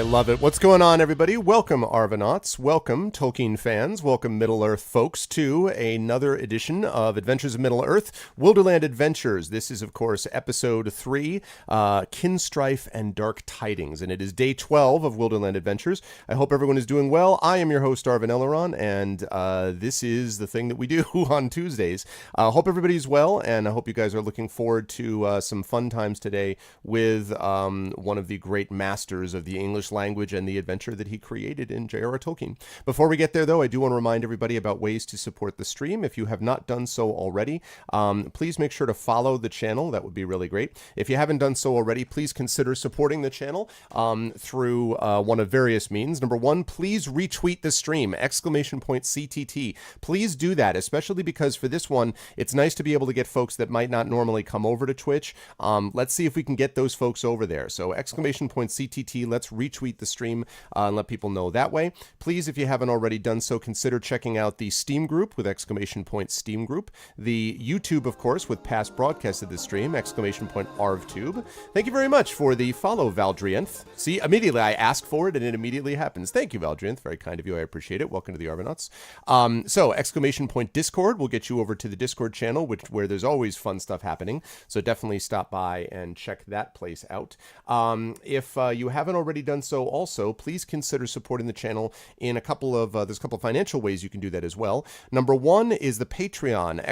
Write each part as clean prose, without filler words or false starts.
love it. What's going on, everybody? Welcome, Arvanauts. Welcome, Tolkien fans. Welcome, Middle-earth folks, to another edition of Adventures of Middle-earth, Wilderland Adventures. This is, of course, Episode 3, Kinstrife and Dark Tidings, and it is Day 12 of Wilderland Adventures. I hope everyone is doing well. I am your host, Arvin Elleron, and this is the thing that we do on Tuesdays. I hope everybody's well, and I hope you guys are looking forward to some fun times today with one of the great masters of the English language and the adventure that he created in J.R.R. Tolkien. Before we get there, though, I do want to remind everybody about ways to support the stream. If you have not done so already, please make sure to follow the channel. That would be really great. If you haven't done so already, please consider supporting the channel through one of various means. Number one, please retweet the stream, ! CTT. Please do that, especially because for this one, it's nice to be able to get folks that might not normally come over to Twitch. Let's see if we can get those folks over there. So ! CTT, let's retweet the stream and let people know that way. Please, if you haven't already done so, consider checking out the Steam group with ! Steam group. The YouTube, of course, with past broadcasts of the stream, ! ArvTube. Thank you very much for the follow, Valdrianth. See, immediately I ask for it and it immediately happens. Thank you, Valdrianth. Very kind of you. I appreciate it. Welcome to the Arvanauts. So, ! Discord will get you over to the Discord channel, where there's always fun stuff happening. So definitely stop by and check that place out. If you haven't already done so also, please consider supporting the channel in there's a couple of financial ways you can do that as well. Number one is the Patreon, !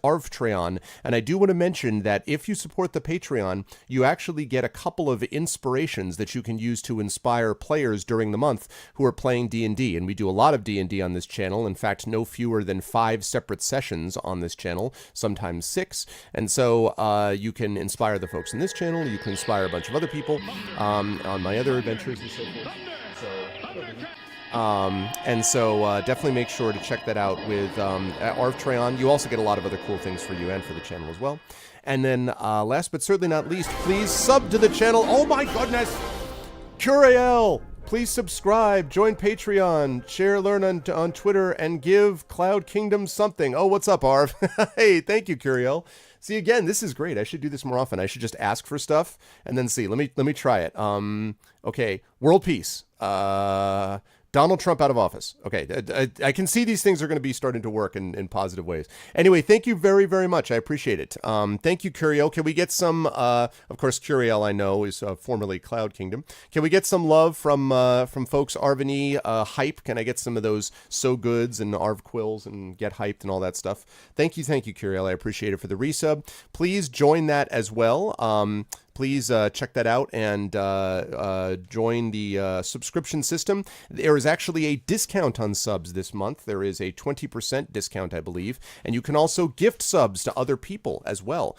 Arvtreon. And I do want to mention that if you support the Patreon, you actually get a couple of inspirations that you can use to inspire players during the month who are playing D&D. And we do a lot of D&D on this channel. In fact, no fewer than 5 separate sessions on this channel, sometimes 6. And so you can inspire the folks in this channel. You can inspire a bunch of other people on my other adventures and so forth. So definitely make sure to check that out with Arvtreon. You also get a lot of other cool things for you and for the channel as well. And then last but certainly not least, please sub to the channel. Oh my goodness! Curiel! Please subscribe, join Patreon, share, learn on Twitter, and give Cloud Kingdom something. Oh, what's up, Arv? Hey, thank you, Curiel. See, again, this is great. I should do this more often. I should just ask for stuff and then see. Let me try it. Okay, world peace. Donald Trump out of office. Okay, I can see these things are going to be starting to work in positive ways. Anyway, thank you very, very much. I appreciate it. Thank you, Curiel. Can we get some, of course, Curiel, I know, is formerly Cloud Kingdom. Can we get some love from folks, Arvany, hype? Can I get some of those so goods and Arv quills and get hyped and all that stuff? Thank you, Curiel. I appreciate it for the resub. Please join that as well. Please check that out and join the subscription system. There is actually a discount on subs this month. There is a 20% discount, I believe. And you can also gift subs to other people as well.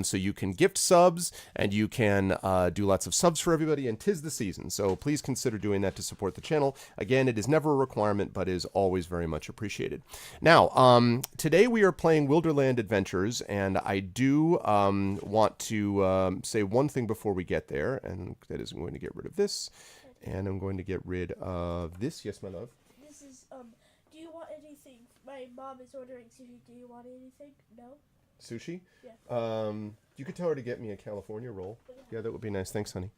So you can gift subs and you can do lots of subs for everybody. And 'tis the season. So please consider doing that to support the channel. Again, it is never a requirement, but is always very much appreciated. Now, today we are playing Wilderland Adventures. And I do want to say one thing before we get there, and that is I'm going to get rid of this, and I'm going to get rid of this. Yes, my love? This is, do you want anything? My mom is ordering sushi. Do you want anything? No? Sushi? Yeah. You could tell her to get me a California roll. Yeah, that would be nice. Thanks, honey.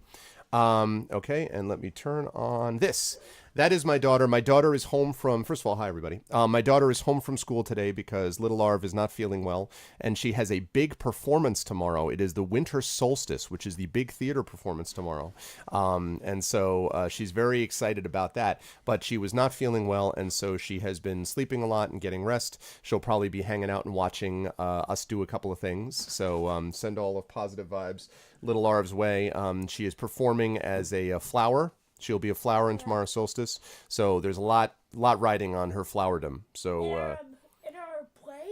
Okay, and let me turn on this. That is my daughter. My daughter is home from, first of all, hi, everybody. My daughter is home from school today because little Arv is not feeling well, and she has a big performance tomorrow. It is the winter solstice, which is the big theater performance tomorrow. And so she's very excited about that, but she was not feeling well, and so she has been sleeping a lot and getting rest. She'll probably be hanging out and watching us do a couple of things. So send all of positive vibes little Arv's way. She is performing as a flower. She'll be a flower in tomorrow's solstice. So there's a lot riding on her flowerdom. So in our play,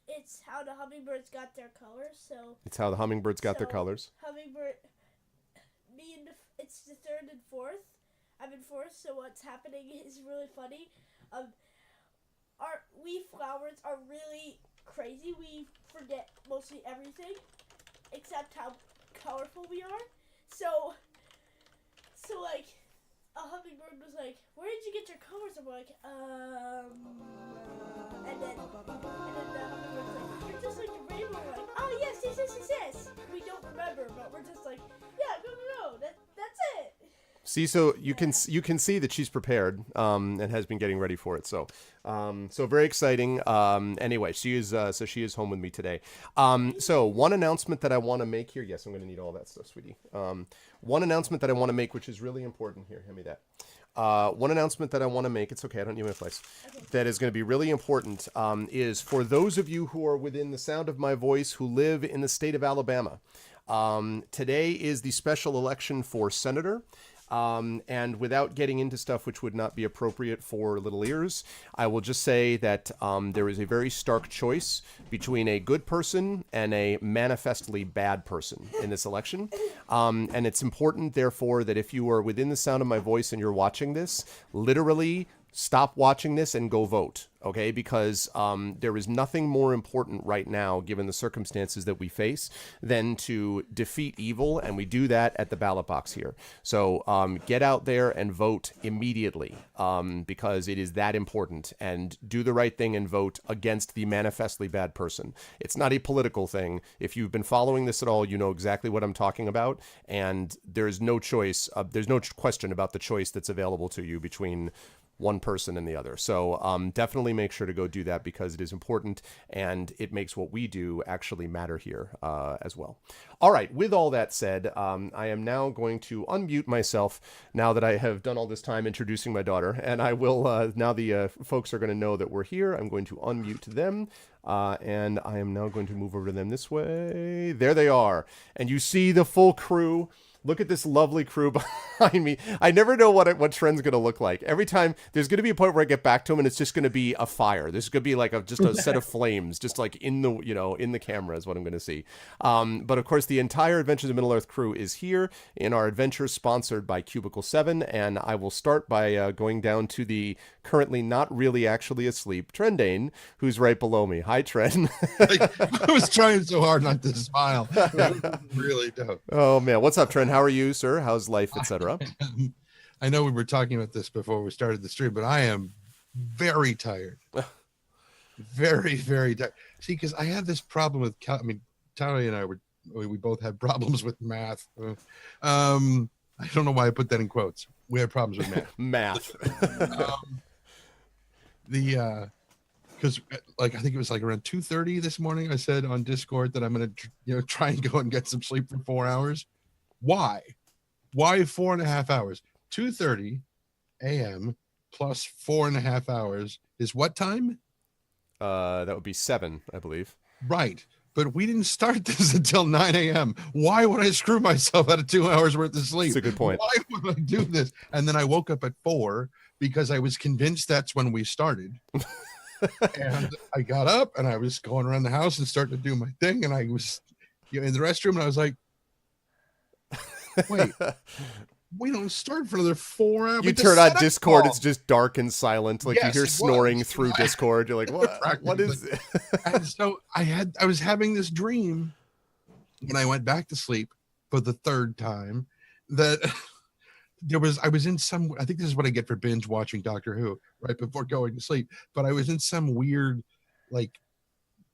it's how the hummingbirds got their colors. So it's how the hummingbirds got their colors. Hummingbird, it's the 3rd and 4th. I'm in 4th, so what's happening is really funny. We flowers are really crazy. We forget mostly everything, except how colorful we are. So like, a hummingbird was like, "Where did you get your colors?" And we're like, and then the hummingbird's like, "You're just like the rainbow." We're like, "Oh yes. We don't remember, but we're just like, yeah, no. That's it. See, so you can see that she's prepared and has been getting ready for it. So very exciting. Anyway, she is home with me today. So one announcement that I want to make here. Yes, I'm going to need all that stuff, sweetie. One announcement that I want to make, which is really important here. Hand me that. One announcement that I want to make, it's okay, I don't need my place, that is going to be really important, is for those of you who are within the sound of my voice who live in the state of Alabama. Today is the special election for senator. And without getting into stuff which would not be appropriate for little ears, I will just say that there is a very stark choice between a good person and a manifestly bad person in this election. And it's important, therefore, that if you are within the sound of my voice and you're watching this, literally stop watching this and go vote, okay? Because there is nothing more important right now, given the circumstances that we face, than to defeat evil, and we do that at the ballot box here. So get out there and vote immediately, because it is that important, and do the right thing and vote against the manifestly bad person. It's not a political thing. If you've been following this at all, you know exactly what I'm talking about, and there's no choice, there's no question about the choice that's available to you between one person and the other. So definitely make sure to go do that, because it is important and it makes what we do actually matter here as well. All right, with all that said, I am now going to unmute myself now that I have done all this time introducing my daughter, and I will, now the folks are going to know that we're here, I'm going to unmute them. And I am now going to move over to them this way. There they are. And you see the full crew. Look at this lovely crew behind me. I never know what Trent's going to look like. Every time, there's going to be a point where I get back to him and it's just going to be a fire. This is going to be like just a set of flames, just like in the camera is what I'm going to see. But of course, the entire Adventures of Middle-earth crew is here in our adventure sponsored by Cubicle 7. And I will start by going down to the currently not really actually asleep Trendane, who's right below me. Hi, Trend. I was trying so hard not to smile. Really dope. Oh, man. What's up, Trend? How are you, sir? How's life, etc.? I know we were talking about this before we started the stream, but I am very tired. Very, very tired. See, because I had this problem with, Tony and I we both had problems with math. I don't know why I put that in quotes. We had problems with math. Because I think it was like around 2:30 this morning, I said on Discord that I'm going to try and go and get some sleep for 4 hours. Why 4.5 hours? 2:30 a.m. plus 4.5 hours is what time? That would be 7, I believe. Right. But we didn't start this until 9 a.m. Why would I screw myself out of 2 hours worth of sleep? That's a good point. Why would I do this? And then I woke up at 4 because I was convinced that's when we started. And I got up and I was going around the house and starting to do my thing. And I was in the restroom and I was like, wait, we don't start for another 4 hours. You turn on Discord, it's just dark and silent. Like you hear snoring through Discord. You're like, what is it? And so I was having this dream when I went back to sleep for the third time that I was in some, I think this is what I get for binge watching Doctor Who right before going to sleep, but I was in some weird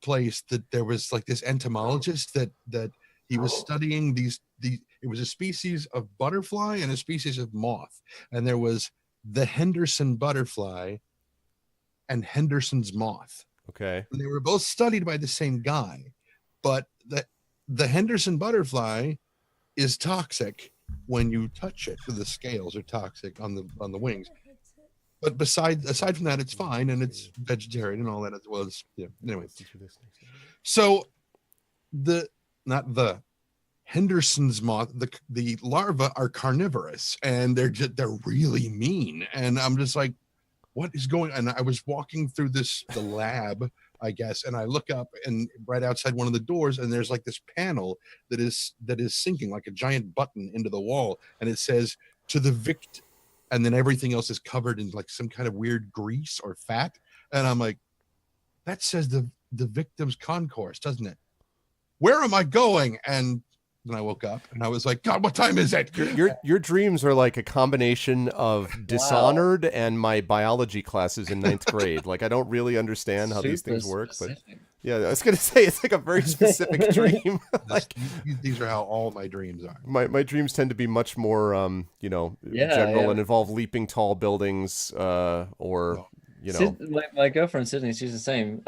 place that there was this entomologist that he was studying it was a species of butterfly and a species of moth. And there was the Henderson butterfly and Henderson's moth. Okay. And they were both studied by the same guy, but the Henderson butterfly is toxic when you touch it. The scales are toxic on the wings. But aside from that, it's fine, and it's vegetarian and all that as well as anyway. So not the Henderson's moth, the larvae are carnivorous and they're really mean. And I'm just like, what is going on? And I was walking through the lab, I guess, and I look up and right outside one of the doors, and there's this panel that is sinking like a giant button into the wall, and it says to the victim, and then everything else is covered in some kind of weird grease or fat. And I'm like, that says the victim's concourse, doesn't it? Where am I going? And then I woke up and I was like, God, what time is it? Your dreams are like a combination of Dishonored and my biology classes in 9th grade. I don't really understand how these things work, but Yeah, I was gonna say it's like a very specific dream. Like These are how all my dreams are. my dreams tend to be much more general and involve leaping tall buildings or No. My girlfriend Sydney, she's the same.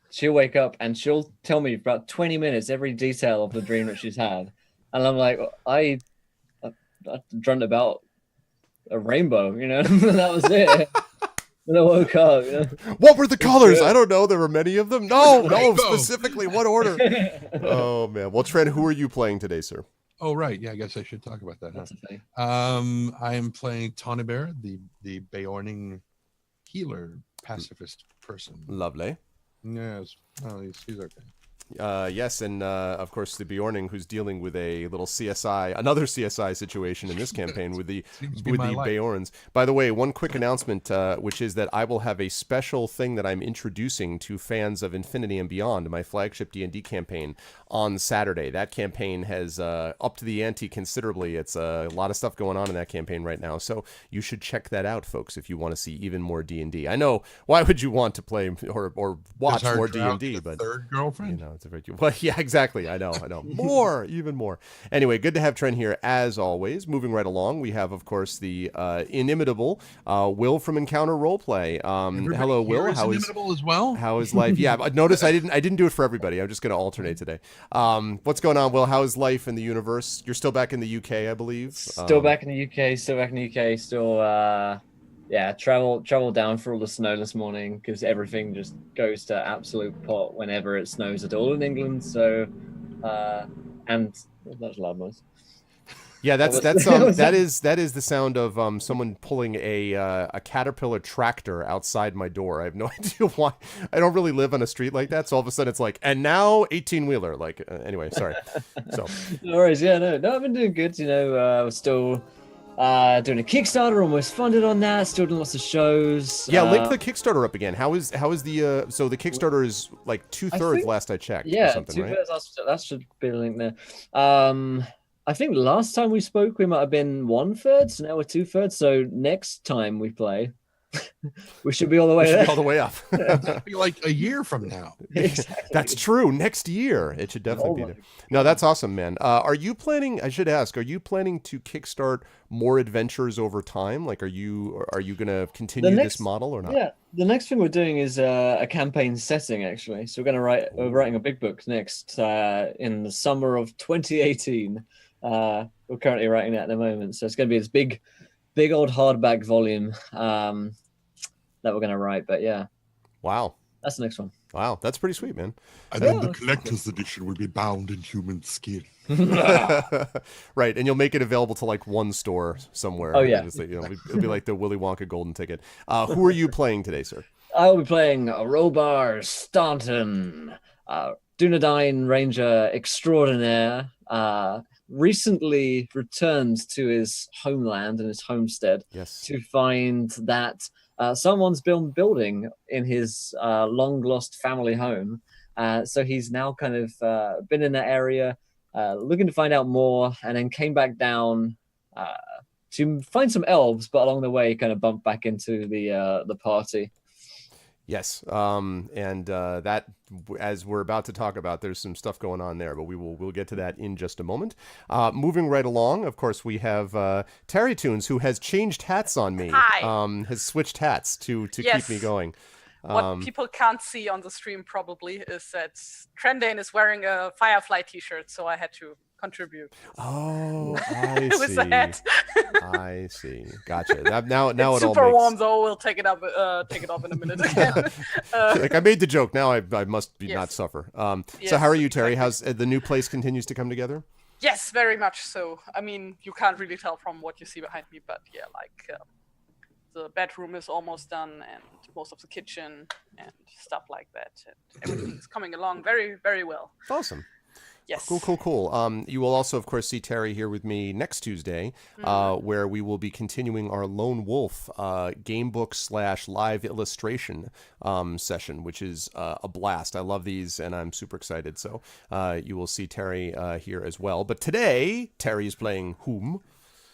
She'll wake up and she'll tell me for about 20 minutes every detail of the dream that she's had, and I'm like, I dreamt about a rainbow, that was it. And I woke up. What were the colors? good. I don't know. There were many of them. No, Rainbow. specifically what order? Oh man. Well, Trent, who are you playing today, sir? Oh right, yeah. I guess I should talk about that. That's the thing. I am playing Tawny Bear, the Beorning healer pacifist person. Lovely. Yes, he's okay. Yes, and of course the Bjorning, who's dealing with a little another CSI situation in this campaign with the Beorns. By the way, one quick announcement, which is that I will have a special thing that I'm introducing to fans of Infinity and Beyond, my flagship D&D campaign, on Saturday. That campaign has upped the ante considerably. It's a lot of stuff going on in that campaign right now, so you should check that out, folks, if you want to see even more D&D. I know, why would you want to play or watch more D&D? But third girlfriend. It's a very well, yeah, exactly. I know. Even more. Anyway, good to have Trent here as always. Moving right along, we have, of course, the inimitable Will from Encounter Roleplay. Hello, Will. How is inimitable as well? How is life? Yeah, notice I didn't do it for everybody. I'm just going to alternate today. What's going on, Will? How is life in the universe? You're still back in the UK, I believe. Still back in the UK. Travel down for all the snow this morning because everything just goes to absolute pot whenever it snows at all in England. So, and that's loud noise. Yeah, that is the sound of someone pulling a Caterpillar tractor outside my door. I have no idea why. I don't really live on a street like that, so all of a sudden it's like, and now 18-wheeler. Like, anyway, sorry. So, no worries. Yeah, no, I've been doing good. We're still doing a Kickstarter, almost funded on that. Still doing lots of shows. Yeah, link the Kickstarter up again. How is the so the Kickstarter is like 2/3 last I checked. Yeah, or something, 2/3. Right? That should be a link there. I think last time we spoke, we might have been 1/3, so now we're 2/3. So next time we play, we should be all the way there. All the way up. It'll be like a year from now. Exactly. That's true. Next year, it should definitely be there. No, that's awesome, man. Are you planning? I should ask. Are you planning to kickstart more adventures over time? Like, are you going to continue this model or not? Yeah, the next thing we're doing is a campaign setting. Actually, so we're writing a big book next in the summer of 2018. We're currently writing that at the moment, so it's going to be this big old hardback volume that we're going to write. But yeah, wow, that's the next one. Wow, that's pretty sweet, man. And then the collector's edition will be bound in human skin. Right, and you'll make it available to like one store somewhere. Oh yeah, it'll be like the Willy Wonka golden ticket. Who are you playing today, sir? I'll be playing Robar Staunton, Dunedain Ranger extraordinaire. Recently returned to his homeland and his homestead to find that someone's been building in his long lost family home. So he's now kind of been in that area looking to find out more, and then came back down to find some elves, but along the way kind of bumped back into the party. Yes, and that, as we're about to talk about, there's some stuff going on there, but we'll get to that in just a moment. Moving right along, of course, we have Terry Tunes, who has changed hats on me. Hi. Has switched hats to keep me going. What people can't see on the stream probably is that Trendane is wearing a Firefly t-shirt, so I had to contribute. Oh, I see. With the hat. I see. Gotcha. Now it's it all super makes... warm though. We'll take it off in a minute again. Like I made the joke. Now I must be not suffer. Yes, so how are you, Terry? exactly. How's the new place continues to come together? Yes, very much so. I mean, you can't really tell from what you see behind me, but yeah, like the bedroom is almost done, and most of the kitchen and stuff like that. And everything's coming along very, very well. Awesome. Yes. Cool. You will also, of course, see Terry here with me next Tuesday, where we will be continuing our Lone Wolf gamebook / live illustration session, which is a blast. I love these, and I'm super excited. So you will see Terry here as well. But today, Terry is playing whom?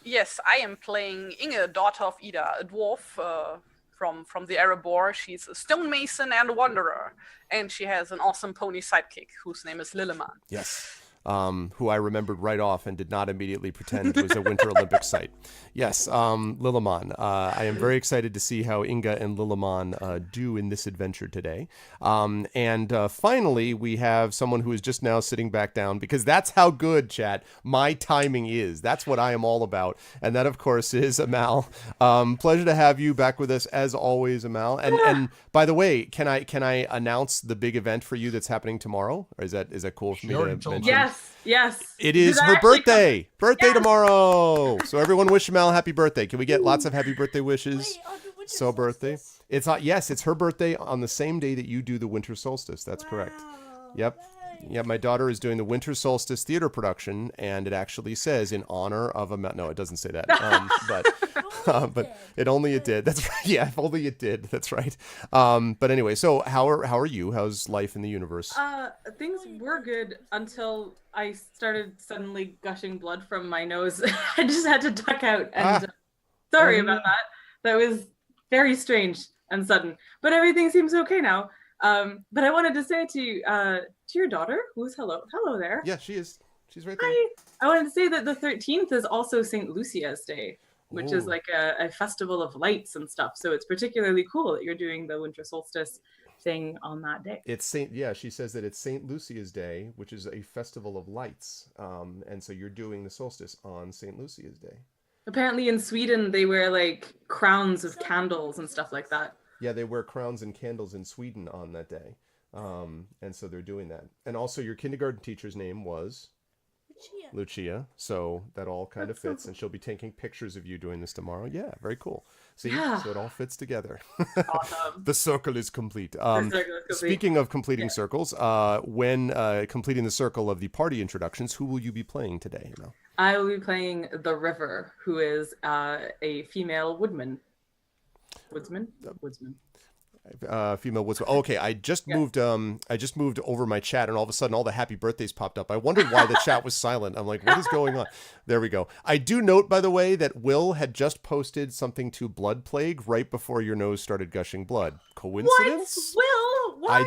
Yes, I am playing Inge, daughter of Ida, a dwarf, from the Erebor. She's a stonemason and a wanderer, and she has an awesome pony sidekick whose name is Lilleman. Yes. Who I remembered right off and did not immediately pretend was a Winter Olympic site. Yes, Lilleman. I am very excited to see how Inga and Lilleman do in this adventure today. And finally, we have someone who is just now sitting back down, because that's how good, chat, my timing is. That's what I am all about. And that, of course, is Amal. Pleasure to have you back with us, as always, Amal. And by the way, can I announce the big event for you that's happening tomorrow? Or is that cool for me to mention? Yes. It is her birthday. Birthday tomorrow. So everyone wish Mel happy birthday. Can we get lots of happy birthday wishes? So birthday. It's yes, it's her birthday on the same day that you do the winter solstice. That's correct. Yep. Yeah, my daughter is doing the Winter Solstice theater production, and it actually says in honor of a no, it doesn't say that. But it did. That's right. Yeah, if only it did. That's right. But anyway, so how are you? How's life in the universe? Things were good until I started suddenly gushing blood from my nose. I just had to duck out, and sorry about that. That was very strange and sudden. But everything seems okay now. But I wanted to say to your daughter, who's hello there. Yeah, she is. She's right there. I wanted to say that the 13th is also St. Lucia's Day, which is like a festival of lights and stuff. So it's particularly cool that you're doing the winter solstice thing on that day. She says that it's St. Lucia's Day, which is a festival of lights. And so you're doing the solstice on St. Lucia's Day. Apparently in Sweden, they wear like crowns of candles and stuff like that. Yeah, they wear crowns and candles in Sweden on that day. And so they're doing that. And also your kindergarten teacher's name was? Lucia. So that all kind of fits. And she'll be taking pictures of you doing this tomorrow. Yeah, very cool. See, so it all fits together. Awesome. The circle is complete. The circle is complete. Speaking of completing circles, when completing the circle of the party introductions, who will you be playing today? I will be playing the River, who is a female woodsman. Woodsman. Female woodsman. Oh, okay, I just moved over my chat, and all of a sudden all the happy birthdays popped up. I wondered why the chat was silent. I'm like, what is going on? There we go. I do note, by the way, that Will had just posted something to Blood Plague right before your nose started gushing blood. Coincidence? What? Will? Why?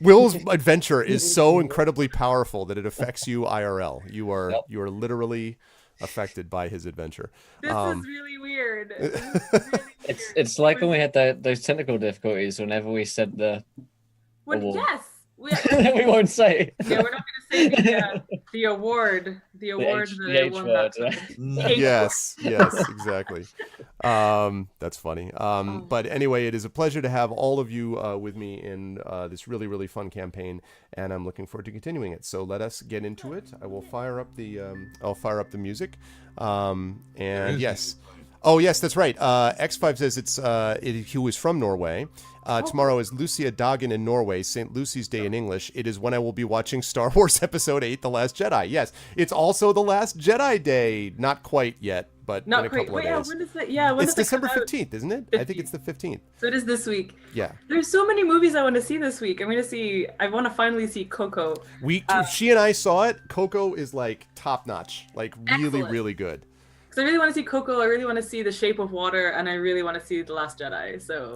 Will's adventure is so incredibly powerful that it affects you IRL. You are literally affected by his adventure. This is really weird. It's like when we had those technical difficulties whenever we said the award. Yes. We won't say. Yeah, we're not going to say the award. The award that I won that. Yes, exactly. That's funny. But anyway, it is a pleasure to have all of you with me in this really, really fun campaign, and I'm looking forward to continuing it. So let us get into it. I will fire up the music. And yes. Oh, yes, that's right. X5 says he was from Norway. Tomorrow is Lucia Dagen in Norway, St. Lucy's Day in English. It is when I will be watching Star Wars Episode 8, The Last Jedi. Yes, it's also The Last Jedi Day. Not quite yet, but in a couple of days. When is it? When it's December 15th, isn't it? 15th. I think it's the 15th. So it is this week. Yeah. There's so many movies I want to see this week. I want to finally see Coco. She and I saw it. Coco is like top notch, like really, excellent. Really good. Because I really want to see Coco, I really want to see The Shape of Water, and I really want to see The Last Jedi. So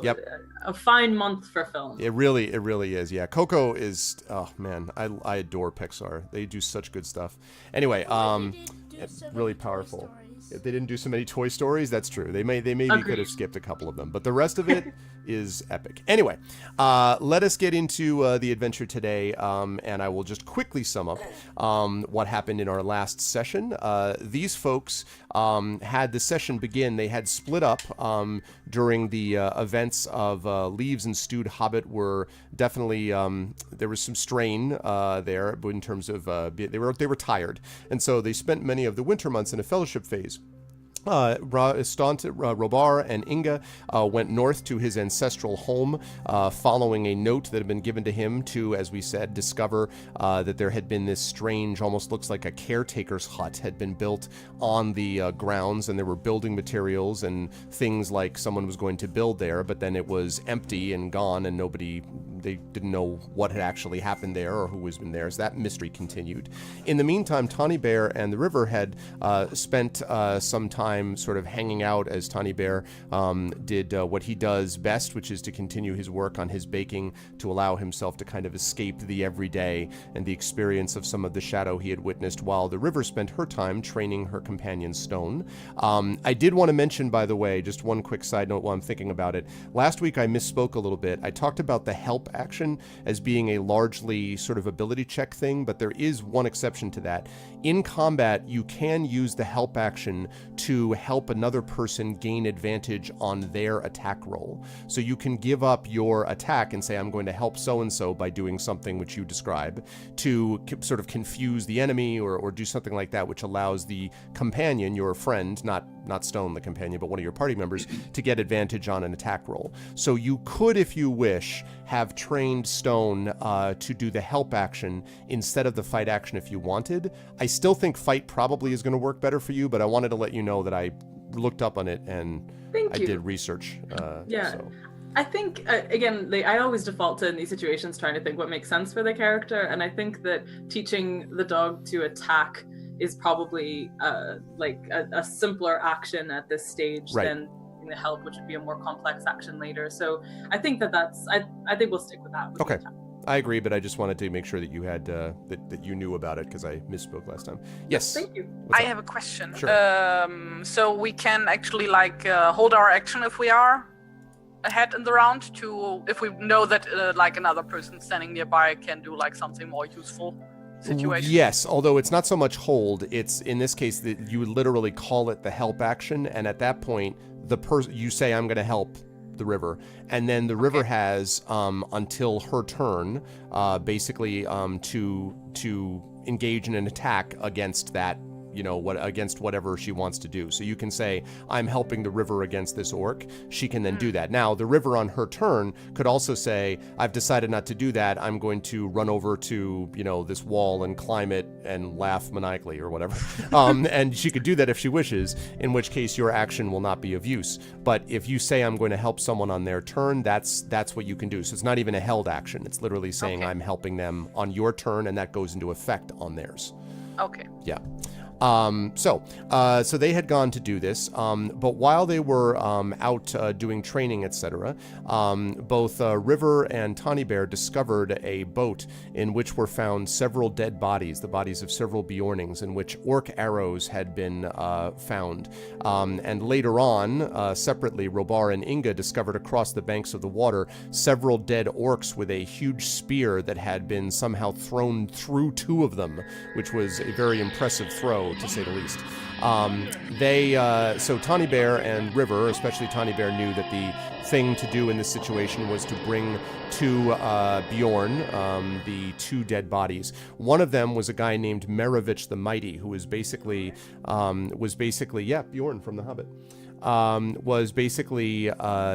a fine month for film. It really is. Yeah, Coco is, oh man, I adore Pixar. They do such good stuff. Anyway, really powerful. If they didn't do so many Toy Stories, that's true. They maybe could have skipped a couple of them, but the rest of it is epic. Anyway, let us get into the adventure today, and I will just quickly sum up what happened in our last session. These folks had the session begin. They had split up during the events of Leaves and Stewed Hobbit. Were definitely there was some strain there in terms of they were tired, and so they spent many of the winter months in a fellowship phase. Robar and Inga went north to his ancestral home, following a note that had been given to him to, as we said, discover that there had been this strange, almost looks like a caretaker's hut had been built on the grounds, and there were building materials and things like someone was going to build there, but then it was empty and gone, and they didn't know what had actually happened there or who was in there, so that mystery continued. In the meantime, Tawny Bear and the river had spent some time sort of hanging out as Tawny Bear did what he does best, which is to continue his work on his baking to allow himself to kind of escape the everyday and the experience of some of the shadow he had witnessed, while the river spent her time training her companion Stone. I did want to mention, by the way, just one quick side note while I'm thinking about it. Last week I misspoke a little bit. I talked about the help action as being a largely sort of ability check thing, but there is one exception to that. In combat, you can use the help action to help another person gain advantage on their attack roll. So you can give up your attack and say, I'm going to help so-and-so by doing something which you describe, to sort of confuse the enemy or do something like that, which allows the companion, your friend, not Stone the companion, but one of your party members, to get advantage on an attack roll. So you could, if you wish, have trained Stone to do the help action instead of the fight action if you wanted. I still think fight probably is going to work better for you, but I wanted to let you know that I looked up on it and I did research. Yeah. So. I think, again, I always default to, in these situations, trying to think what makes sense for the character. And I think that teaching the dog to attack is probably a simpler action at this stage than the help, which would be a more complex action later. So I think I think we'll stick with that. Okay. I agree, but I just wanted to make sure that you had that you knew about it because I misspoke last time. Yes. Thank you. I have a question. Sure. So we can actually hold our action if we are ahead in the round if we know that another person standing nearby can do something more useful situation. Yes, although it's not so much hold, it's in this case that you would literally call it the help action, and at that point you say, I'm going to help the river, and then the river has until her turn basically to engage in an attack against that, against whatever she wants to do. So you can say, I'm helping the river against this orc. She can then do that. Now, the river on her turn could also say, I've decided not to do that. I'm going to run over to, this wall and climb it and laugh maniacally or whatever. And she could do that if she wishes, in which case your action will not be of use. But if you say, I'm going to help someone on their turn, that's what you can do. So it's not even a held action. It's literally saying, I'm helping them on your turn, and that goes into effect on theirs. Okay. Yeah. So they had gone to do this, but while they were out doing training, etc., both River and Tawny Bear discovered a boat in which were found several dead bodies, the bodies of several Bjornings, in which orc arrows had been found. And later on, separately, Robar and Inga discovered across the banks of the water several dead orcs with a huge spear that had been somehow thrown through two of them, which was a very impressive throw, to say the least. So Tawny Bear and River, especially Tawny Bear, knew that the thing to do in this situation was to bring to Bjorn the two dead bodies. One of them was a guy named Merovich the Mighty, who was basically Bjorn from The Hobbit. Was basically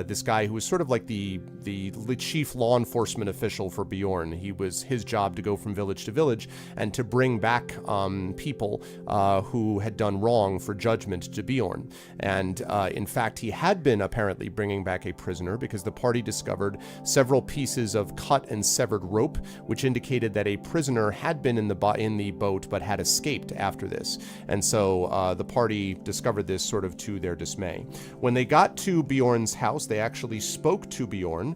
this guy who was sort of like the chief law enforcement official for Bjorn. His job to go from village to village and to bring back people who had done wrong for judgment to Bjorn. And in fact, he had been apparently bringing back a prisoner because the party discovered several pieces of cut and severed rope, which indicated that a prisoner had been in the boat but had escaped after this. And so the party discovered this sort of to their dismay. When they got to Bjorn's house, they actually spoke to Bjorn,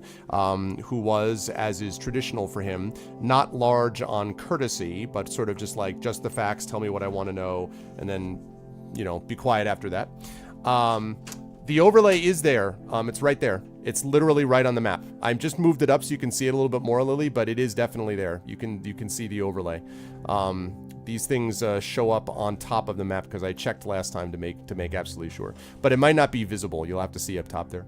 who was, as is traditional for him, not large on courtesy, but sort of just the facts, tell me what I want to know, and then, be quiet after that. The overlay is there. It's right there. It's literally right on the map. I just moved it up so you can see it a little bit more, Lily, but it is definitely there. You can see the overlay. These things show up on top of the map because I checked last time to make absolutely sure. But it might not be visible. You'll have to see up top there.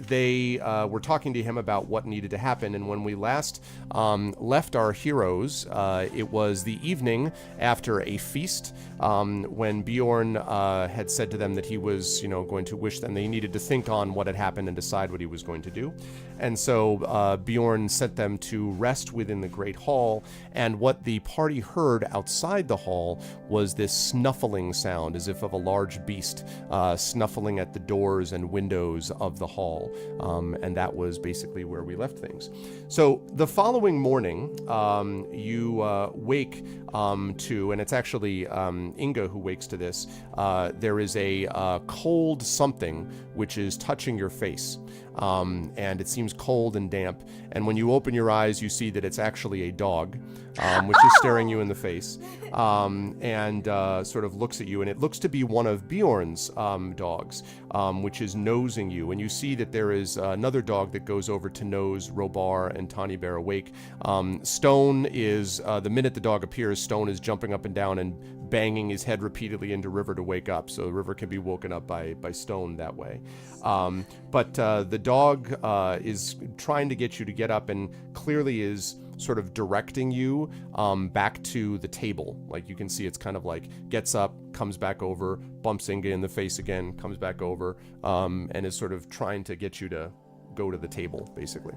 They were talking to him about what needed to happen, and when we last left our heroes, it was the evening after a feast, when Bjorn had said to them that he was, going to wish them, they needed to think on what had happened and decide what he was going to do. And so Bjorn sent them to rest within the Great Hall, and what the party heard outside the hall was this snuffling sound, as if of a large beast snuffling at the doors and windows windows of the hall. And that was basically where we left things. So the following morning, you wake to, and it's actually Inga who wakes to this, there is a cold something which is touching your face. And it seems cold and damp. And when you open your eyes, you see that it's actually a dog, which is staring you in the face, and sort of looks at you. And it looks to be one of Bjorn's dogs, which is nosing you. And you see that there is another dog that goes over to nose Robar and Tawny Bear awake. Stone is, the minute the dog appears, Stone is jumping up and down and banging his head repeatedly into River to wake up. So River can be woken up by Stone that way. But the dog is trying to get you to get up and clearly is sort of directing you back to the table. Like you can see it's kind of like gets up, comes back over, bumps Inga in the face again, comes back over, and is sort of trying to get you to go to the table, basically.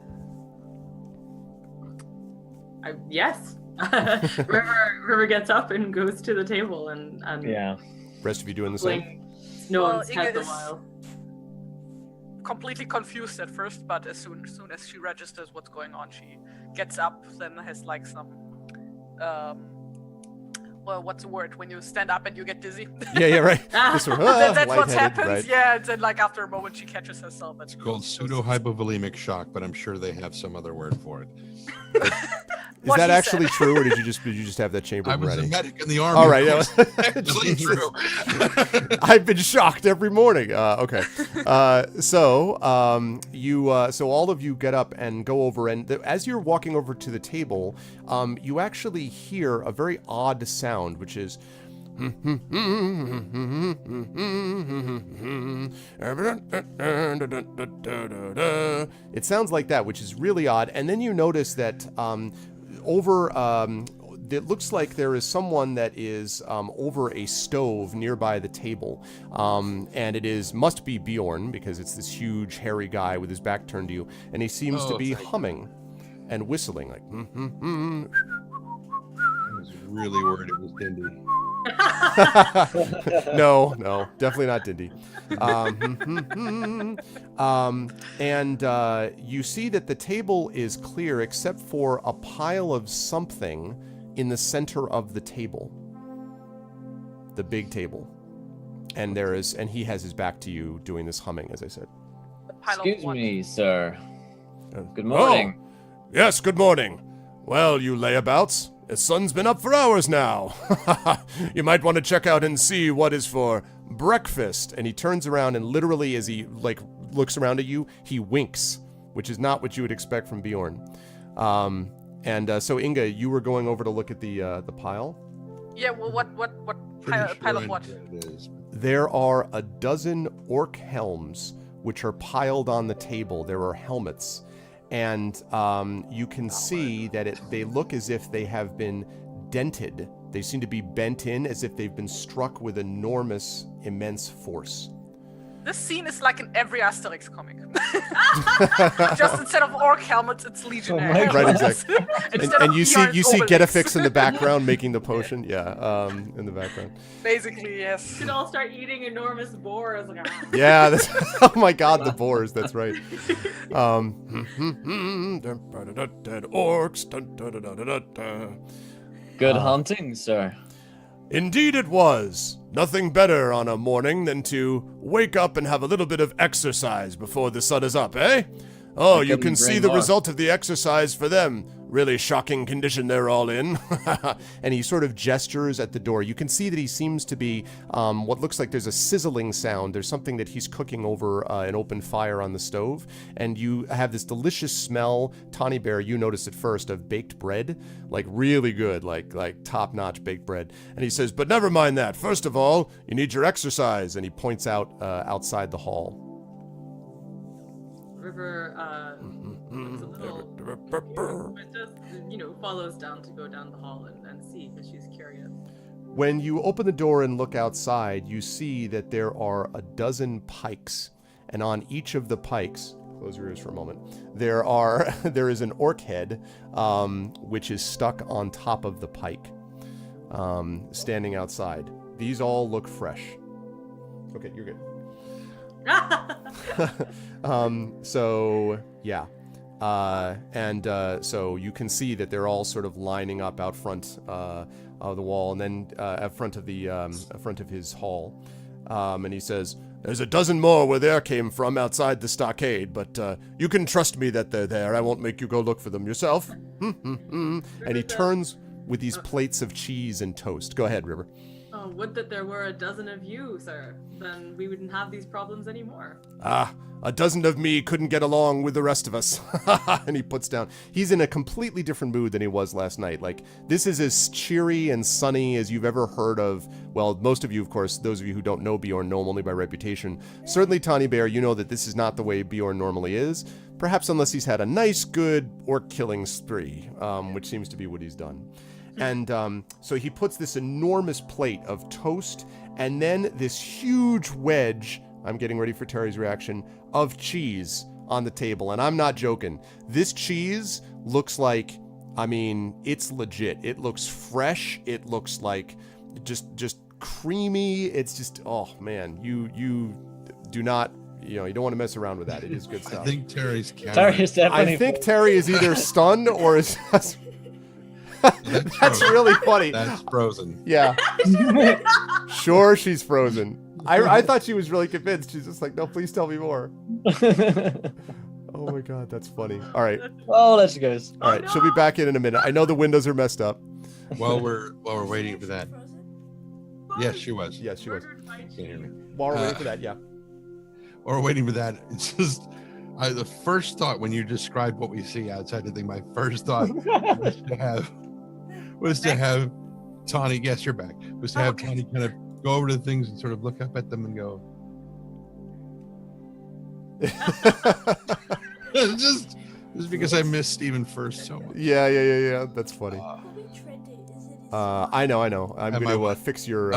Yes. River gets up and goes to the table and Yeah. Rest of you doing the same? No Well, one's Inga had a is- while. Completely confused at first, but as soon as she registers what's going on, she gets up, then has like some well, what's the word when you stand up and you get dizzy? Yeah, right. Just sort of, That's what lightheaded, happens. right? Yeah, and then like after a moment she catches herself. It's called pseudo-hypovolemic shock, but I'm sure they have some other word for it. Is that actually true, or did you just have that chamber I was ready? a medic in the army. All right, It yeah. was actually true. I've been shocked every morning. Okay, so all of you get up and go over, and as you're walking over to the table, you actually hear a very odd sound, which is. It sounds like that, which is really odd. And then you notice that it looks like there is someone that is over a stove nearby the table, and it must be Bjorn, because it's this huge hairy guy with his back turned to you, and he seems to be humming and whistling like. I was really worried it was Dindy. No, definitely not Dindy. And you see that the table is clear except for a pile of something in the center of the table, the big table, and he has his back to you doing this humming, as I said. Excuse me, sir. Good morning. Oh, yes, good morning. Well, you layabouts, the sun's been up for hours now. You might want to check out and see what is for breakfast. And he turns around and literally, as he looks around at you, he winks, which is not what you would expect from Bjorn. So Inga, you were going over to look at the pile. Yeah. Well, what pile of what? There are a dozen orc helms which are piled on the table. There are helmets. And you can see that they look as if they have been dented. They seem to be bent in as if they've been struck with immense force. This scene is like in every Asterix comic. Just instead of orc helmets, it's legionary. Right, exactly. and you see Obelix. Getafix in the background making the potion. Yeah, in the background. Basically, yes. We should all start eating enormous boars. Like, Yeah, oh my God, the boars. That's right. Dead orcs. Good hunting, sir. Indeed it was. Nothing better on a morning than to wake up and have a little bit of exercise before the sun is up, eh? Oh, you can see the result of the exercise for them. Really shocking condition they're all in. And he sort of gestures at the door. You can see that he seems to be, what looks like there's a sizzling sound. There's something that he's cooking over an open fire on the stove. And you have this delicious smell, Tawny Bear, you noticed it first, of baked bread. Like really good, like top-notch baked bread. And he says, but never mind that. First of all, you need your exercise. And he points out outside the hall. River looks a little but just, follows down to go down the hall and see, because she's curious. When you open the door and look outside, you see that there are a dozen pikes, and on each of the pikes, close your ears for a moment, there is an orc head, which is stuck on top of the pike, standing outside. These all look fresh. Okay, you're good. So yeah. So you can see that they're all sort of lining up out front of the wall, and then at front of his hall. And he says, "There's a dozen more where they came from outside the stockade, but you can trust me that they're there. I won't make you go look for them yourself." And he turns with these plates of cheese and toast. Go ahead, River. Oh, would that there were a dozen of you, sir. Then we wouldn't have these problems anymore. Ah, a dozen of me couldn't get along with the rest of us. And he puts down. He's in a completely different mood than he was last night. Like, this is as cheery and sunny as you've ever heard of. Well, most of you, of course, those of you who don't know Bjorn know him only by reputation. Certainly, Tawny Bear, you know that this is not the way Bjorn normally is. Perhaps unless he's had a nice, good orc killing spree, which seems to be what he's done. And so he puts this enormous plate of toast and then this huge wedge, I'm getting ready for Terry's reaction, of cheese on the table. And I'm not joking. This cheese looks like, I mean, it's legit. It looks fresh. It looks like just creamy. It's just, oh man, you do not, you don't want to mess around with that. It is good stuff. I think Terry's definitely. I think Terry is either stunned or is just... That's really funny. That's frozen. Yeah. Sure, she's frozen. I thought she was really convinced. She's just like, no, please tell me more. Oh my god, that's funny. All right. Oh, there she goes. All right, she'll be back in a minute. I know the windows are messed up. While we're waiting for that. Yes, she was. Yes, she was. Can't hear me. While we're waiting for that, yeah. While we're waiting for that, it's just the first thought when you described what we see outside the thing, my first thought was to have Tawny, yes, you're back, was to have Tawny kind of go over to the things and sort of look up at them and go. just because I miss Stephen first so much. Yeah. That's funny. I know. I'm going to fix your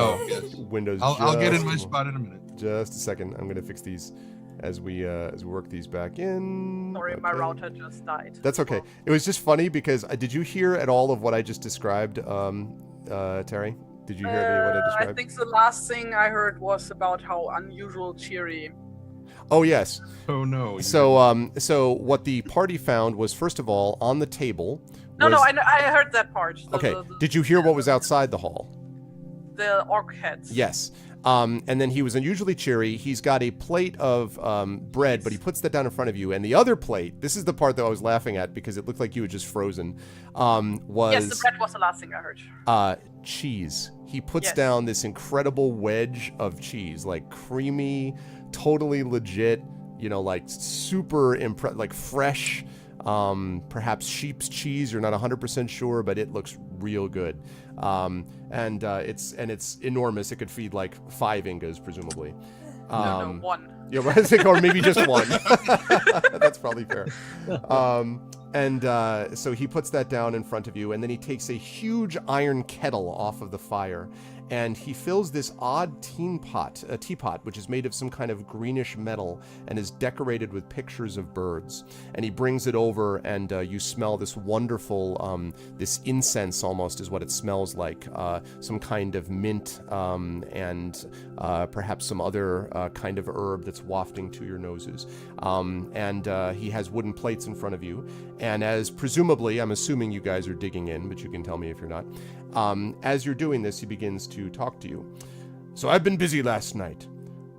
windows. I'll get in my spot in a minute. Just a second. I'm going to fix these as we work these back in. Sorry, my router just died. That's okay. It was just funny because did you hear at all of what I just described, Terry? Did you hear any of what I described? I think the last thing I heard was about how unusual cheery. Oh yes. Oh no. So what the party found was, first of all, on the table. I heard that part. Okay. Did you hear what was outside the hall? The orc heads. Yes. And then he was unusually cheery. He's got a plate of bread, but he puts that down in front of you. And the other plate, this is the part that I was laughing at because it looked like you had just frozen, was... Yes, the bread was the last thing I heard. Cheese. He puts down this incredible wedge of cheese, like creamy, totally legit, like super like fresh, perhaps sheep's cheese. You're not 100% sure, but it looks real good. And it's enormous. It could feed like 5 Ingas, presumably. No, 1. Yeah, or maybe just 1. That's probably fair. So he puts that down in front of you, and then he takes a huge iron kettle off of the fire, and he fills this odd teapot, which is made of some kind of greenish metal and is decorated with pictures of birds. And he brings it over, and you smell this wonderful, this incense almost is what it smells like, some kind of mint and perhaps some other kind of herb that's wafting to your noses. He has wooden plates in front of you, and as presumably, I'm assuming you guys are digging in, but you can tell me if you're not. As you're doing this, he begins to talk to you. So I've been busy last night.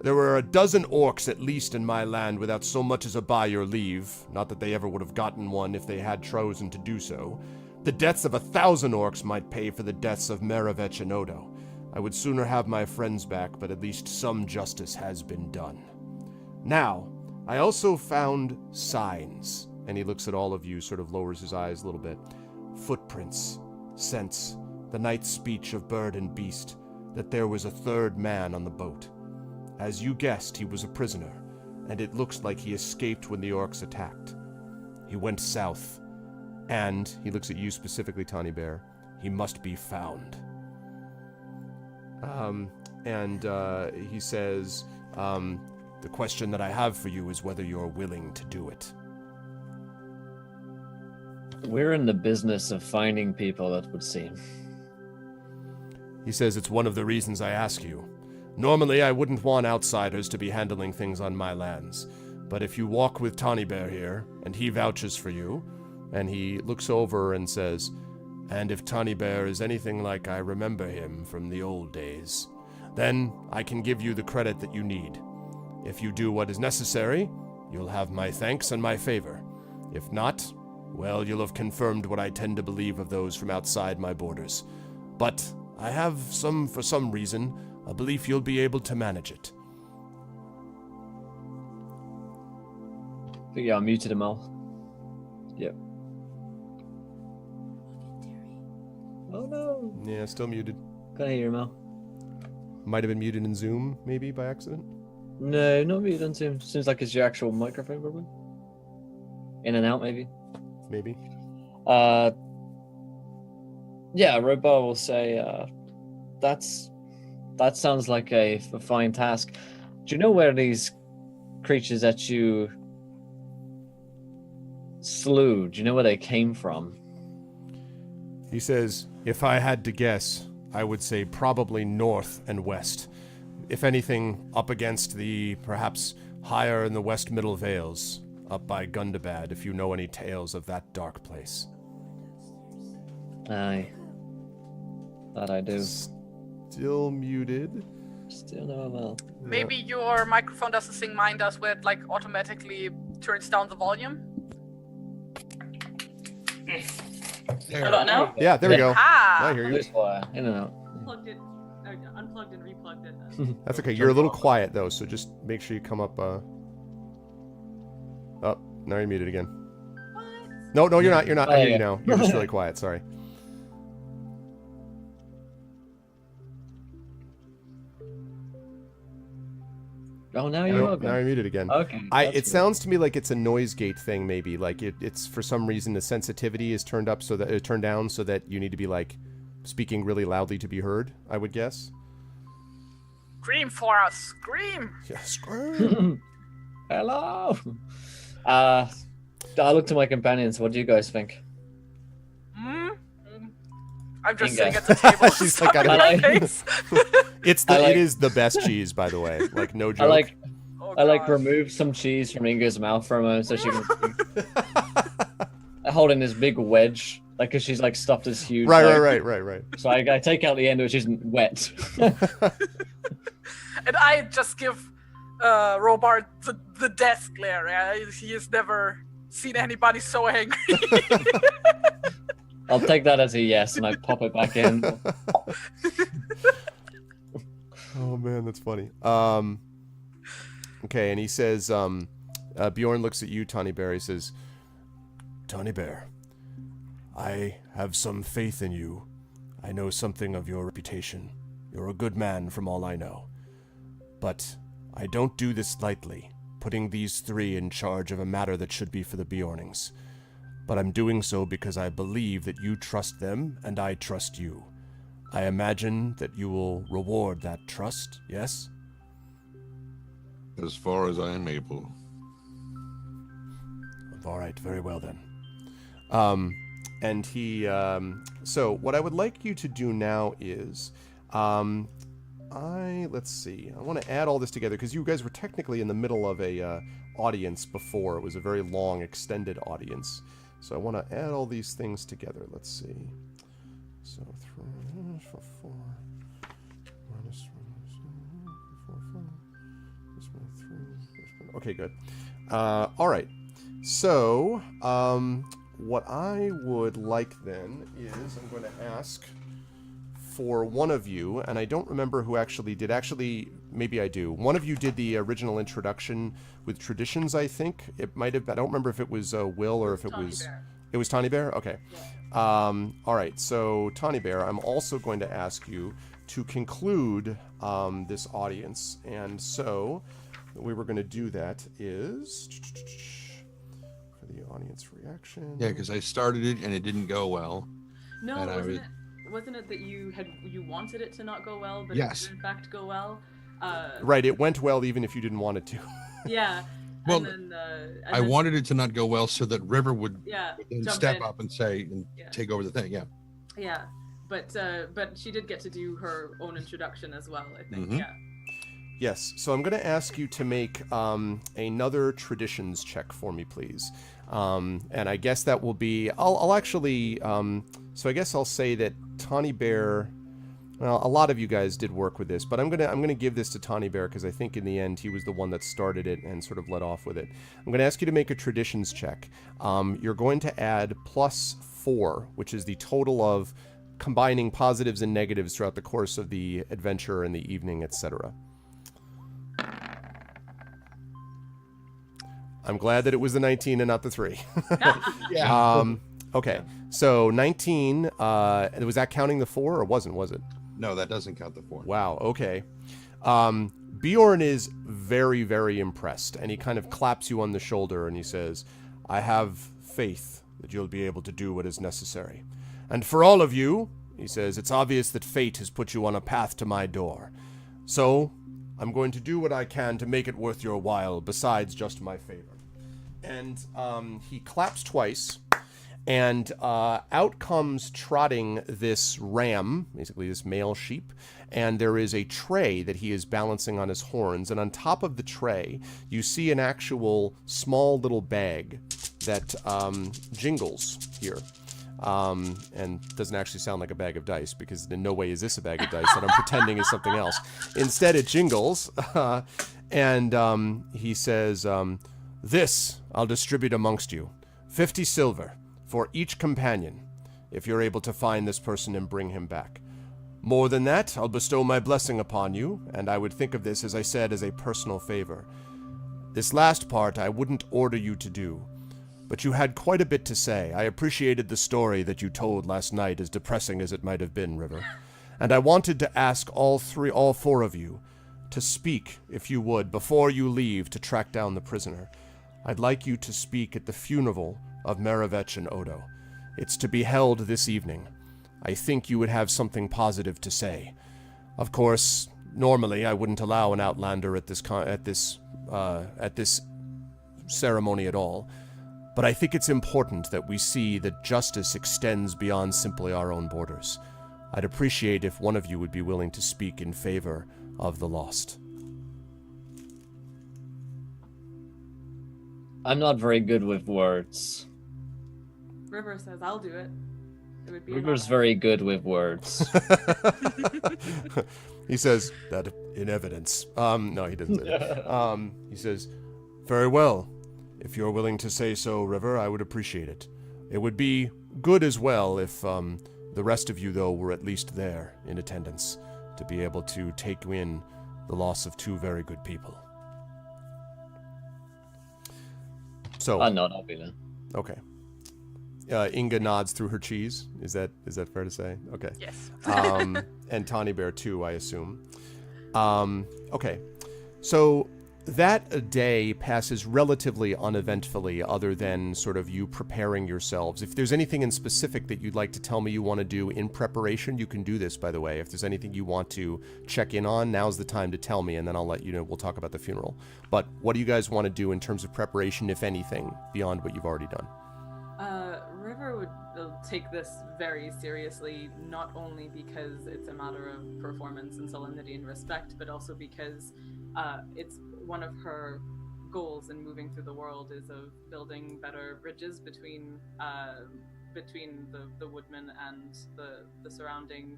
There were a dozen orcs at least in my land without so much as a by your leave. Not that they ever would have gotten one if they had chosen to do so. The deaths of 1,000 orcs might pay for the deaths of Meravech and Odo. I would sooner have my friends back, but at least some justice has been done. Now, I also found signs. And he looks at all of you, sort of lowers his eyes a little bit. Footprints, scents, the night speech of bird and beast, that there was a third man on the boat. As you guessed, he was a prisoner, and it looks like he escaped when the orcs attacked. He went south, and, he looks at you specifically, Tawny Bear, he must be found. He says, the question that I have for you is whether you're willing to do it. We're in the business of finding people, that would seem. He says, it's one of the reasons I ask you. Normally, I wouldn't want outsiders to be handling things on my lands. But if you walk with Tawny Bear here, and he vouches for you, and he looks over and says, and if Tawny Bear is anything like I remember him from the old days, then I can give you the credit that you need. If you do what is necessary, you'll have my thanks and my favor. If not, well, you'll have confirmed what I tend to believe of those from outside my borders. But I have for some reason, a belief you'll be able to manage it. I think I muted him all. Yep. Oh no. Yeah, still muted. Can't hear him all. Might have been muted in Zoom, maybe, by accident? No, not muted on Zoom. Seems like it's your actual microphone, probably. In and out, maybe. Maybe. Yeah, Robar will say, that sounds like a fine task. Do you know where these creatures that you slew, do you know where they came from? He says, if I had to guess, I would say probably north and west. If anything, up against the, perhaps, higher in the West Middle Vales, up by Gundabad, if you know any tales of that dark place. Aye. That I do. Still muted. Still no well. Maybe your microphone does the thing mine does where it like automatically turns down the volume. There. How about now? Yeah, there we go. Ah! I hear you. This wire, in and out. Unplugged and replugged it. That's okay. You're a little quiet, though, so just make sure you come up, Oh, now you're muted again. What? No, you're not. You're not. Oh, I hear yeah. you now. You're just really quiet. Sorry. Oh, now you're okay. Now you're muted again. Okay. It sounds to me like it's a noise gate thing, maybe. Like it's for some reason the sensitivity is turned up so that it turned down so that you need to be like speaking really loudly to be heard. I would guess. Scream for us! Scream! Yeah, scream. Hello. I look to my companions. What do you guys think? I'm just Inga. sitting at the table. She's like, I stuffing don't- my face. It is the best cheese, by the way. Like no joke. Oh, I gosh. remove some cheese from Inga's mouth for a moment so she can holding this big wedge, like because she's like stuffed this huge. Right. So I take out the end which isn't wet. And I just give Robar the death glare. He has never seen anybody so angry. I'll take that as a yes, and I pop it back in. Oh man, that's funny. Okay, and he says, Bjorn looks at you, Tawny Bear. He says, Tawny Bear, I have some faith in you. I know something of your reputation. You're a good man from all I know. But I don't do this lightly, putting these three in charge of a matter that should be for the Bjornings. But I'm doing so because I believe that you trust them and I trust you. I imagine that you will reward that trust, yes? As far as I am able. All right, very well then. And he, so what I would like you to do now is, let's see, I want to add all this together because you guys were technically in the middle of a audience before. It was a very long, extended audience. So I want to add all these things together. Let's see. So 3 for 4 minus 4, 5. This one 3. Okay, good. All right. So what I would like then is I'm going to ask for one of you, and I don't remember who actually did. Actually, maybe I do. One of you did the original introduction with traditions, I think. It might have, I don't remember if it was Will or if it was... Bear. It was Tawny Bear? Okay. Yeah. All right, so Tawny Bear, I'm also going to ask you to conclude this audience. And so the way we're going to do that is... For the audience reaction... Yeah, because I started it and it didn't go well. No, And wasn't it that you wanted it to not go well, but Yes. it did in fact go well? Right, it went well even if you didn't want it to. Yeah. Well, and then, I wanted it to not go well so that River would Yeah. then jump step in. up and say and Yeah. take over the thing. Yeah. Yeah, but she did get to do her own introduction as well. I think. Mhm. Yeah. Yes. So I'm going to ask you to make another traditions check for me, please. And I guess that will be. I'll actually. So I guess I'll say that Tawny Bear. Well, a lot of you guys did work with this, but I'm gonna give this to Tawny Bear because I think in the end he was the one that started it and sort of led off with it. I'm gonna ask you to make a traditions check. You're going to add +4, which is the total of combining positives and negatives throughout the course of the adventure and the evening, etc. I'm glad that it was the 19 and not the 3. Yeah. Okay, so 19. Was that counting the 4 or wasn't? Was it? No, that doesn't count the 4. Wow, okay. Bjorn is very, very impressed, and he kind of claps you on the shoulder, and he says, I have faith that you'll be able to do what is necessary. And for all of you, he says, it's obvious that fate has put you on a path to my door. So, I'm going to do what I can to make it worth your while, besides just my favor. And he claps twice. And out comes trotting this ram, basically this male sheep, and there is a tray that he is balancing on his horns, and on top of the tray, you see an actual small little bag that jingles here. And doesn't actually sound like a bag of dice, because in no way is this a bag of dice that I'm pretending is something else. Instead, it jingles, and he says, this I'll distribute amongst you, 50 silver. For each companion, if you're able to find this person and bring him back. More than that, I'll bestow my blessing upon you, and I would think of this, as I said, as a personal favor. This last part I wouldn't order you to do, but you had quite a bit to say. I appreciated the story that you told last night, as depressing as it might have been, River. And I wanted to ask all 4 of you to speak, if you would, before you leave to track down the prisoner. I'd like you to speak at the funeral of Maravech and Odo. It's to be held this evening. I think you would have something positive to say. Of course, normally I wouldn't allow an outlander at this ceremony at all, but I think it's important that we see that justice extends beyond simply our own borders. I'd appreciate if one of you would be willing to speak in favor of the lost. I'm not very good with words. River says, I'll do it. It would be River's very good with words. He says that in evidence. No, he doesn't say that. He says, very well. If you're willing to say so, River, I would appreciate it. It would be good as well if the rest of you, though, were at least there in attendance to be able to take in the loss of 2 very good people. So, I'll be there. Okay. Inga nods through her cheese. Is that fair to say? Okay. Yes. And Tawny Bear too, I assume. Okay. So that day passes relatively uneventfully, other than sort of you preparing yourselves. If there's anything in specific that you'd like to tell me you want to do in preparation, you can do this, by the way. If there's anything you want to check in on, now's the time to tell me, and then I'll let you know. We'll talk about the funeral. But what do you guys want to do in terms of preparation, if anything, beyond what you've already done? River would take this very seriously, not only because it's a matter of performance and solemnity and respect, but also because it's one of her goals in moving through the world is of building better bridges between the woodmen and the surrounding,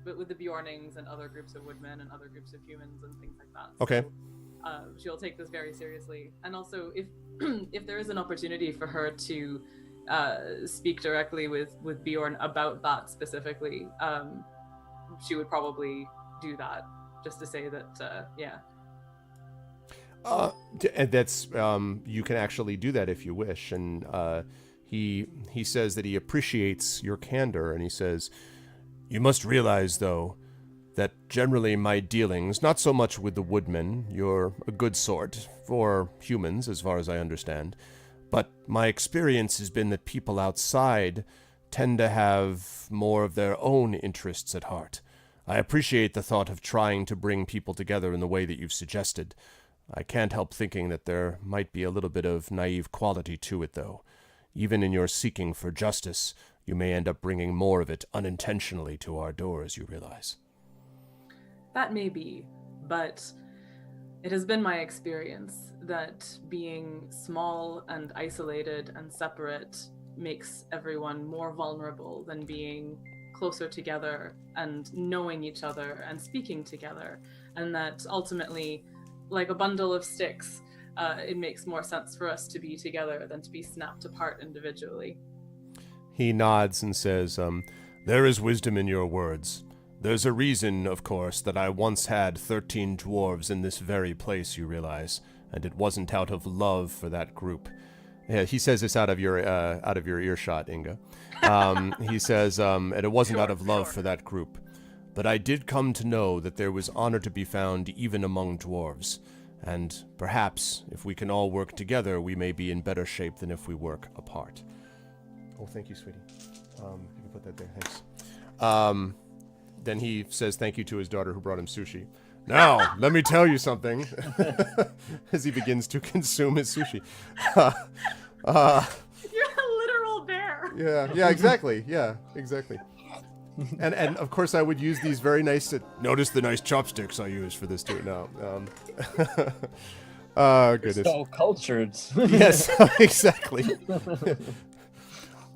with the Bjornings and other groups of woodmen and other groups of humans and things like that. Okay. So, she'll take this very seriously, and also if there is an opportunity for her to speak directly with Bjorn about that specifically, she would probably do that, just to say that, yeah. And that's you can actually do that if you wish. And he says that he appreciates your candor, and he says, you must realize, though, that generally my dealings, not so much with the woodmen, you're a good sort for humans, as far as I understand, but my experience has been that people outside tend to have more of their own interests at heart. I appreciate the thought of trying to bring people together in the way that you've suggested. I can't help thinking that there might be a little bit of naive quality to it, though. Even in your seeking for justice, you may end up bringing more of it unintentionally to our doors, you realize. That may be, but It has been my experience that being small and isolated and separate makes everyone more vulnerable than being closer together and knowing each other and speaking together. And that ultimately, like a bundle of sticks, it makes more sense for us to be together than to be snapped apart individually. He nods and says, there is wisdom in your words. There's a reason, of course, that I once had 13 dwarves in this very place, you realize, and it wasn't out of love for that group. Yeah, he says this out of your earshot, Inga. He says, and it wasn't out of love for that group. But I did come to know that there was honor to be found even among dwarves. And perhaps, if we can all work together, we may be in better shape than if we work apart. Oh, thank you, sweetie. You can put that there, thanks. Then he says thank you to his daughter who brought him sushi. Now, let me tell you something. As he begins to consume his sushi. You're a literal bear. Yeah, exactly. Yeah, exactly. And of course I would use these very nice, notice the nice chopsticks I use for this too. No. Oh, goodness. So cultured. Yes, exactly.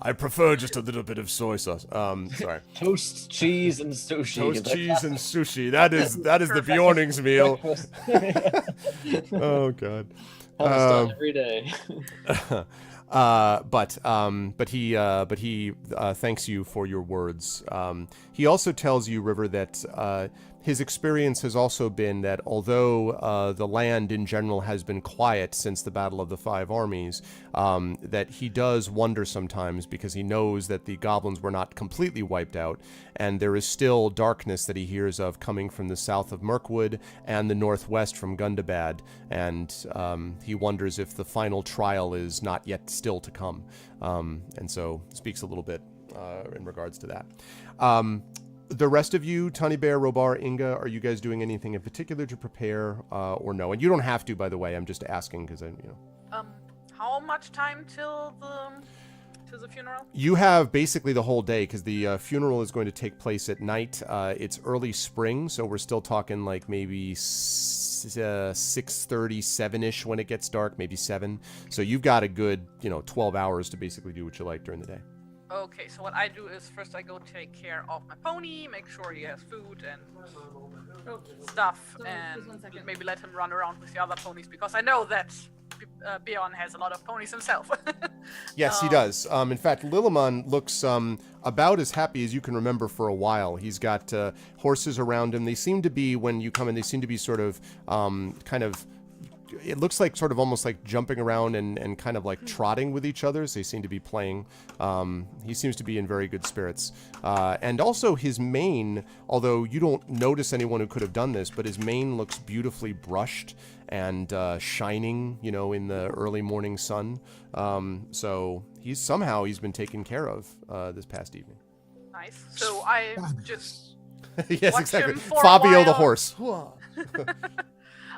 I prefer just a little bit of soy sauce. Sorry. Toast, cheese, and sushi. Toast, cheese, and sushi. That is the Bjorning's meal. Oh God. Every day. But he thanks you for your words. He also tells you, River, that his experience has also been that although the land in general has been quiet since the Battle of the Five Armies, that he does wonder sometimes because he knows that the goblins were not completely wiped out, and there is still darkness that he hears of coming from the south of Mirkwood and the northwest from Gundabad, and he wonders if the final trial is not yet still to come, and so speaks a little bit in regards to that. The rest of you, Tony Bear, Robar, Inga, are you guys doing anything in particular to prepare, or no? And you don't have to, by the way. I'm just asking because How much time till the funeral? You have basically the whole day because the funeral is going to take place at night. It's early spring, so we're still talking like maybe 6:30, 7-ish when it gets dark, maybe 7. So you've got a good, 12 hours to basically do what you like during the day. Okay, so what I do is first I go take care of my pony, make sure he has food and stuff, and maybe let him run around with the other ponies because I know that Bjorn has a lot of ponies himself. Yes, he does. In fact, Lilliman looks about as happy as you can remember for a while. He's got horses around him. They seem to be, when you come in, they seem to be sort of kind of, it looks like sort of almost like jumping around and kind of like trotting with each other. So they seem to be playing. He seems to be in very good spirits. And also his mane, although you don't notice anyone who could have done this, but his mane looks beautifully brushed and shining, in the early morning sun. So he's been taken care of this past evening. Nice. So I just yes, watch exactly. him for Fabio a while. the horse.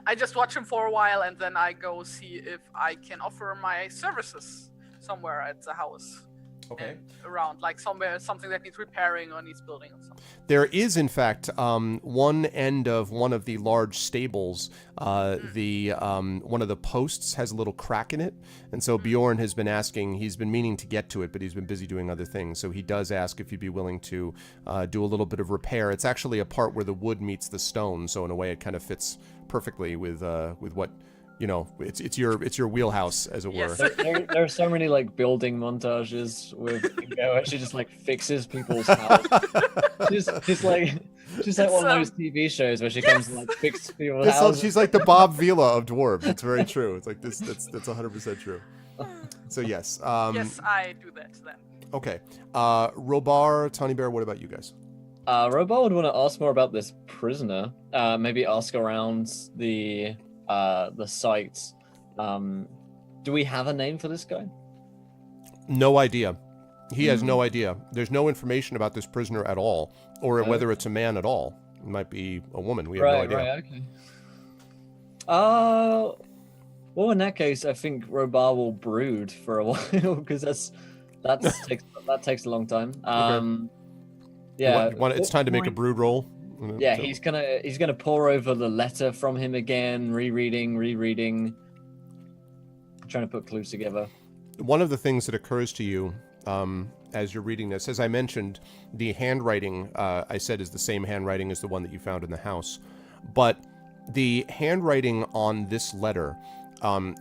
I just watch him for a while and then I go see if I can offer my services somewhere at the house. Okay. Around, like somewhere, something that needs repairing or needs building or something. There is, in fact, one end of one of the large stables. One of the posts has a little crack in it, and so Bjorn has been asking. He's been meaning to get to it, but he's been busy doing other things. So he does ask if you'd be willing to do a little bit of repair. It's actually a part where the wood meets the stone, so in a way, it kind of fits perfectly with what. It's your wheelhouse, as it were. Yes. There are so many like building montages with Ingo where she just like fixes people's house. she's like one of those TV shows where she comes and like fixes people's houses. She's like the Bob Vila of dwarves. It's very true. It's like this. That's 100% true. So yes. Yes, I do that then. Okay. Robar, Tony Bear. What about you guys? Robar would want to ask more about this prisoner. Maybe ask around the sites. Do we have a name for this guy? No idea. He has no idea. There's no information about this prisoner at all, or whether it's a man at all. It might be a woman. We have no idea. Right, okay. Well, in that case, I think Robar will brood for a while because that takes a long time. Okay. Yeah. It's time to make a brood roll. Yeah, he's gonna pore over the letter from him again, rereading, trying to put clues together. One of the things that occurs to you as you're reading this, as I mentioned, the handwriting I said is the same handwriting as the one that you found in the house, but the handwriting on this letter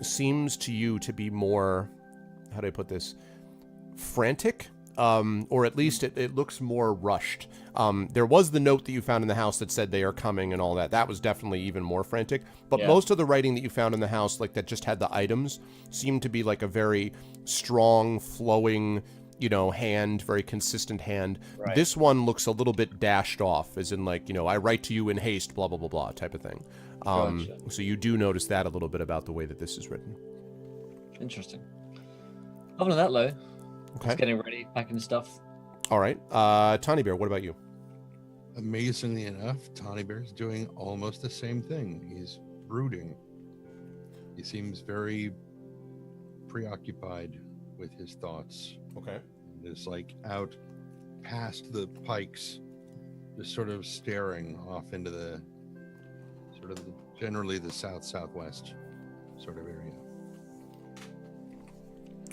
seems to you to be more, how do I put this, frantic, or at least it looks more rushed. There was the note that you found in the house that said they are coming and all that. That was definitely even more frantic. But most of the writing that you found in the house, like that just had the items, seemed to be like a very strong, flowing, hand, very consistent hand. Right. This one looks a little bit dashed off, as in like, I write to you in haste, blah, blah, blah, blah, type of thing. Gotcha. So you do notice that a little bit about the way that this is written. Interesting. Other than that, Lo, okay. Just getting ready, packing stuff. All right. Tawny Bear, what about you? Amazingly enough, Tawny Bear's doing almost the same thing. He's brooding. He seems very preoccupied with his thoughts. Okay. It's like out past the pikes, just sort of staring off into the sort of generally the southwest sort of area.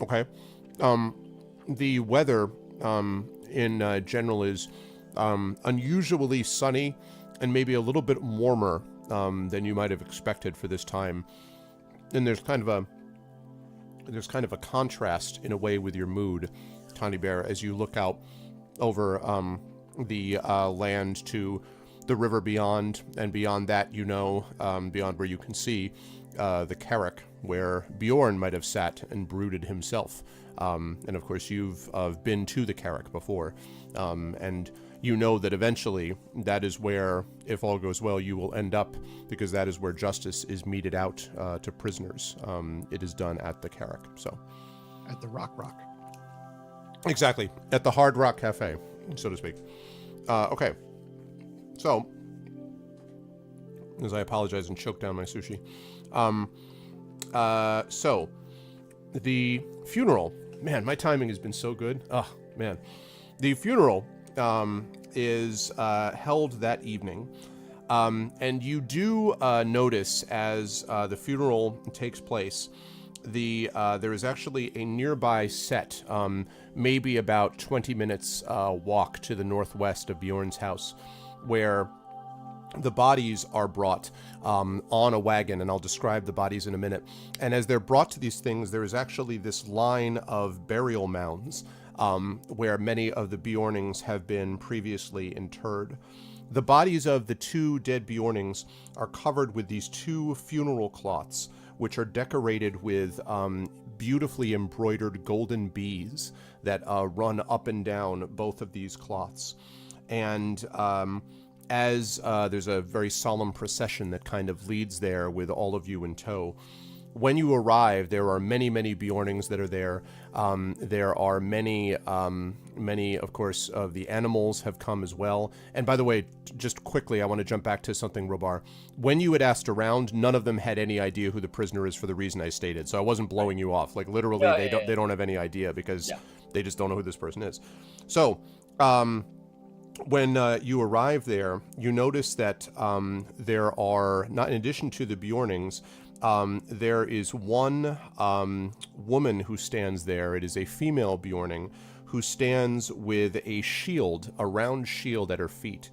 Okay. The weather in general is unusually sunny and maybe a little bit warmer than you might have expected for this time. And there's kind of a contrast in a way with your mood, Tawny Bear, as you look out over the land to the river beyond, and beyond that, beyond where you can see the Carrack, where Bjorn might have sat and brooded himself. And of course, you've been to the Carrack before, and you know that eventually that is where, if all goes well, you will end up, because that is where justice is meted out to prisoners. It is done at the Carrack. So, at the Rock. Exactly, at the Hard Rock Cafe, so to speak. Okay, so as I apologize and choke down my sushi. So the funeral, man, my timing has been so good. Oh man, the funeral is held that evening, and you do notice as the funeral takes place, there is actually a nearby set, maybe about 20 minutes walk to the northwest of Bjorn's house, where the bodies are brought on a wagon, and I'll describe the bodies in a minute. And as they're brought to these things, there is actually this line of burial mounds where many of the Bjornings have been previously interred. The bodies of the two dead Bjornings are covered with these two funeral cloths, which are decorated with beautifully embroidered golden bees that run up and down both of these cloths. And as there's a very solemn procession that kind of leads there with all of you in tow. When you arrive, there are many, many Bjornings that are there. There are many, of course, of the animals have come as well. And by the way, just quickly, I want to jump back to something, Robar. When you had asked around, none of them had any idea who the prisoner is for the reason I stated. So I wasn't blowing you off. Like literally, they don't have any idea because they just don't know who this person is. So, when you arrive there, you notice that there are, not in addition to the Bjornings, there is one woman who stands there. It is a female Bjorning who stands with a shield, a round shield at her feet.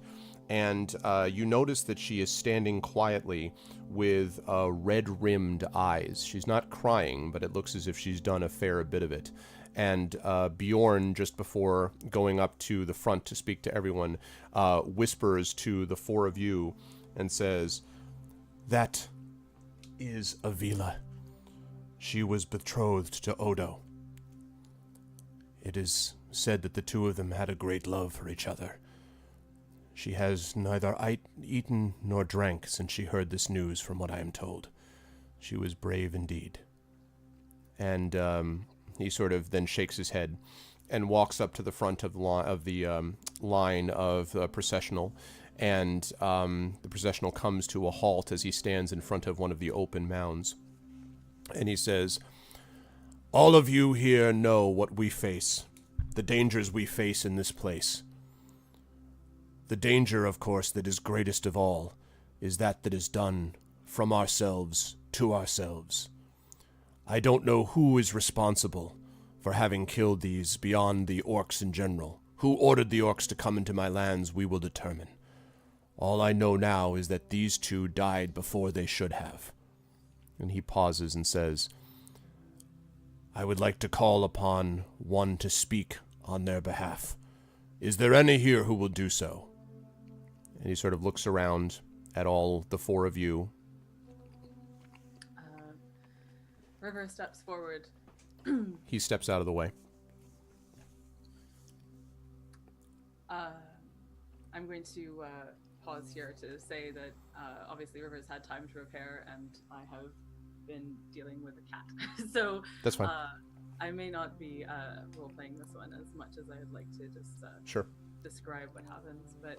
And you notice that she is standing quietly with red-rimmed eyes. She's not crying, but it looks as if she's done a fair bit of it. And Bjorn, just before going up to the front to speak to everyone, whispers to the four of you and says, "That is Avila. She was betrothed to Odo. It is said that the two of them had a great love for each other. She has neither eaten nor drank since she heard this news, from what I am told. She was brave indeed." And he sort of then shakes his head and walks up to the front of the line of processional, and the processional comes to a halt as he stands in front of one of the open mounds. And he says, "All of you here know what we face, the dangers we face in this place. The danger, of course, that is greatest of all is that is done from ourselves to ourselves. I don't know who is responsible for having killed these beyond the orcs in general. Who ordered the orcs to come into my lands, we will determine. All I know now is that these two died before they should have. And he pauses and says, I would like to call upon one to speak on their behalf. Is there any here who will do so? And he sort of looks around at all the four of you. River steps forward. He steps out of the way. I'm going to pause here to say that obviously River's had time to prepare, and I have been dealing with a cat. So that's fine. I may not be role-playing this one as much as I would like to just sure. describe what happens. But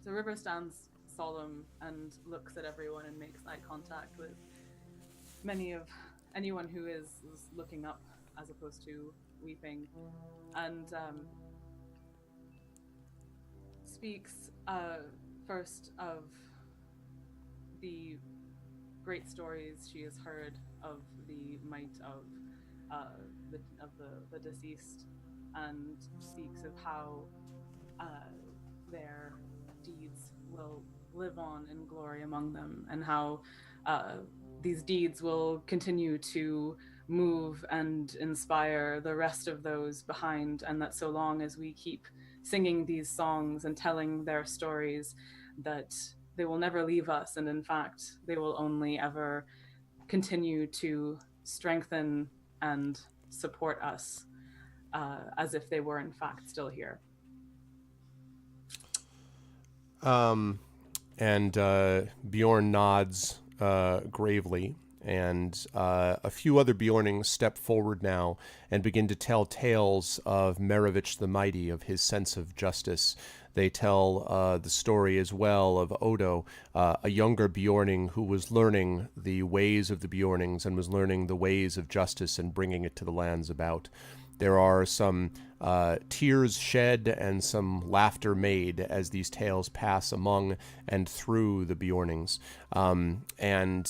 so River stands solemn and looks at everyone and makes eye contact with anyone who is looking up as opposed to weeping, and speaks first of the great stories she has heard of the might of the deceased, and speaks of how their deeds will live on in glory among them, and how these deeds will continue to move and inspire the rest of those behind, and that so long as we keep singing these songs and telling their stories, that they will never leave us, and in fact they will only ever continue to strengthen and support us as if they were in fact still here. And Bjorn nods gravely, and a few other Bjornings step forward now and begin to tell tales of Merovich the Mighty, of his sense of justice. They tell the story as well of Odo, a younger Bjorning who was learning the ways of the Bjornings and was learning the ways of justice and bringing it to the lands about. There are some tears shed and some laughter made as these tales pass among and through the Bjornings. And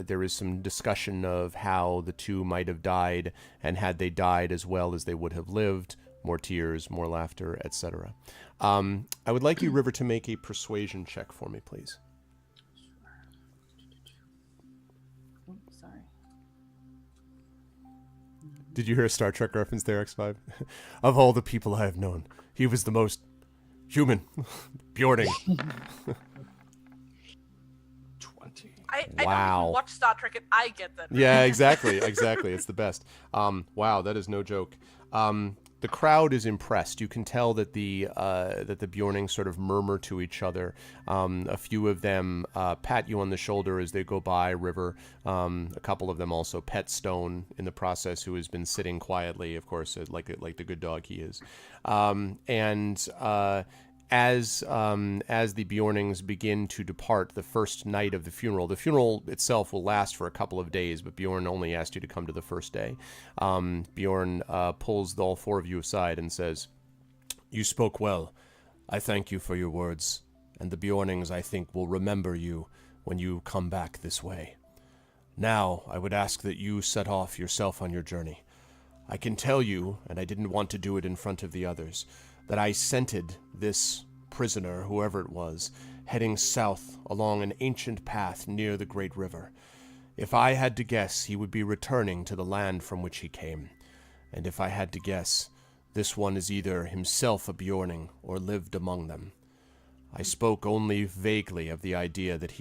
there is some discussion of how the two might have died, and had they died as well as they would have lived. More tears, more laughter, etc. I would like you, River, to make a persuasion check for me, please. Did you hear a Star Trek reference there, X5? Of all the people I have known, he was the most human. Bjorning. 20. I Wow. don't even watch Star Trek and I get that. Yeah, exactly. It's the best. Wow, that is no joke. The crowd is impressed. You can tell that the Bjornings sort of murmur to each other. A few of them pat you on the shoulder as they go by, River. A couple of them also pet Stone in the process, who has been sitting quietly, of course, like the good dog he is. As the Bjornings begin to depart the first night of the funeral itself will last for a couple of days, but Bjorn only asked you to come to the first day. Bjorn pulls all four of you aside and says, "You spoke well. I thank you for your words, and the Bjornings, I think, will remember you when you come back this way. Now, I would ask that you set off yourself on your journey. I can tell you, and I didn't want to do it in front of the others, that I scented this prisoner, whoever it was, heading south along an ancient path near the great river. If I had to guess, he would be returning to the land from which he came. And if I had to guess, this one is either himself a Bjorning or lived among them. I spoke only vaguely of the idea that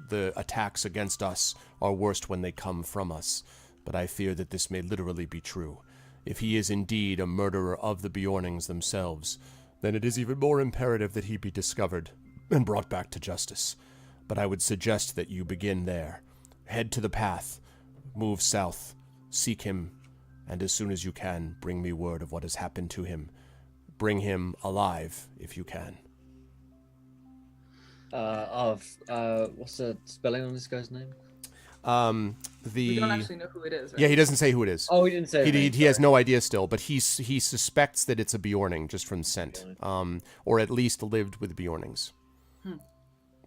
the attacks against us are worst when they come from us, but I fear that this may literally be true. If he is indeed a murderer of the Bjornings themselves, then it is even more imperative that he be discovered and brought back to justice. But I would suggest that you begin there. Head to the path, move south, seek him, and as soon as you can, bring me word of what has happened to him. Bring him alive, if you can." What's the spelling on this guy's name? We don't actually know who it is, right? Yeah, he doesn't say who it is. Oh, he didn't say. He has no idea still, but he suspects that it's a Bjorning just from scent, or at least lived with Bjornings.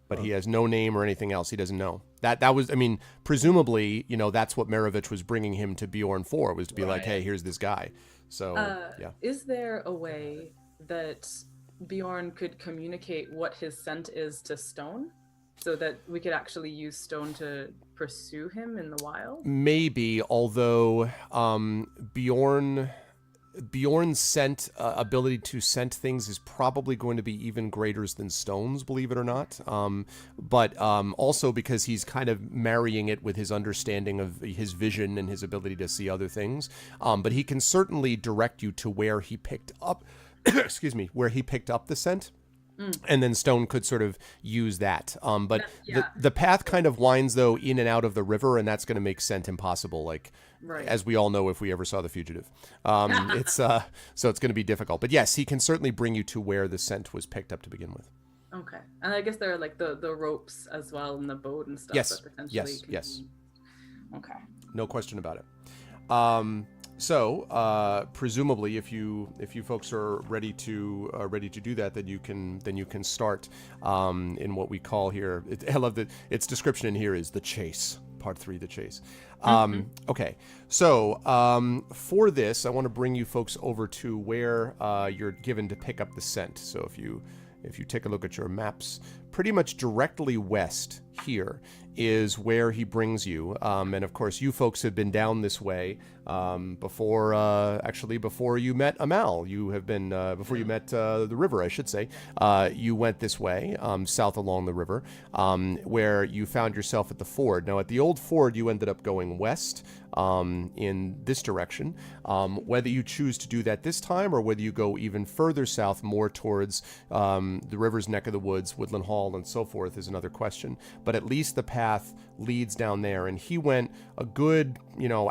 But he has no name or anything else. He doesn't know. That was, I mean, presumably, that's what Maravich was bringing him to Bjorn for, was to be like, hey, here's this guy. So, yeah. Is there a way that Bjorn could communicate what his scent is to Stone, so that we could actually use Stone to pursue him in the wild? Maybe, although Bjorn's scent ability to scent things is probably going to be even greater than Stone's, believe it or not. But also because he's kind of marrying it with his understanding of his vision and his ability to see other things. But he can certainly direct you to where he picked up, where he picked up the scent. And then Stone could sort of use that. But the path kind of winds, though, in and out of the river, and that's going to make scent impossible, like, as we all know if we ever saw The Fugitive. It's so it's going to be difficult. But yes, he can certainly bring you to where the scent was picked up to begin with. Okay. And I guess there are, like, the ropes as well and the boat and stuff. Yes, that potentially yes. Okay. No question about it. So presumably, if you folks are ready to do that, then you can start in what we call here. I love that its description in here is the chase, part 3, the chase. Okay, so for this, I want to bring you folks over to where you're given to pick up the scent. So if you take a look at your maps, pretty much directly west here is where he brings you. And of course, you folks have been down this way before you met Amal. You have been, before you met the river, I should say. You went this way, south along the river, where you found yourself at the ford. Now, at the old ford, you ended up going west in this direction. Whether you choose to do that this time or whether you go even further south, more towards the river's neck of the woods, Woodland Hall, and so forth is another question. But at least the path leads down there, and he went a good,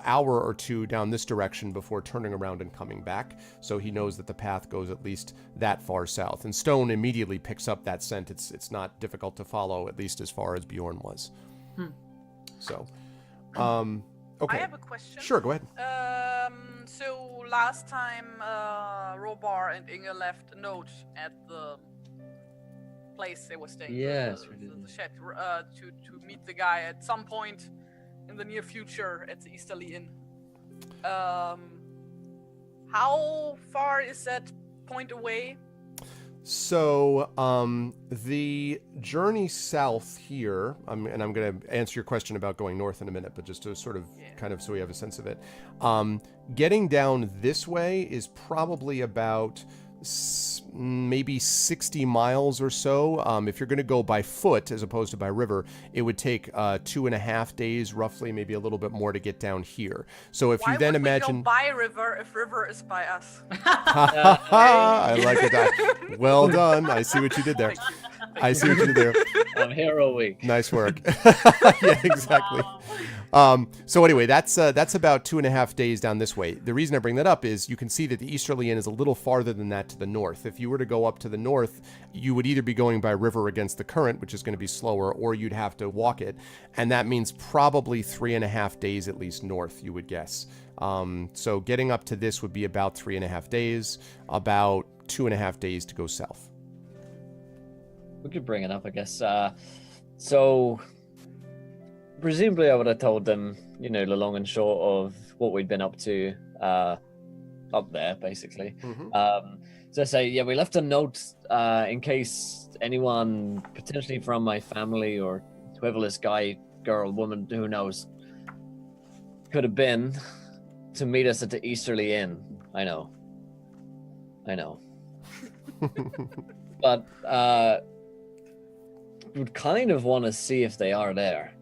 hour or two down this direction before turning around and coming back. So he knows that the path goes at least that far south. And Stone immediately picks up that scent. It's not difficult to follow, at least as far as Bjorn was. So, okay. I have a question. Sure, go ahead. So last time, Robar and Inge left a note at the place they were staying. Yes, the shed, to meet the guy at some point in the near future at the Easterly Inn. How far is that point away? So, the journey south here, and I'm going to answer your question about going north in a minute, but just to sort of kind of so we have a sense of it. Getting down this way is probably about maybe 60 miles or so. If you're going to go by foot as opposed to by river, it would take 2.5 days, roughly, maybe a little bit more to get down here. So if you then imagine, why would we go by river if river is by us? I like it. Well done. I see what you did there. I see what you did there. I'm here all week. Nice work. Yeah, exactly. So anyway, that's about 2.5 days down this way. The reason I bring that up is you can see that the Easterly Inn is a little farther than that to the north. If you were to go up to the north, you would either be going by river against the current, which is going to be slower, or you'd have to walk it. And that means probably 3.5 days at least north, you would guess. So getting up to this would be about 3.5 days, about 2.5 days to go south. We could bring it up, I guess. So presumably I would have told them, the long and short of what we'd been up to up there, basically. So I say, we left a note in case anyone potentially from my family or whoever this guy, girl, woman, who knows, could have been to meet us at the Easterly Inn. I know. But would kind of want to see if they are there.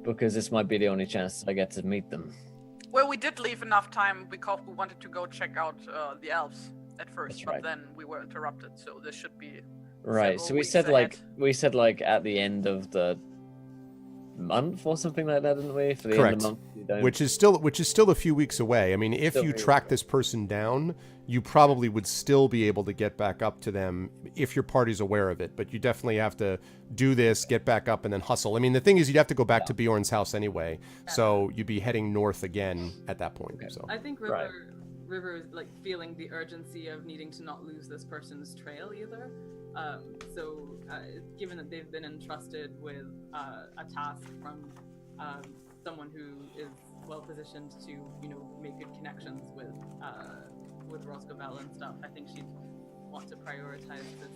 Because this might be the only chance I get to meet them. Well, we did leave enough time because we wanted to go check out the elves at first, That's but right. then we were interrupted, so this should be Right. So we weeks said ahead. like at the end of the month or something like that, didn't we? For the Correct. end of the month, you don't... Which is still a few weeks away. I mean, if Still you very track away. this person down, you probably would still be able to get back up to them if your party's aware of it. But you definitely have to do this, get back up, and then hustle. I mean, the thing is, you'd have to go back to Bjorn's house anyway, so you'd be heading north again at that point. Okay. So I think Right. River is like feeling the urgency of needing to not lose this person's trail either. Given that they've been entrusted with a task from someone who is well positioned to, make good connections with Roscoe and stuff, I think she'd want to prioritize this.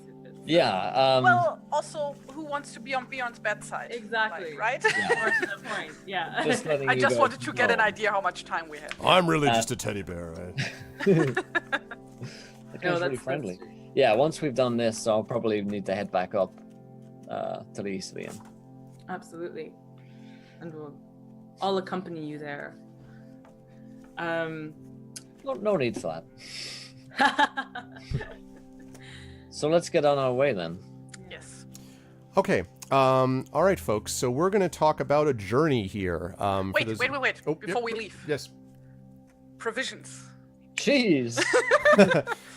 Yeah. Well, also, who wants to be on Bjorn's bedside? Exactly. Like, right? More to the point. Yeah. Just letting I you just guys wanted to get an know. idea how much time we had. I'm really just a teddy bear, right? That No, guy's really that's friendly. true. Yeah, once we've done this, I'll probably need to head back up to the east of the inn. Absolutely. And I'll accompany you there. No need for that. So let's get on our way then. Yes. Okay. All right, folks. So we're going to talk about a journey here. Wait. Oh, Before yep. we leave. Yes. Provisions. Cheese.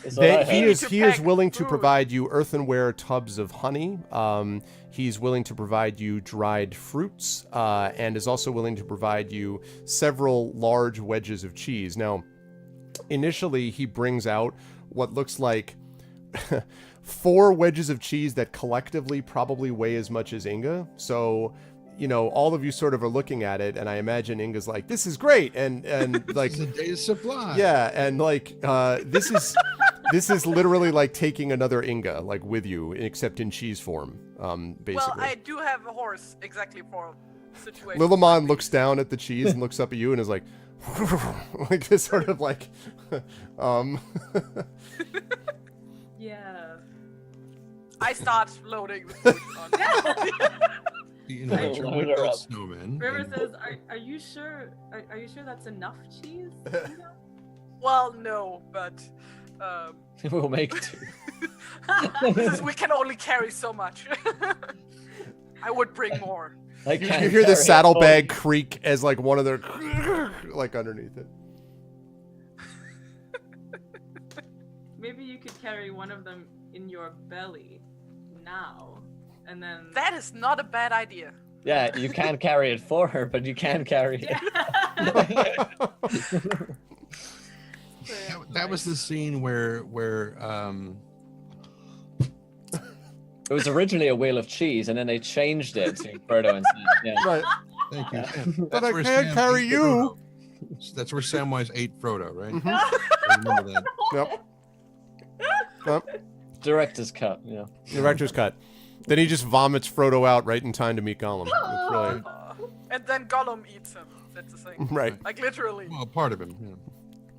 Is what I He heard. is to he is pack willing to food. provide you earthenware tubs of honey. He's willing to provide you dried fruits, and is also willing to provide you several large wedges of cheese. Now, initially, he brings out what looks like 4 wedges of cheese that collectively probably weigh as much as Inga. So, all of you sort of are looking at it, and I imagine Inga's like, "This is great," and like, This is a day's supply. yeah, and like, this is literally like taking another Inga like with you, except in cheese form, basically. Well, I do have a horse exactly for situation. Lilimon looks down at the cheese and looks up at you and is like, like this sort of like, Yeah. I start loading the food on. You know, Hey, your load her window up. snowman. River and- says, "Are you sure? Are you sure that's enough cheese?" Well, no, but We'll make 2. we can only carry so much. I would bring more. I you can't hear the carry a saddlebag creak as like one of their like underneath it. Maybe you could carry one of them in your belly now, and then. That is not a bad idea. Yeah, you can't carry it for her, but you can carry it. That was the scene where It was originally a wheel of cheese, and then they changed it to Frodo instead. Yeah. Right. thank you. Yeah. Yeah. But That's I where can't Sam carry ate you. Frodo. That's where Samwise ate Frodo, right? Mhm. I remember that. Yep. Yep. Director's cut. Yeah. Director's cut. Then he just vomits Frodo out right in time to meet Gollum. It's really And then Gollum eats him. That's the thing. right. Like literally. Well, part of him. Yeah.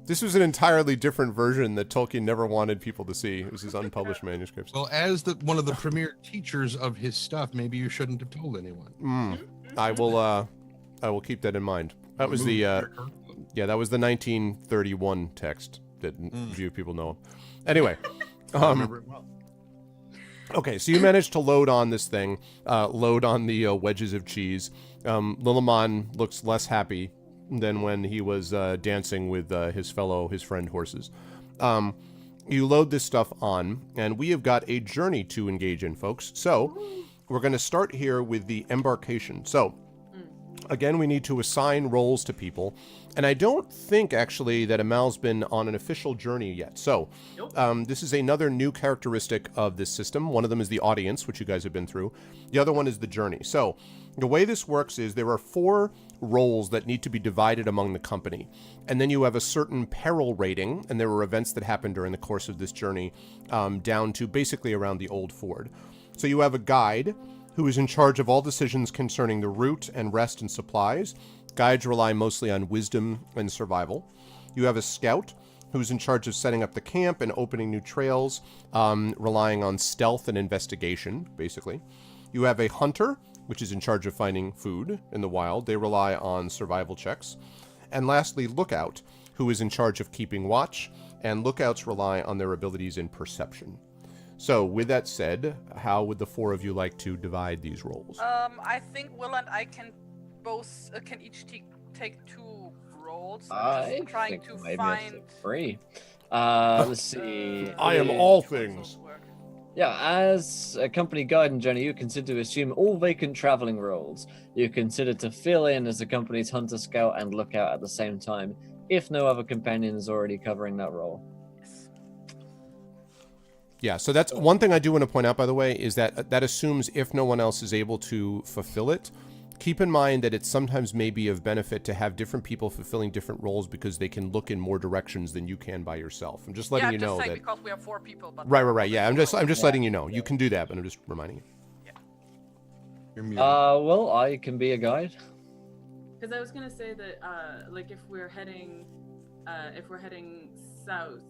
This was an entirely different version that Tolkien never wanted people to see. It was his unpublished manuscripts. Well, as one of the premier teachers of his stuff, maybe you shouldn't have told anyone. I will keep that in mind. That was the that was the 1931 text that few people know. Anyway, I remember it well. okay, so you managed to load on this thing, load on the wedges of cheese. Lilimon looks less happy than when he was dancing with his friend horses. You load this stuff on, and we have got a journey to engage in, folks. So we're going to start here with the embarkation. So again, we need to assign roles to people. And I don't think, actually, that Amal's been on an official journey yet. So this is another new characteristic of this system. One of them is the audience, which you guys have been through. The other one is the journey. So the way this works is there are 4 roles that need to be divided among the company. And then you have a certain peril rating, and there were events that happened during the course of this journey down to basically around the Old Ford. So you have a guide who is in charge of all decisions concerning the route and rest and supplies. Guides rely mostly on wisdom and survival. You have a scout who's in charge of setting up the camp and opening new trails, relying on stealth and investigation, basically. You have a hunter, which is in charge of finding food in the wild. They rely on survival checks. And lastly, lookout, who is in charge of keeping watch, and lookouts rely on their abilities in perception. So, with that said, how would the four of you like to divide these roles? I think Will and I can both can each take 2 roles. I Just trying think to maybe find. 3. Let's see. I am all things. Yeah, as a company guide and journey, you consider to assume all vacant traveling roles. You consider to fill in as the company's hunter, scout, and lookout at the same time, if no other companion is already covering that role. Yes. Yeah, so that's one thing I do want to point out, by the way, is that that assumes if no one else is able to fulfill it. Keep in mind that it sometimes may be of benefit to have different people fulfilling different roles because they can look in more directions than you can by yourself. I'm just letting you know that. Because we have 4 people. But Right. Yeah, I'm just letting you know. You can do that, but I'm just reminding you. You're muted. Well, I can be a guide. Because I was gonna say that, like, if we're heading south,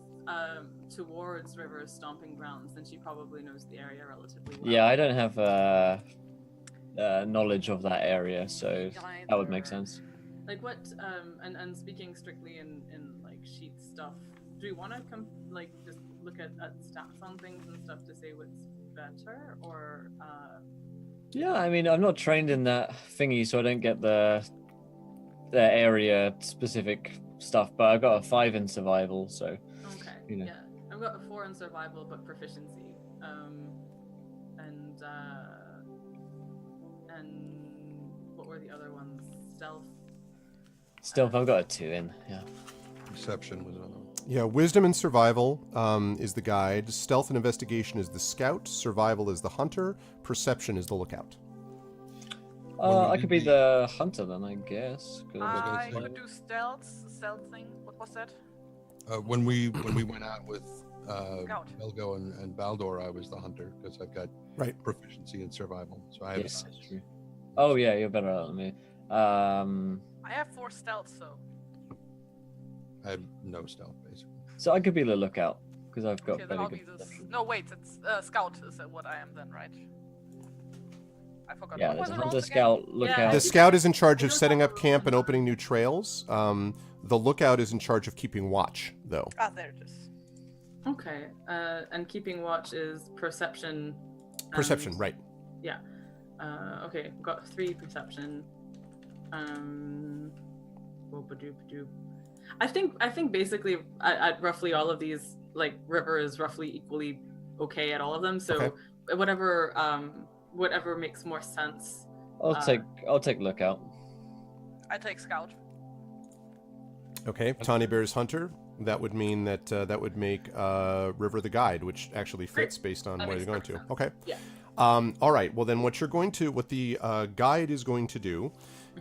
towards River's stomping grounds, then she probably knows the area relatively well. Yeah, I don't have knowledge of that area, so that would make sense. Like what? And speaking strictly in like sheet stuff, do we want to just look at stats on things and stuff to say what's better, or? Yeah, I mean, I'm not trained in that thingy, so I don't get the area specific stuff. But I've got a 5 in survival, so. Okay. You know. Yeah, I've got a 4 in survival, but proficiency. And what were the other ones? Stealth. I've got a 2 in. Yeah. Perception was another one. Yeah, wisdom and survival is the guide. Stealth and investigation is the scout. Survival is the hunter. Perception is the lookout. I could be the hunter then, I guess. I could do stealth thing. What was that? When we went out with Scout. Belgo and Baldor, I was the hunter because I've got proficiency in survival. So I have Yes, that's true. Oh yeah, you're better at me. I have 4 stealth, so. I have no stealth basically. So I could be the lookout because I've got Okay, then very I'll good be this. perception. No, wait, it's scout is what I am then, right? I forgot. Yeah, What there's was a the roles hunter, again? scout, lookout. The scout is in charge of setting up camp and opening new trails. The lookout is in charge of keeping watch, though. Ah, there it is. Okay. And keeping watch is perception. Perception, right. Yeah. Okay, got 3 perception. I think basically at roughly all of these, like, River is roughly equally okay at all of them. So whatever makes more sense. I'll take lookout. I take scout. Okay, Tawny Bear's hunter. That would mean that that would make River the guide, which actually fits based on where you're going to. Okay. Yeah. All right. Well, then what the guide is going to do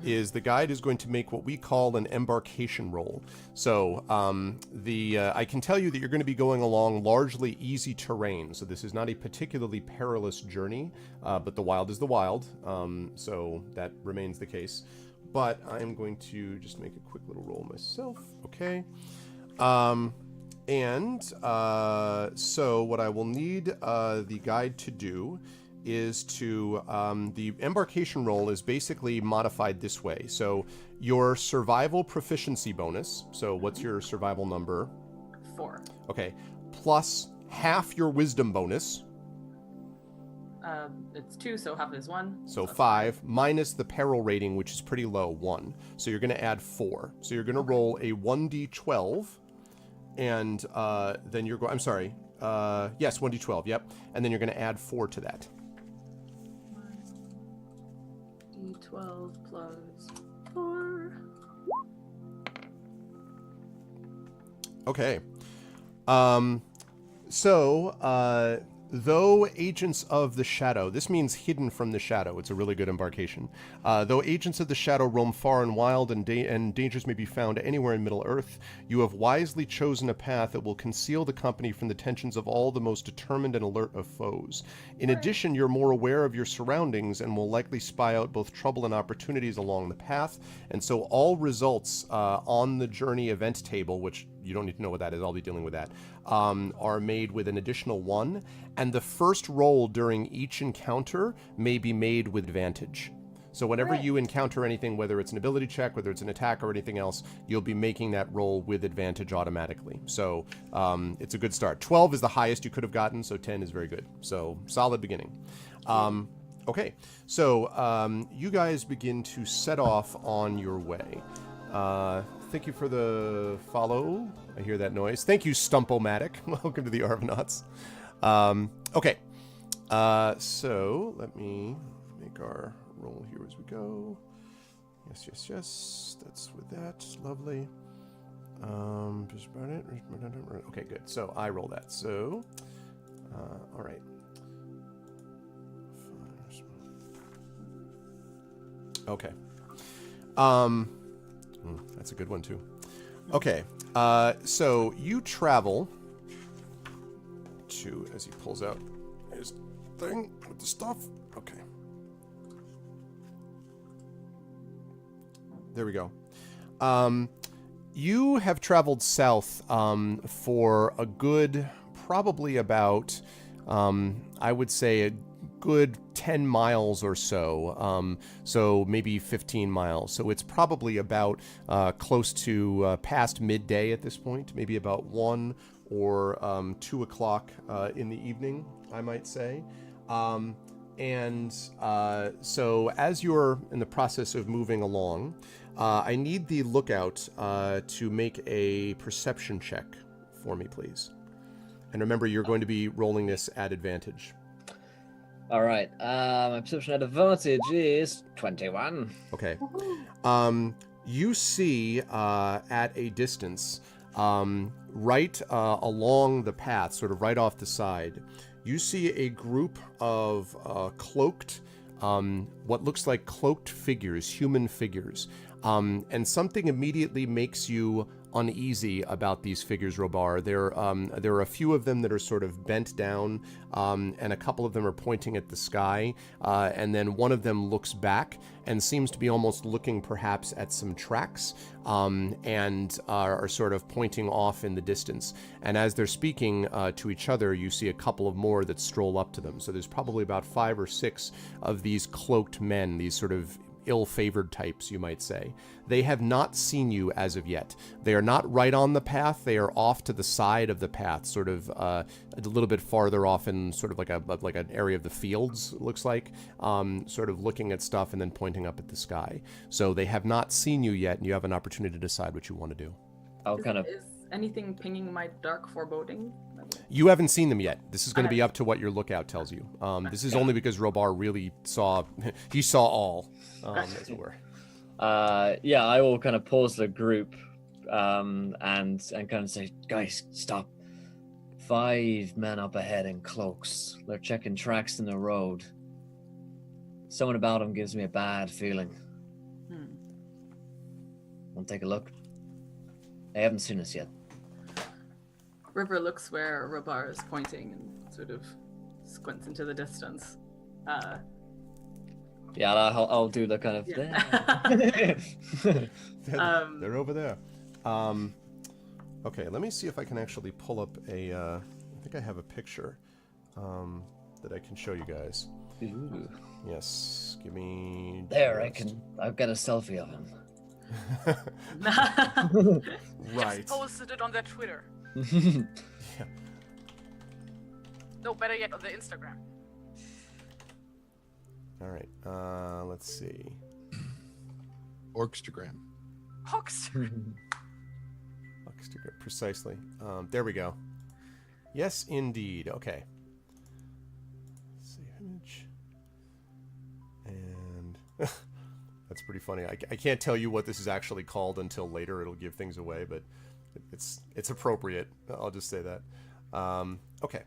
is the guide is going to make what we call an embarkation roll. So I can tell you that you're going to be going along largely easy terrain. So this is not a particularly perilous journey, but the wild is the wild. So that remains the case. But I'm going to just make a quick little roll myself. Okay. So what I will need the guide to do is to the embarkation roll is basically modified this way. So your survival proficiency bonus. So what's your survival number? 4. Okay. Plus half your wisdom bonus. It's 2, so half is 1. So 5 minus the peril rating, which is pretty low, 1. So you're going to add 4. So you're going to roll a 1d12, and then you're going. I'm sorry. Yes, 1d12. Yep. And then you're going to add 4 to that. D12 plus 4. Okay. Though agents of the shadow, this means hidden from the shadow. It's a really good embarkation. Though agents of the shadow roam far and wild and dangers may be found anywhere in Middle-earth, you have wisely chosen a path that will conceal the company from the tensions of all the most determined and alert of foes. In addition, you're more aware of your surroundings and will likely spy out both trouble and opportunities along the path. And so all results on the journey event table, which you don't need to know what that is, I'll be dealing with that, are made with an additional 1. And the first roll during each encounter may be made with advantage. So whenever Right. you encounter anything, whether it's an ability check, whether it's an attack or anything else, you'll be making that roll with advantage automatically. So it's a good start. 12 is the highest you could have gotten, so 10 is very good. So solid beginning. Okay, so you guys begin to set off on your way. Thank you for the follow. I hear that noise. Thank you, Stump-O-Matic. Welcome to the Arvanauts. Okay, so let me make our roll here as we go. Yes, yes, yes. That's with that. Lovely. Just about it. Okay, good. So I roll that. So, all right. Okay. That's a good one too. Okay. So you travel to, as he pulls out his thing with the stuff. Okay. There we go. You have traveled south for a good, probably about, I would say, a good 10 miles or so. So maybe 15 miles. So it's probably about close to past midday at this point, maybe about 1 or 2 o'clock in the evening, I might say. So as you're in the process of moving along, I need the lookout to make a perception check for me, please. And remember, you're going to be rolling this at advantage. All right. My perception at advantage is 21. Okay. You see at a distance, right along the path, sort of right off the side, you see a group of cloaked, what looks like cloaked figures, human figures. And something immediately makes you uneasy about these figures, Robar. There are a few of them that are sort of bent down, and a couple of them are pointing at the sky, and then one of them looks back and seems to be almost looking perhaps at some tracks, and are sort of pointing off in the distance. And as they're speaking to each other, you see a couple of more that stroll up to them. So there's probably about 5 or 6 of these cloaked men, these sort of ill-favored types, you might say. They have not seen you as of yet. They are not right on the path. They are off to the side of the path, sort of a little bit farther off in sort of like an area of the fields, it looks like, sort of looking at stuff and then pointing up at the sky. So they have not seen you yet, and you have an opportunity to decide what you want to do. Is anything pinging my dark foreboding? You haven't seen them yet. This is going to be up to what your lookout tells you. This is only because Robar really saw, he saw all, as it were. Yeah, I will kind of pause the group and kind of say, guys, stop. 5 men up ahead in cloaks. They're checking tracks in the road. Something about them gives me a bad feeling. Want to take a look? They haven't seen us yet. River looks where Robar is pointing and sort of squints into the distance. Yeah, I'll do the kind of... They're over there. Okay, let me see if I can actually pull up a... I think I have a picture that I can show you guys. Ooh. Yes, give me... There, I've got a selfie of him. Right. Just posted it on their Twitter. Yeah. No, better yet, on the Instagram. All right, let's see. Orkstagram. Hoxter. Precisely. There we go. Yes, indeed. Okay. Save image. And that's pretty funny. I can't tell you what this is actually called until later. It'll give things away, but it's appropriate. I'll just say that. Okay.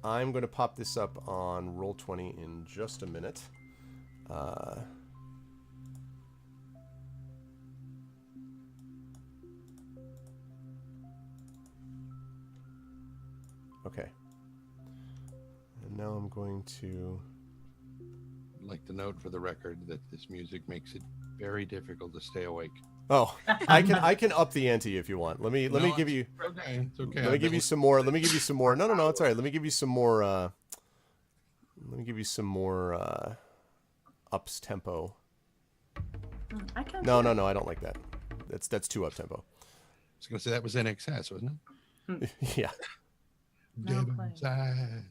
I'm going to pop this up on Roll20 in just a minute. Okay. And now I'm going to... I'd like to note for the record that this music makes it very difficult to stay awake. Oh, I can up the ante if you want. Let me give you... Okay, it's okay. Let me give you some more. No, it's all right. Let me give you some more... ups tempo I can't. No, I don't like that. That's too up tempo. I was going to say that was in excess, wasn't it? Yeah. No Dead play. inside.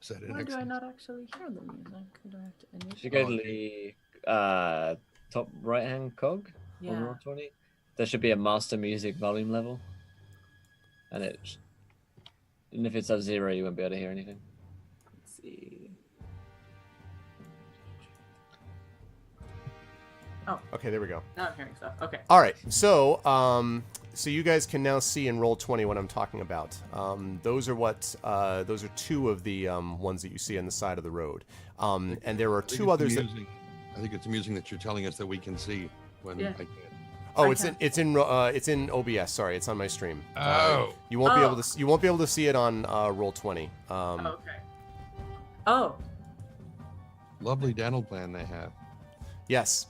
Was that in Why do excess? I not actually hear the music? Do I have to initiate? Should go to the top right-hand cog on Yeah. roll 20. There should be a master music volume level, and if it's at 0, you won't be able to hear anything. Let's see. Okay, there we go. Now I'm hearing stuff. Okay. All right, so so you guys can now see in roll 20 what I'm talking about. Those are two of the ones that you see on the side of the road, and there are two others. I think it's amusing that you're telling us that we can see when Yeah. I can't. Oh, I it's in OBS. Sorry, it's on my stream. Oh. You won't be able to see it on roll 20. Okay. Oh. Lovely dental plan they have. Yes.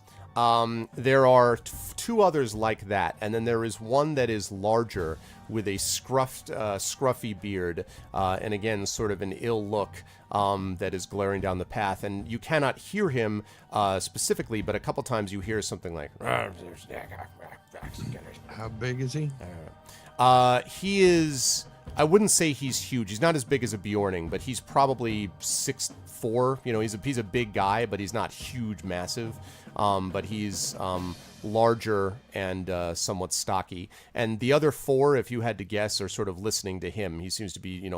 There are two others like that, and then there is one that is larger with a scruffy beard, and again, sort of an ill look that is glaring down the path. And you cannot hear him specifically, but a couple times you hear something like... How big is he? He is... I wouldn't say he's huge. He's not as big as a Bjorning, but he's probably 6'4". You know, he's a big guy, but he's not huge, massive. But he's larger and somewhat stocky. And the other four, if you had to guess, are sort of listening to him. He seems to be,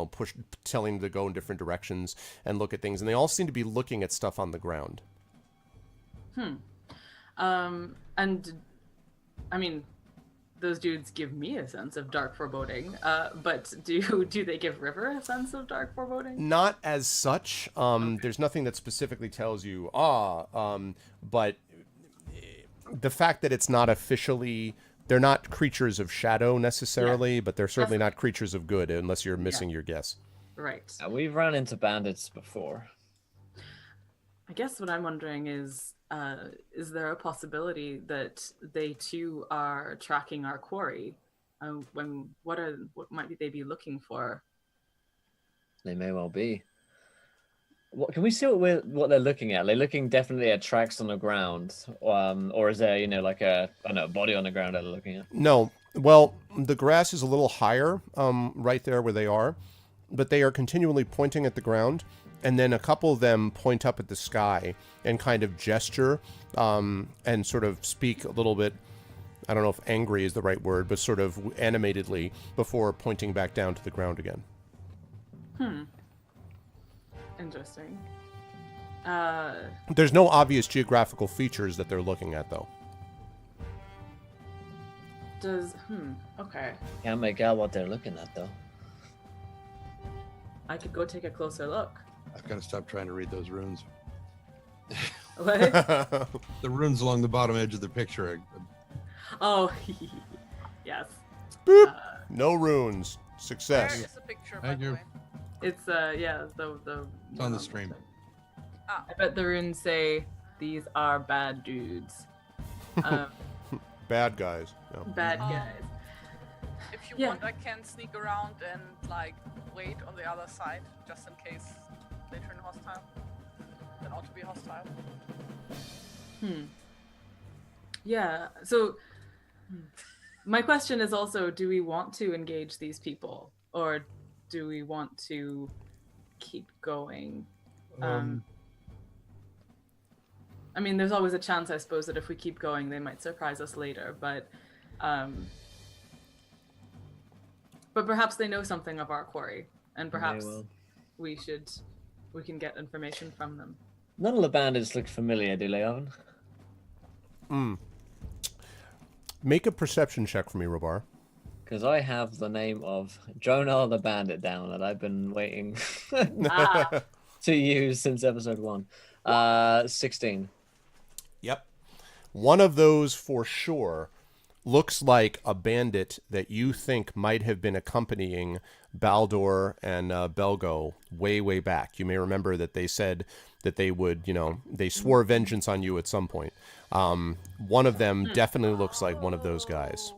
telling them to go in different directions and look at things. And they all seem to be looking at stuff on the ground. And I mean, those dudes give me a sense of dark foreboding. But do they give River a sense of dark foreboding? Not as such. There's nothing that specifically tells you, but the fact that it's not officially, they're not creatures of shadow necessarily, but they're certainly not creatures of good unless you're missing your guess. Right. We've run into bandits before. I guess what I'm wondering is there a possibility that they too are tracking our quarry? What might they be looking for? They may well be. What can we see what they're looking at? Are they looking definitely at tracks on the ground, or is there like a body on the ground that they're looking at? No. Well, the grass is a little higher right there where they are, but they are continually pointing at the ground, and then a couple of them point up at the sky and kind of gesture and sort of speak a little bit. I don't know if angry is the right word, but sort of animatedly before pointing back down to the ground again. Interesting. There's no obvious geographical features that they're looking at, though. Okay. Can't make out what they're looking at, though. I could go take a closer look. I've got to stop trying to read those runes. What? The runes along the bottom edge of the picture. Oh, yes. Boop. No runes. Success. Where is the picture, by Thank the you. way? It's the It's on the stream. Ah, I bet the runes say these are bad dudes. Bad guys. No. Bad guys. if you Yeah. want, I can sneak around and wait on the other side, just in case they turn hostile. That ought to be hostile. Yeah. So my question is also, do we want to engage these people, or do we want to keep going? I mean, there's always a chance, I suppose, that if we keep going, they might surprise us later. But perhaps they know something of our quarry, and perhaps will. we can get information from them. None of the bandits look familiar, do they, Owen? Make a perception check for me, Robar. Because I have the name of Jonah the Bandit down that I've been waiting Ah, to use since episode 1. 16. Yep. One of those for sure looks like a bandit that you think might have been accompanying Baldur and Belgo way, way back. You may remember that they said that they would, they swore vengeance on you at some point. One of them definitely looks like one of those guys.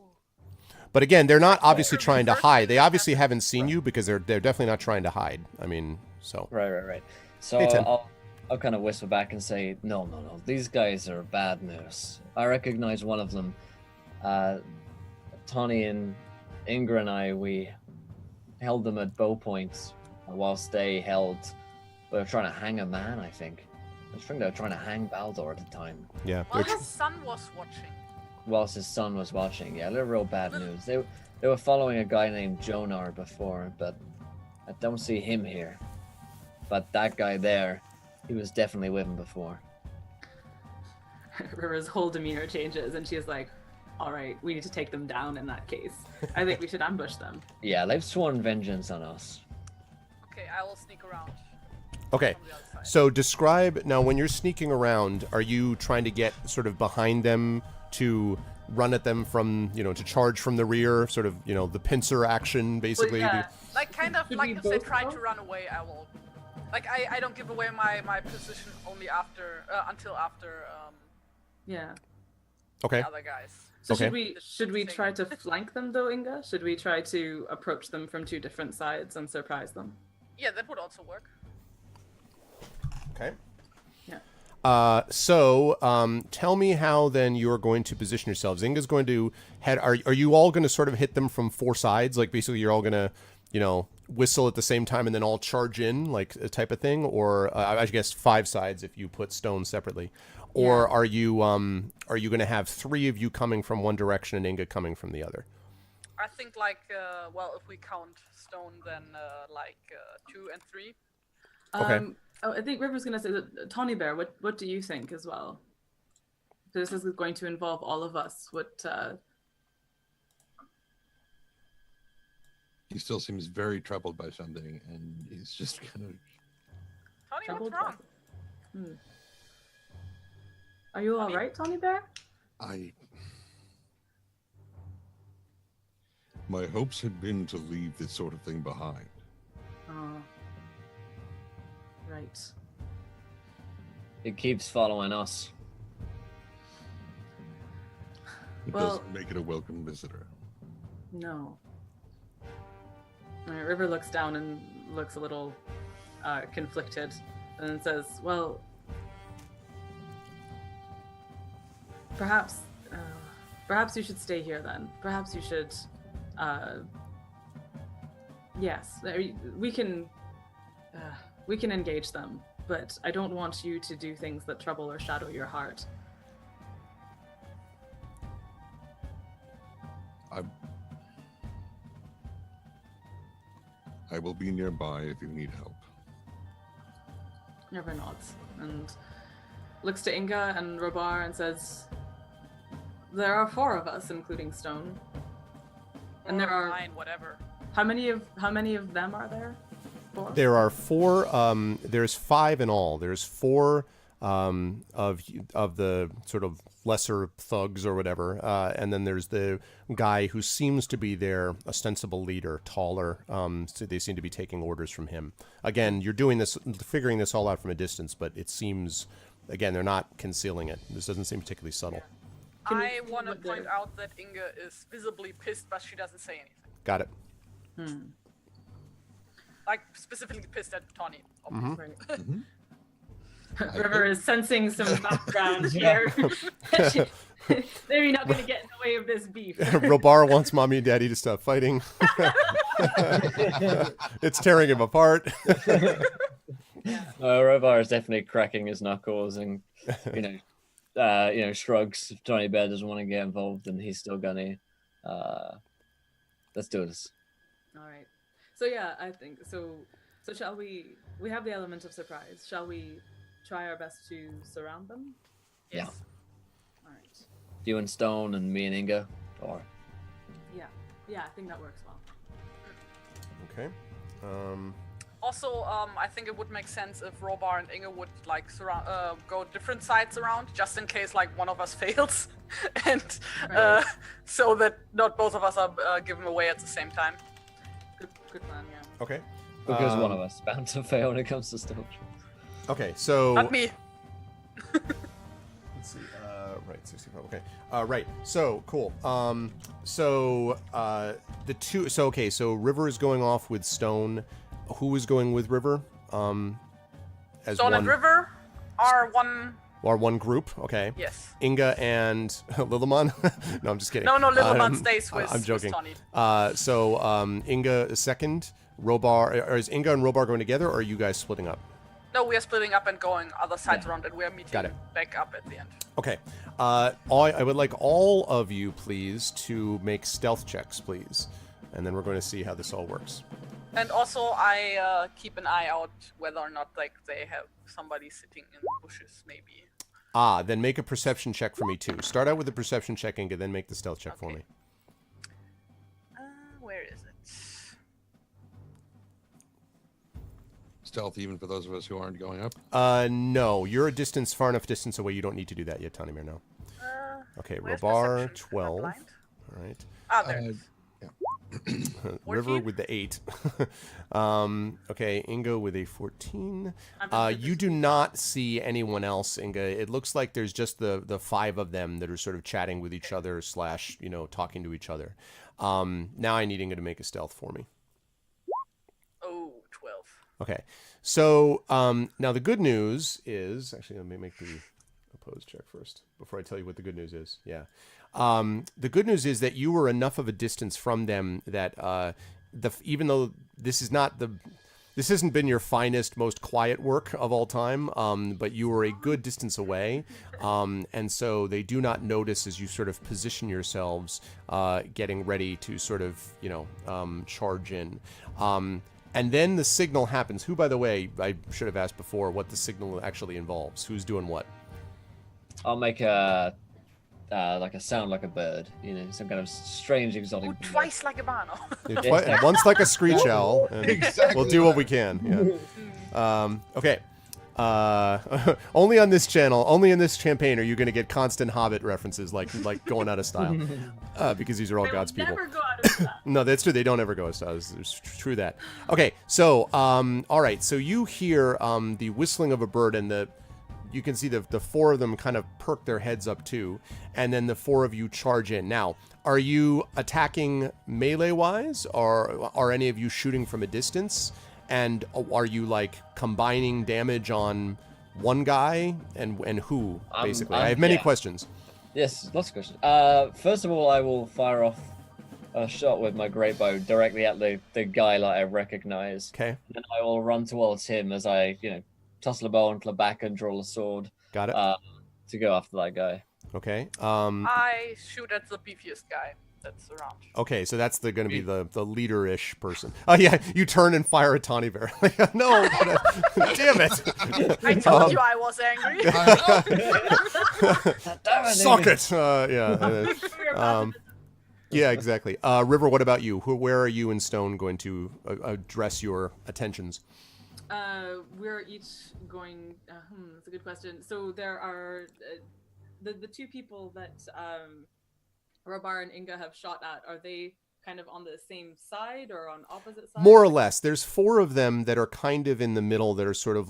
But again, they're not obviously trying to hide. They obviously haven't seen you because they're definitely not trying to hide. I mean, so. Right. So Hey, Tim. I'll kind of whisper back and say, no. These guys are bad news. I recognize one of them. Tawny and Ingra and I, we held them at bow points whilst they were trying to hang a man, I think. I think they were trying to hang Baldor at the time. Yeah. While his son was watching. Whilst his son was watching, yeah, they're real bad news. They were following a guy named Jonar before, but I don't see him here. But that guy there, he was definitely with him before. River's whole demeanor changes, and she's like, all right, we need to take them down in that case. I think we should ambush them. Yeah, they've sworn vengeance on us. Okay, I will sneak around. Okay, so describe, now when you're sneaking around, are you trying to get sort of behind them to run at them from, to charge from the rear, sort of, the pincer action, basically? Well, yeah. Like, kind of, Should like we if they both try go? to run away, I will. Like, I don't give away my position only until after, Yeah. Okay. the other guys. So Okay. should we try to flank them though, Inga? Should we try to approach them from two different sides and surprise them? Yeah, that would also work. Okay. Yeah. So tell me how then you're going to position yourselves. Inga's going to head. Are you all going to sort of hit them from four sides? Like basically you're all going to, whistle at the same time and then all charge in, like a type of thing, or I guess five sides if you put stones separately. Or Yeah. are you going to have three of you coming from one direction and Inga coming from the other? I think like if we count stone, then 2 and 3. Okay. I think River's gonna say that. Tawny Bear, what do you think as well? This is going to involve all of us. He still seems very troubled by something, and he's just kind of. Tony, Troubled what's wrong? Are you all right, Tawny Bear? My hopes had been to leave this sort of thing behind. Oh. Right. It keeps following us. It Well- doesn't make it a welcome visitor. No. All right, River looks down and looks a little conflicted, and then says, "Well, perhaps you should stay here then. Perhaps you should. Yes, we can engage them, but I don't want you to do things that trouble or shadow your heart." I will be nearby if you need help. River nods and looks to Inga and Robar and says, "There are 4 of us, including Stone. And there Or are 9, whatever. how many of them are there? 4? There are 4. There's 5 in all. There's 4 of the sort of lesser thugs or whatever, and then there's the guy who seems to be their ostensible leader, taller. So they seem to be taking orders from him. Again, you're figuring this all out from a distance, but it seems, again, they're not concealing it. This doesn't seem particularly subtle. Can we I see want to what they're- point out that Inga is visibly pissed, but she doesn't say anything. Got it. Like, specifically pissed at Tawny. obviously. Right. River is sensing some background here. They're not going to get in the way of this beef. Robar wants mommy and daddy to stop fighting. It's tearing him apart. Rovar is definitely cracking his knuckles and, shrugs. If Johnny Bear doesn't want to get involved, then he's still gonna. Let's do this. All right. So yeah, I think so. So shall we? We have the element of surprise. Shall we try our best to surround them? Yeah. All right. You and Stone and me and Inga, or Yeah, I think that works well. Okay. Also, I think it would make sense if Robar and Inga would go different sides around, just in case one of us fails, and Right. so that not both of us are given away at the same time. Good plan. Yeah. Okay. because one of us is bound to fail when it comes to Stone. Okay, so Not me. let's see. Right, 65. Okay. Right. So cool. The two. So okay. So River is going off with Stone. Who is going with River? as Dawn one. and River are one. Or one group, okay. Yes. Inga and Lilliman? No, I'm just kidding. No, Lilliman stays with. I'm joking. With So Inga is second. Robar, or is Inga and Robar going together, or are you guys splitting up? No, we are splitting up and going other sides around, and we are meeting Got it. back up at the end. Okay. I would like all of you, please, to make stealth checks, please. And then we're going to see how this all works. And also, I keep an eye out whether or not like they have somebody sitting in the bushes, maybe. Then make a perception check for me, too. Start out with the perception check, Inga, then make the stealth check for me. Where is it? Stealth, even for those of us who aren't going up. No. You're a far enough distance away. You don't need to do that yet, Tanimir, no. Okay, Where's Robar, perception? 12. Am I All blind? right. There it is. River 14? with the 8. Okay, Ingo with a 14. I'm You do not see anyone else, Inga. It looks like there's just the 5 of them that are sort of chatting with each other / talking to each other. Now I need Inga to make a stealth for me. Oh, 12. Okay, so now the good news is... Actually, let me make the opposed check first before I tell you what the good news is. Yeah. The good news is that you were enough of a distance from them that even though this hasn't been your finest, most quiet work of all time, but you were a good distance away, and so they do not notice as you sort of position yourselves, getting ready to sort of charge in. And then the signal happens. Who, by the way, I should have asked before what the signal actually involves. Who's doing what? I'll make a sound like a bird, some kind of strange exotic. Oh, twice like a barno. Once like a screech owl. And Exactly. We'll do what we can. Yeah. Okay. Only on this channel, only in this campaign, are you going to get constant Hobbit references, like going out of style, because these are all God's people. Never go out of style. No, that's true. They don't ever go out of style. It's true that. Okay. So, all right. So you hear the whistling of a bird, and you can see the 4 of them kind of perk their heads up too, and then the 4 of you charge in. Now, are you attacking melee-wise, or are any of you shooting from a distance? And are you combining damage on one guy and who, basically? I have many questions. Yes, lots of questions. First of all, I will fire off a shot with my great bow directly at the guy that I recognize. Okay. And then I will run towards him as I, tussle a bow onto the back and draw a sword. Got it. To go after that guy. Okay. I shoot at the beefiest guy that's around. Okay, so that's going to be the leader-ish person. Oh yeah, you turn and fire at Tawny Bear. No, damn it! I told you I was angry. Suck it. Yeah. Yeah, exactly. River, what about you? Where are you and Stone going to address your attentions? We're each going. That's a good question. So there are the 2 people that Robar and Inga have shot at. Are they kind of on the same side or on opposite sides? More or less. There's 4 of them that are kind of in the middle, that are sort of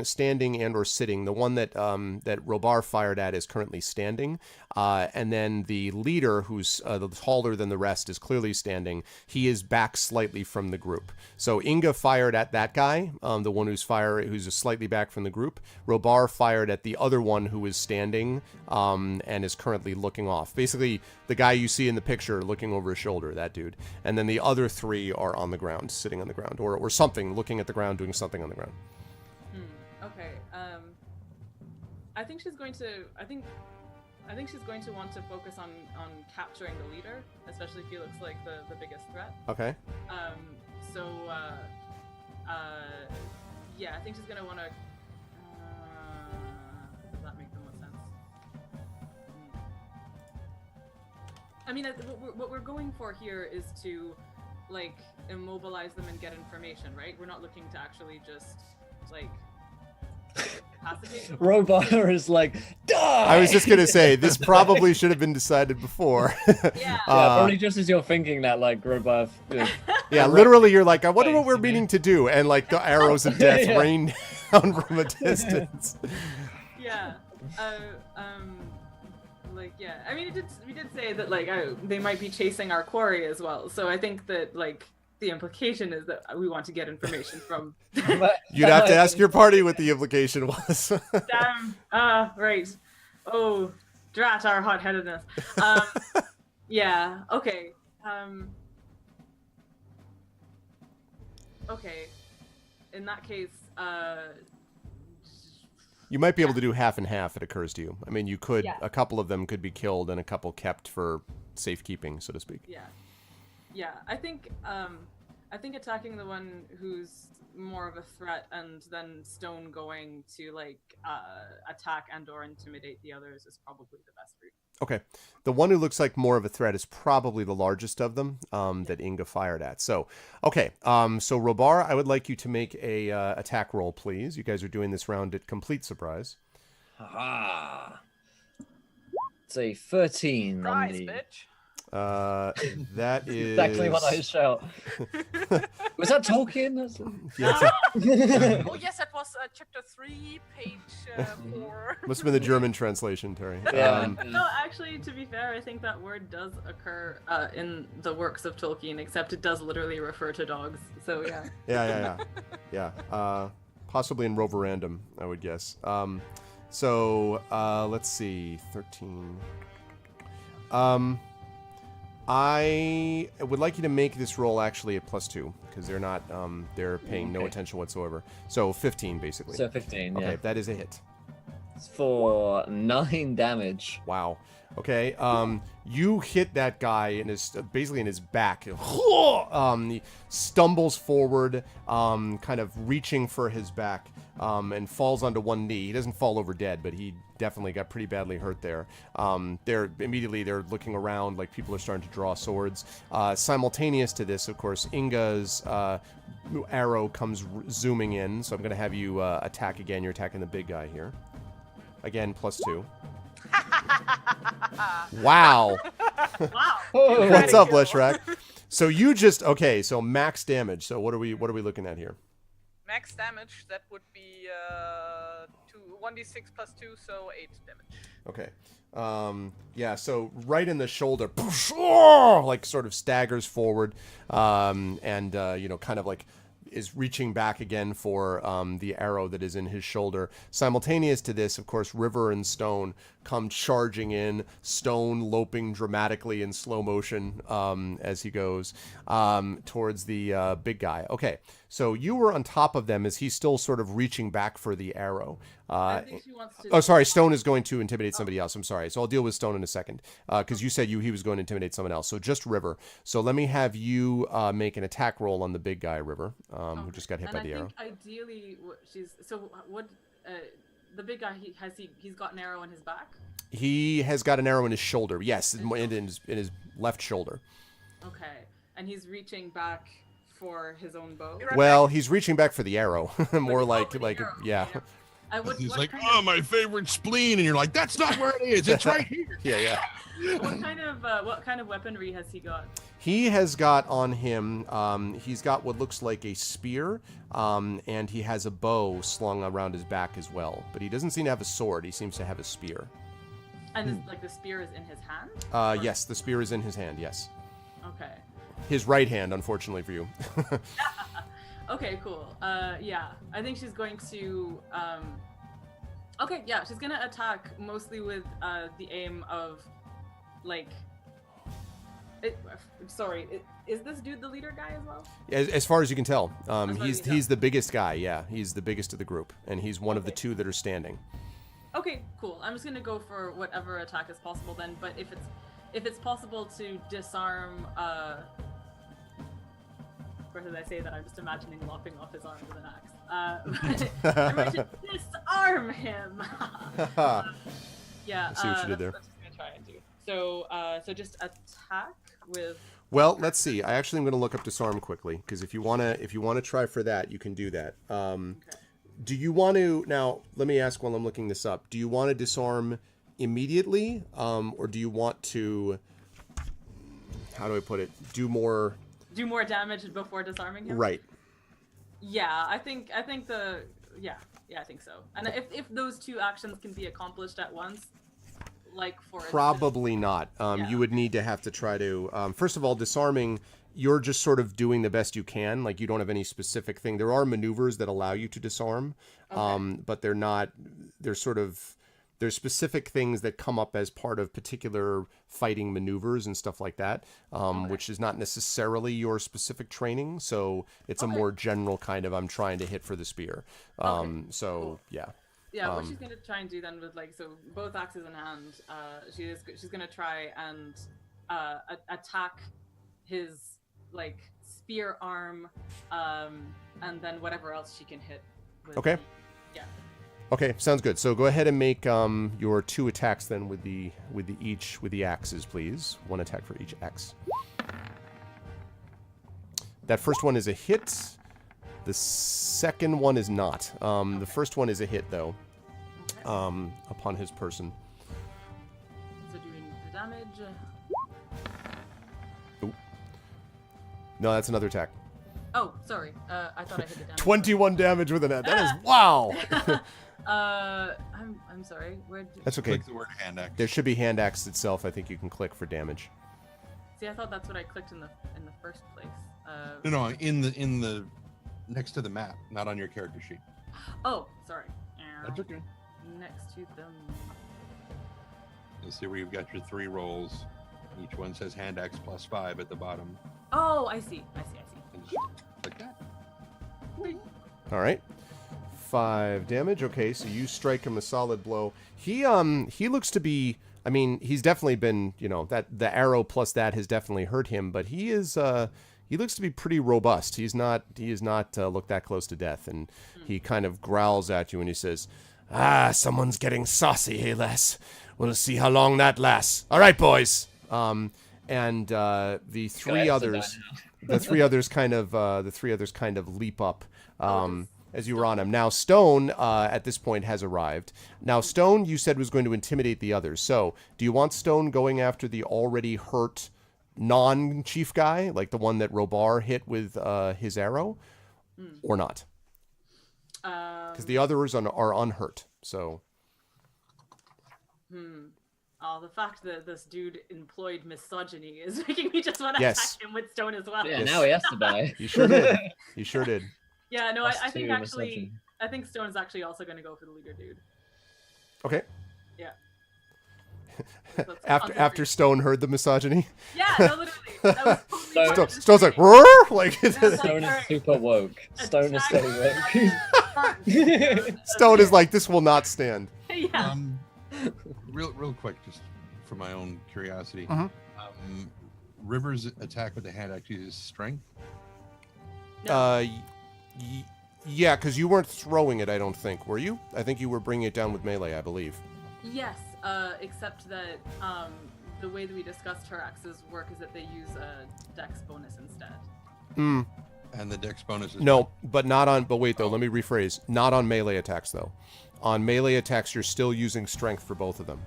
standing and or sitting. The one that Robar fired at is currently standing. And then the leader, who's taller than the rest, is clearly standing. He is back slightly from the group. So Inga fired at that guy, the one who's slightly back from the group. Robar fired at the other one who is standing and is currently looking off. Basically, the guy you see in the picture looking over his shoulder, that dude. And then the other 3 are on the ground, sitting on the ground, or something, looking at the ground, doing something on the ground. Okay. I think she's going to. I think she's going to want to focus on capturing the leader, especially if he looks like the biggest threat. Okay. Yeah, I think she's gonna want to. Does that make the most sense? I mean, what we're going for here is to, immobilize them and get information, right? We're not looking to actually just, pacificate. Robar is die! I was just going to say, this probably should have been decided before. Yeah. Probably just as you're thinking that, Robar... Yeah, literally, you're like, I wonder what we're meaning to do. And, the arrows of death rain down from a distance. Yeah. I mean, we did say that they might be chasing our quarry as well. So I think that the implication is that we want to get information from. You'd have to ask your party what the implication was. Damn. Right. Oh, drat our hot-headedness. Yeah. Okay. Okay. In that case, you might be able to do half and half. It occurs to you. I mean, you could. Yeah. A couple of them could be killed, and a couple kept for safekeeping, so to speak. Yeah. Yeah. I think attacking the one who's more of a threat, and then Stone going to like attack and/or intimidate the others is probably the best route. Okay. The one who looks like more of a threat is probably the largest of them that Inga fired at. So, okay. So, Robar, I would like you to make a attack roll, please. You guys are doing this round at complete surprise. Haha. It's a 13 on Surprise, the... bitch. That is... Exactly what I shout. Was that Tolkien? Yes. Oh yes, that was chapter 3, page 4. Must have been the German translation, Terry. Yeah. No, actually, to be fair, I think that word does occur in the works of Tolkien, except it does literally refer to dogs. So yeah. Yeah. Possibly in Roverandom, I would guess. So let's see, 13. I would like you to make this roll actually at +2 because they're not they're paying no attention whatsoever. So 15 basically. So 15, Okay, yeah. that is a hit. It's for 9 damage. Wow. Okay. You hit that guy in his basically in his back. He stumbles forward, kind of reaching for his back, and falls onto one knee. He doesn't fall over dead, but he definitely got pretty badly hurt there. They're looking around like people are starting to draw swords. Simultaneous to this, of course, Inga's arrow comes zooming in. So I'm going to have you attack again. You're attacking the big guy here. Again, +2. Wow. Wow. What's up, Leshrak? So you just so max damage. So what are we looking at here? Max damage, that would be 1d6 + 2, so 8 damage. Okay. Yeah, so right in the shoulder, like sort of staggers forward, and kind of like is reaching back again for the arrow that is in his shoulder. Simultaneous to this, of course, River and Stone come charging in, Stone loping dramatically in slow motion as he goes towards the big guy. Okay, so you were on top of them as he's still sort of reaching back for the arrow. I think she wants to... Oh, sorry, Stone is going to intimidate somebody else. I'm sorry. So I'll deal with Stone in a second because you said he was going to intimidate someone else. So just River. So let me have you make an attack roll on the big guy, River, who just got hit by the arrow. I think ideally, the big guy, he's got an arrow in his back? He has got an arrow in his shoulder. Yes, in his left shoulder. Okay, and he's reaching back for his own bow? Well, he's reaching back for the arrow. More like arrow, yeah. He's like, oh, my favorite spleen, and you're like, that's not where it is. It's right here. Yeah. What kind of weaponry has he got? He has got on him. He's got what looks like a spear, and he has a bow slung around his back as well. But he doesn't seem to have a sword. He seems to have a spear. And the spear is in his hand? Yes, the spear is in his hand. Yes. Okay. His right hand, unfortunately for you. Okay, cool. Yeah, I think she's going to. Okay, yeah, she's gonna attack mostly with the aim of, like. Is this dude the leader guy as well? As far as you can tell, he's he's the biggest guy. Yeah, he's the biggest of the group, and he's one of the two that are standing. Okay, cool. I'm just gonna go for whatever attack is possible then. But if it's possible to disarm, or did I say that I'm just imagining lopping off his arm with an axe? I'm going to disarm him. Yeah. I see what you did there. That's what I'm gonna try and do. So just attack with. Well, let's see. I actually am going to look up disarm quickly because if you wanna try for that, you can do that. Okay. Do you want to now? Let me ask while I'm looking this up. Do you want to disarm immediately, or do you want to? How do I put it? Do more damage before disarming him. Right. Yeah, I think I think so. And if those two actions can be accomplished at once, like for probably not. Yeah. You would need to have to try to. First of all, disarming you're just sort of doing the best you can. Like, you don't have any specific thing. There are maneuvers that allow you to disarm, but they're not. There's specific things that come up as part of particular fighting maneuvers and stuff like that, which is not necessarily your specific training. So it's a more general kind of, I'm trying to hit for the spear. So yeah. Yeah, what she's going to try and do then with, like, so both axes in hand, she's going to try and attack his, like, spear arm, and then whatever else she can hit with. Okay. Yeah. Okay, sounds good. So go ahead and make your 2 attacks then with the axes, please. 1 attack for each axe. That first one is a hit. The second one is not. The first one is a hit, though, upon his person. So doing the damage. Ooh. No, that's another attack. Oh, sorry. I thought I hit the damage. 21 damage with an that. That is wow. I'm sorry. That's okay. Click the word hand axe. There should be hand axe itself. I think you can click for damage. See, I thought that's what I clicked in the first place. No, in the next to the map, not on your character sheet. Oh, sorry. That's okay. Next to them. You'll see where you've got your 3 rolls. Each one says hand axe +5 at the bottom. Oh, I see. And just like that. All right. 5 damage. Okay, so you strike him a solid blow. He looks to be, I mean, he's definitely been, that the arrow plus that has definitely hurt him, but he is he looks to be pretty robust. He is not looked that close to death, and he kind of growls at you and he says, someone's getting saucy, hey lass. We'll see how long that lasts. All right, boys. And the 3 others the 3 others kind of leap up as you were on him. Now, Stone, at this point, has arrived. Now, Stone, you said, was going to intimidate the others. So, do you want Stone going after the already hurt non-chief guy, like the one that Robar hit with his arrow, or not? Because the others are unhurt, so... Oh, the fact that this dude employed misogyny is making me just want to Yes. attack him with Stone as well. Yeah, now he has to die. You sure did. You sure did. Yeah, no, I Plus think 2 actually, misogyny. I think Stone is actually also going to go for the leader dude. Okay. Yeah. After Stone heard the misogyny, Yeah, no, literally. That was totally part of the Stone's like, thing. roar! Like, Stone is super woke. Stone is so woke. Stone is like, this will not stand. Yeah. Real quick, just for my own curiosity. Mhm. River's attack with the hand axe uses strength. Yeah, because you weren't throwing it, I don't think, were you? I think you were bringing it down with melee, I believe. Yes, except that the way that we discussed her axes work is that they use a dex bonus instead. And the dex bonus is No, but not on. But wait, though, let me rephrase. Not on melee attacks, though. On melee attacks, you're still using strength for both of them.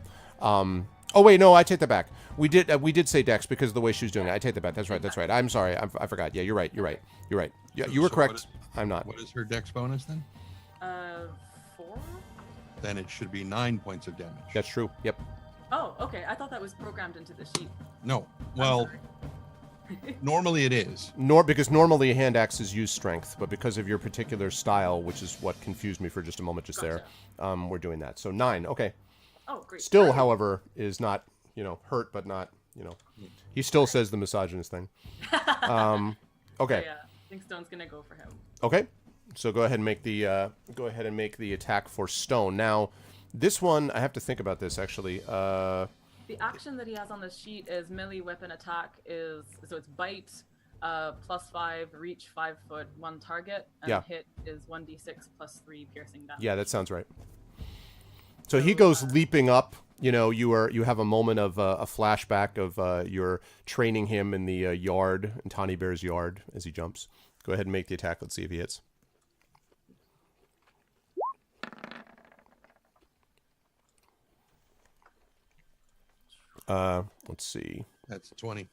Oh wait, no, I take that back. We did say dex because of the way she was doing it. I take that back. That's right. I'm sorry. I forgot. Yeah, you're right. Yeah, you were correct. I'm not. What is her dex bonus then? 4? Then it should be 9 points of damage. That's true. Yep. Oh, okay. I thought that was programmed into the sheet. No. Well, normally it is. Because normally hand axes use strength, but because of your particular style, which is what confused me for just a moment just there, we're doing that. So 9. Okay. Oh, great. Still, however, is not, hurt, but not, he still says the misogynist thing. Okay. So, yeah, I think Stone's gonna go for him. Okay. So go ahead and make the attack for Stone. Now, this one, I have to think about this actually. The action that he has on the sheet is melee weapon attack so it's bite, +5, reach 5 foot, 1 target, and hit is 1d6 +3 piercing damage. Yeah, that sounds right. So he goes leaping up. You have a moment of a flashback of you're training him in the yard, in Tawny Bear's yard, as he jumps. Go ahead and make the attack. Let's see if he hits. Let's see. That's 20.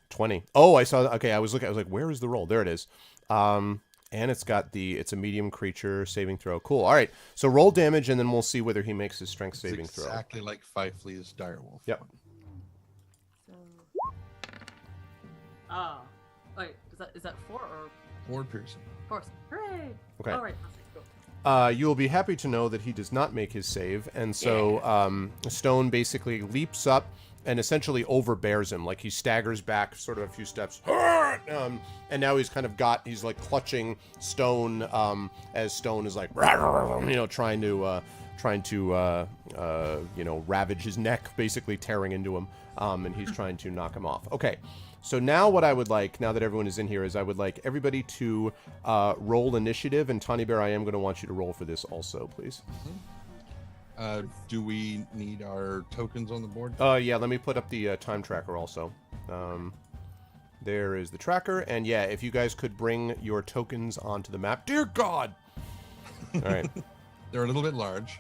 20. Oh, I saw. Okay, I was like, where is the roll? There it is. And it's a medium creature saving throw. Cool. All right. So roll damage, and then we'll see whether he makes his strength saving throw. Exactly like Fifley's direwolf. Yep. Wait, is that 4 or 4 piercing. 4? Hooray! Okay. All right. Cool. You will be happy to know that he does not make his save, and so Stone basically leaps up and essentially overbears him. Like he staggers back sort of a few steps, and now he's kind of he's like clutching Stone as Stone is like, trying to ravage his neck, basically tearing into him, and he's trying to knock him off. Okay. So now what I would like, now that everyone is in here, is I would like everybody to roll initiative. And Tawny Bear, I am going to want you to roll for this also, please. Do we need our tokens on the board? Yeah, let me put up the time tracker also. There is the tracker. And yeah, if you guys could bring your tokens onto the map. Dear God! All right. They're a little bit large.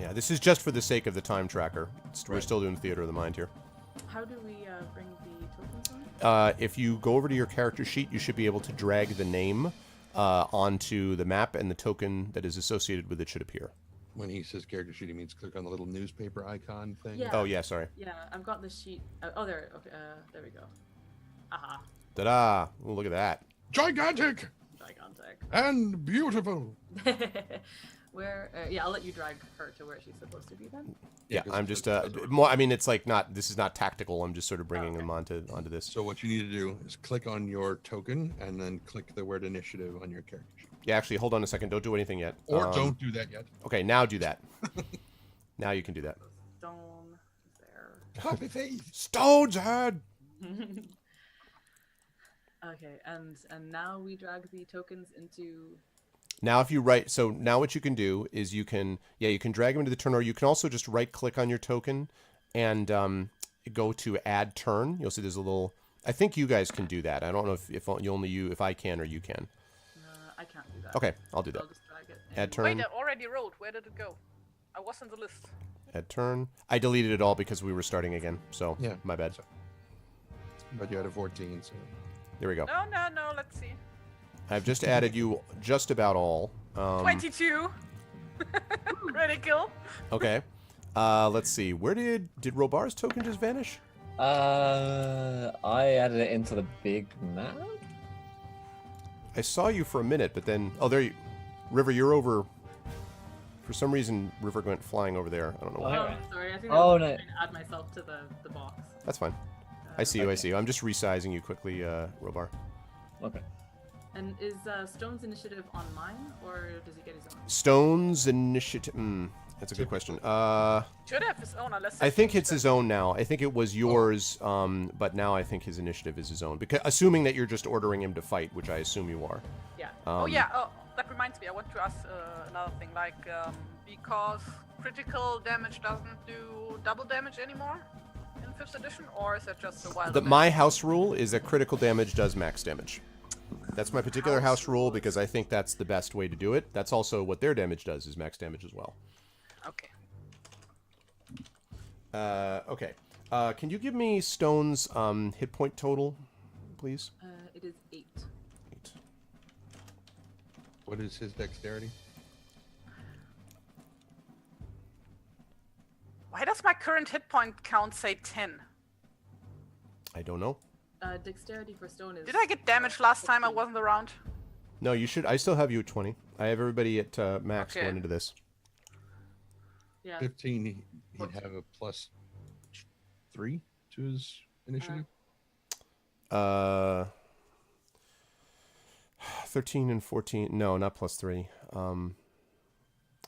Yeah, this is just for the sake of the time tracker. We're Right. still doing Theater of the Mind here. How do we bring the tokens on? If you go over to your character sheet, you should be able to drag the name onto the map, and the token that is associated with it should appear. When he says character sheet, he means click on the little newspaper icon thing. Yeah. Oh, yeah, sorry. Yeah, I've got the sheet. Oh, there. Okay, there we go. Aha. Ta-da! Ooh, look at that. Gigantic Gigantic. and beautiful. Where? Yeah, I'll let you drag her to where she's supposed to be then. Yeah, 'cause I'm it's just like- more. I mean, it's like not. This is not tactical. I'm just sort of bringing them onto this. So what you need to do is click on your token and then click the word initiative on your character sheet. Yeah, actually, hold on a second. Don't do anything yet. Or don't do that yet. Okay, now do that. Now you can do that. Stone there. Happy faith. Stone's head. Okay, and now we drag the tokens into. Now, if you so now what you can do is you can drag them into the turn, or you can also just right click on your token and go to add turn. You'll see there's a little. I think you guys can do that. I don't know if I can or you can. I can't do that. Okay, I'll do that. I'll just drag it. Add turn. Wait, I already rolled. Where did it go? I was in the list. Add turn. I deleted it all because we were starting again. So Yeah. my bad. But you had a 14, so There we go. No. Let's see. I've just added you just about all. 22. Ridicule. Okay. Let's see. Where did Robar's token just vanish? I added it into the big map. I saw you for a minute, but then there you, River. You're over. For some reason, River went flying over there. I don't know why. Oh, Alright. sorry. I think Oh, I was no. trying to add myself to the box. That's fine. I see you. I Okay. see you. I'm just resizing you quickly, Robar. Okay. And is Stone's initiative on mine, or does he get his own? Stone's initiative. That's a good question. Should have his own, unless I think it's his own now. I think it was yours, but now I think his initiative is his own. Because assuming that you're just ordering him to fight, which I assume you are. Yeah. Oh yeah. Oh, that reminds me. I want to ask another thing. Like, because critical damage doesn't do double damage anymore in 5th edition, or is that just the wild? My house rule is that critical damage does max damage. That's my particular house rule because I think that's the best way to do it. That's also what their damage does, is max damage as well. Okay. Okay. Can you give me Stone's hit point total, please? It is 8. 8. what is his dexterity? Why does my current hit point count say 10? I don't know. Dexterity for Stone is. Did I get damaged last time I wasn't around? No, you should. I still have you at 20. I have everybody at max Okay. going into this. Yeah. 15, he'd have a +3 to his initiative. 13 and 14. No, not +3.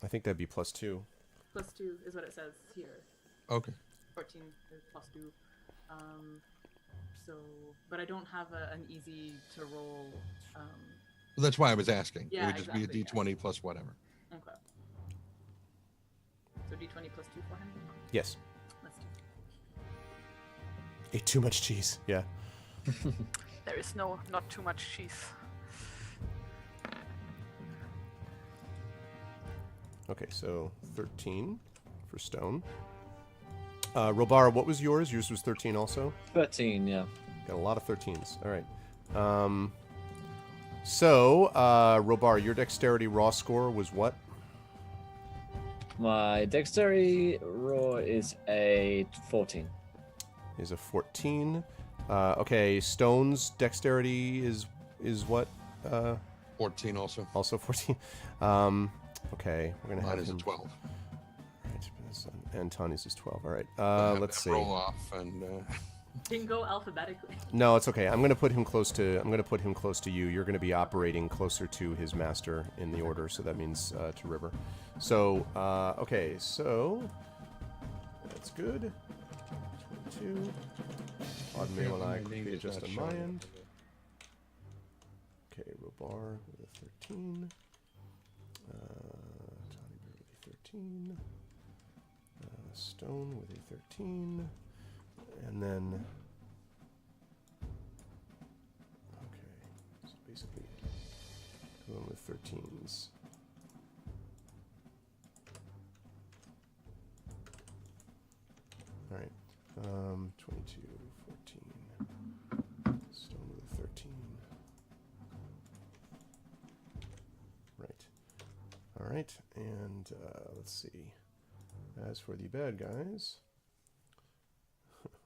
I think that'd be +2. +2 is what it says here. Okay. 14 is +2. So, but I don't have an easy to roll. Well, that's why I was asking. Yeah, it would just exactly, be a D20 plus whatever. Okay. So D20 +2 for him. Yes. Let's do. Ate too much cheese. Yeah. There is not too much cheese. Okay, so 13 for Stone. Robar, what was yours? Yours was 13 also? 13, yeah. Got a lot of 13s. All right. Robar, your dexterity raw score was what? My dexterity raw is a 14. Is a 14. Okay, Stone's dexterity is what? 14 also. Also 14. Okay, we're gonna Mine have is a him. 12. Right, and Tony's is 12. All right. Let's see. Roll off and. Can go alphabetically. No, it's okay. I'm gonna put him close to you. You're gonna be operating closer to his master in the order, so that means to River. So okay, so that's good. 22. Odd mail and I quickly adjust on my end. Okay, Robar with a 13. Tony with a 13. Stone with a 13. And then, okay, so basically, going with 13s. All right, 22, 14, Stone with a 13. Right. All right, and let's see. As for the bad guys.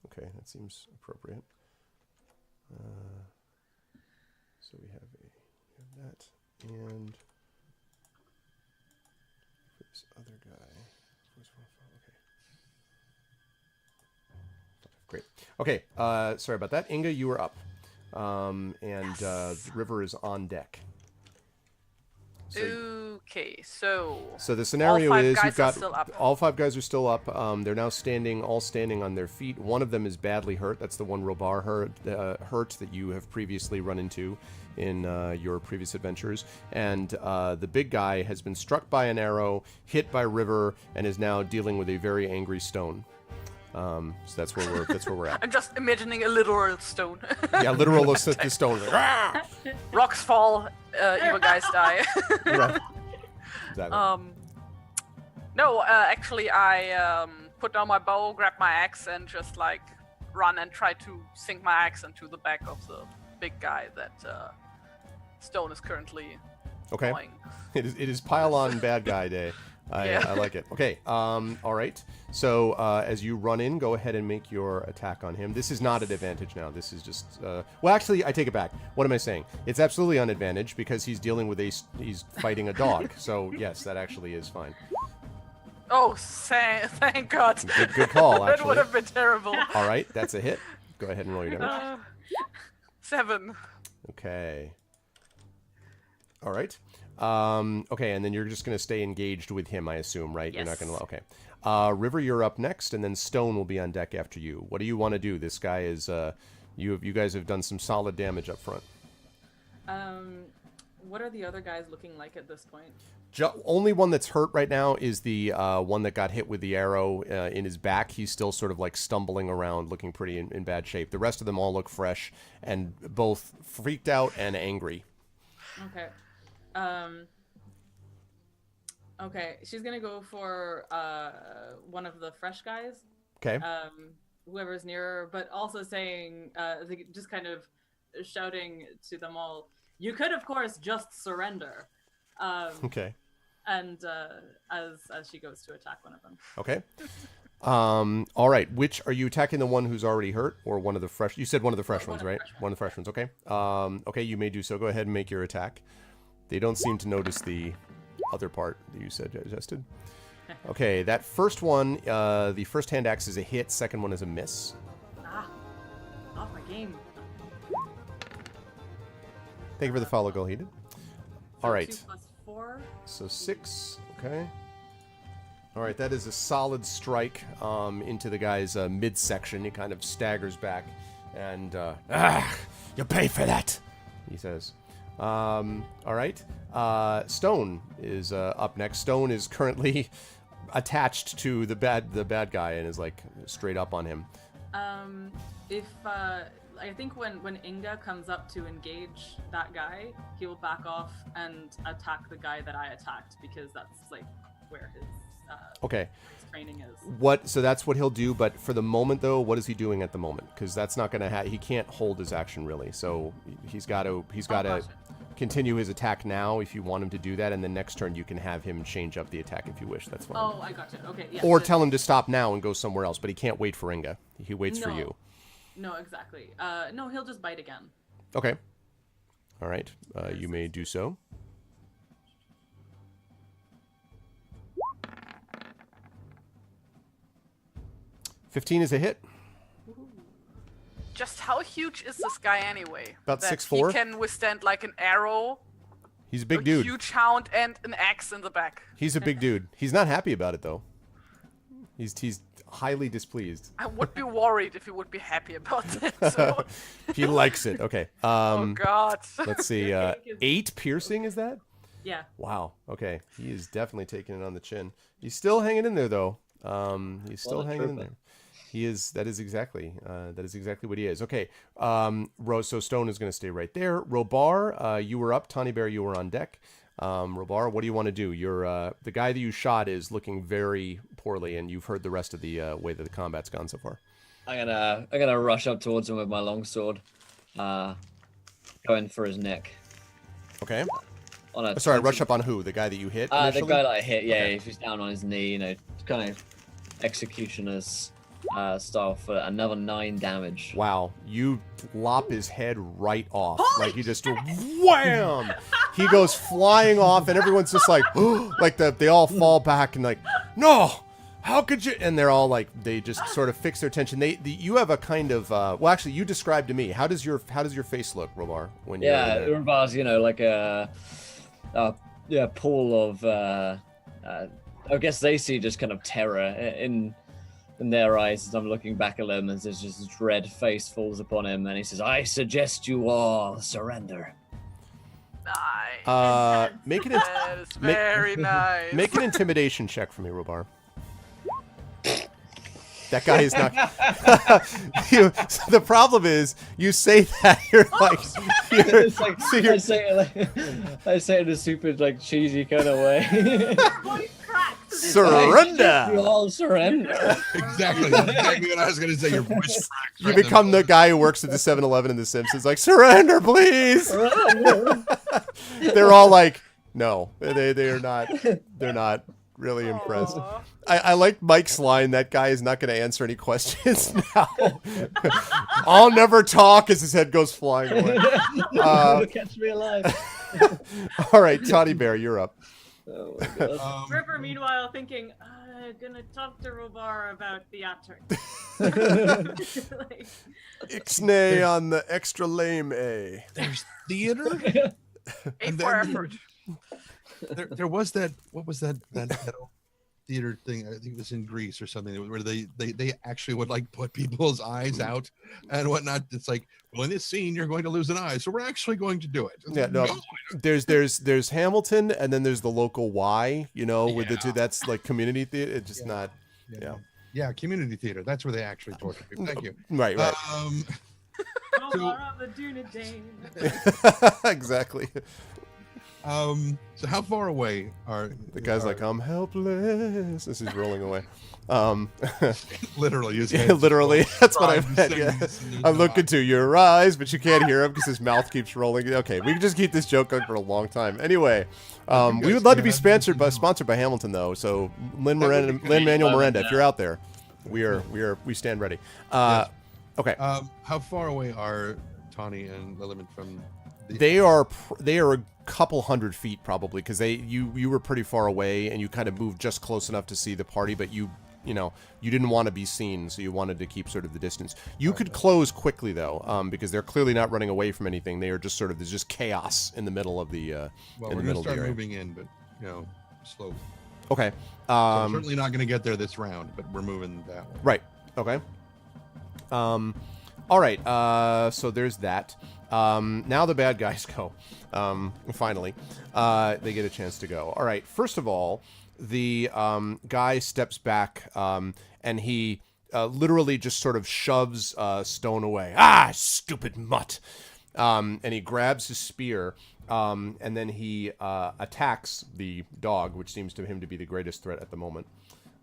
Okay, that seems appropriate. So we have that, and for this other guy, okay. Great. Okay, sorry about that. Inga, you were up, and River is on deck. Okay, so the scenario is you've got all 5 guys are still up. They're now all standing on their feet. One of them is badly hurt. That's the one Robar hurt that you have previously run into in your previous adventures. And the big guy has been struck by an arrow, hit by River, and is now dealing with a very angry Stone. So that's where we're at. I'm just imagining a literal stone. Yeah, literal the stone. Rocks fall, evil guys die. Right. Exactly. No, actually, I put down my bow, grab my axe, and just like run and try to sink my axe into the back of the big guy that Stone is currently annoying. It is pile on bad guy day. I like it. Okay. All right. So as you run in, go ahead and make your attack on him. This is not an advantage now. This is just. Well, actually, I take it back. What am I saying? It's absolutely on advantage because he's dealing with he's fighting a dog. So yes, that actually is fine. Oh, thank God. Good call. Actually, that would have been terrible. All right, that's a hit. Go ahead and roll your damage. 7. Okay. All right. Okay, and then you're just going to stay engaged with him, I assume, right? Yes. You're not going to... Okay. River, you're up next, and then Stone will be on deck after you. What do you want to do? This guy is... You guys have done some solid damage up front. What are the other guys looking like at this point? Only one that's hurt right now is the one that got hit with the arrow in his back. He's still sort of like stumbling around, looking pretty in bad shape. The rest of them all look fresh and both freaked out and angry. Okay. Okay, she's gonna go for one of the fresh guys. Okay. Whoever's nearer, but also saying, just kind of shouting to them all, "You could, of course, just surrender." Okay. And as she goes to attack one of them. Okay. All right. Which are you attacking? The one who's already hurt, or one of the fresh? You said one of the fresh ones, right? One of the fresh ones. Okay. Okay. You may do so. Go ahead and make your attack. They don't seem to notice the other part that you suggested. Okay. That first one, the first hand axe is a hit. Second one is a miss. Off my game. Thank you for the follow, Gulheated. All right. 2 + 4. So 6. Okay. All right, that is a solid strike into the guy's midsection. He kind of staggers back, and you pay for that, he says. All right, Stone is up next. Stone is currently attached to the bad guy and is like straight up on him. I think when Inga comes up to engage that guy, he will back off and attack the guy that I attacked because that's like where his okay. his training is. So that's what he'll do. But for the moment, though, what is he doing at the moment? Because that's not gonna. He can't hold his action really. So he's got to continue his attack now if you want him to do that, and then next turn you can have him change up the attack if you wish. That's fine. Oh, I gotcha. Okay, yeah. Or tell him to stop now and go somewhere else, but he can't wait for Inga. He waits for you. No, exactly. No, he'll just bite again. Okay. All right. You may do so. $15 is a hit. Just how huge is this guy anyway? About that 6'4". He can withstand like an arrow, He's a big dude. huge hound, and an axe in the back. He's a big dude. He's not happy about it though. He's highly displeased. I would be worried if he would be happy about that. So. He likes it. Okay. Oh God. Let's see. 8 piercing is that? Yeah. Wow. Okay. He is definitely taking it on the chin. He's still hanging in there though. He's still hanging in there. He is. That is exactly what he is. Okay. So Stone is going to stay right there. Robar, you were up. Tawny Bear, you were on deck. Robar, what do you want to do? You're the guy that you shot is looking very poorly, and you've heard the rest of the way that the combat's gone so far. I'm gonna rush up towards him with my longsword, going for his neck. Okay. Sorry, rush up on who? The guy that you hit? The initially? guy that I hit. Yeah, Okay. if he's down on his knee, kind of executioner's style for another 9 damage. Wow, you lop his head right off. Like you just wham! He goes flying off, and everyone's just like, like they all fall back and like, no, how could you? And they're all like, they just sort of fix their attention. You have a kind of, well, actually, you described to me. How does your face look, Robar? When you're Robar's like a pool of, I guess they see just kind of terror in their eyes as I'm looking back at them, as there's just this dread face falls upon him, and he says, "I suggest you all surrender." Nice. Make it That is very nice. Make an intimidation check for me, Robar. That guy is not. So the problem is, you say that you're like, It's like I say it in a stupid, like cheesy kind of way. surrender. You all surrender. Exactly. That's exactly what I was going to say. Your voice cracks. You become the guy who works at the 7-Eleven in The Simpsons, like, surrender, please. They're all like, no, they're not. They're not really impressed. I like Mike's line. That guy is not going to answer any questions now. I'll never talk as his head goes flying away. Catch me alive. All right, Toddy Bear, you're up. Oh my God. Ripper, meanwhile, thinking, gonna talk to Robar about theatrics. Like, Ixnay on the extra lame A. There's theater. A for effort. There was that. What was that old theater thing? I think it was in Greece or something, where they actually would like put people's eyes out and whatnot. It's like, well, in this scene you're going to lose an eye, so we're actually going to do it. It's Yeah, like, no. There's Hamilton, and then there's the local Y. With the two. That's like community theater. It's just not. Yeah, community theater. That's where they actually torture people. Thank you. Right. Robar of the Dunedain. Exactly. So how far away are The guy's like, I'm helpless. This is rolling away. literally? His Yeah, head's literally. full. That's what I Trying to meant. sing Yeah. this and I'm he's looking not. to your eyes, but you can't hear him because his mouth keeps rolling. Okay, we can just keep this joke going for a long time. Anyway, we would love to be sponsored by Hamilton, though. So Lin-Manuel Miranda, if you're out there, we stand ready. Okay. How far away are Tawny and Lilliman from? They are a couple 100 feet probably, because you were pretty far away and you kind of moved just close enough to see the party, but you didn't want to be seen, so you wanted to keep sort of the distance. You could close quickly though, because they're clearly not running away from anything. They are just there's just chaos in the middle of the Well, in we're the going middle to of the start area. moving in, but slowly. Okay. So I'm certainly not going to get there this round, but we're moving that way. Right. Okay. All right. So there's that. Now the bad guys go. Finally, they get a chance to go. All right. First of all, the guy steps back, and he literally just sort of shoves Stone away. Ah, stupid mutt! And he grabs his spear, and then he attacks the dog, which seems to him to be the greatest threat at the moment.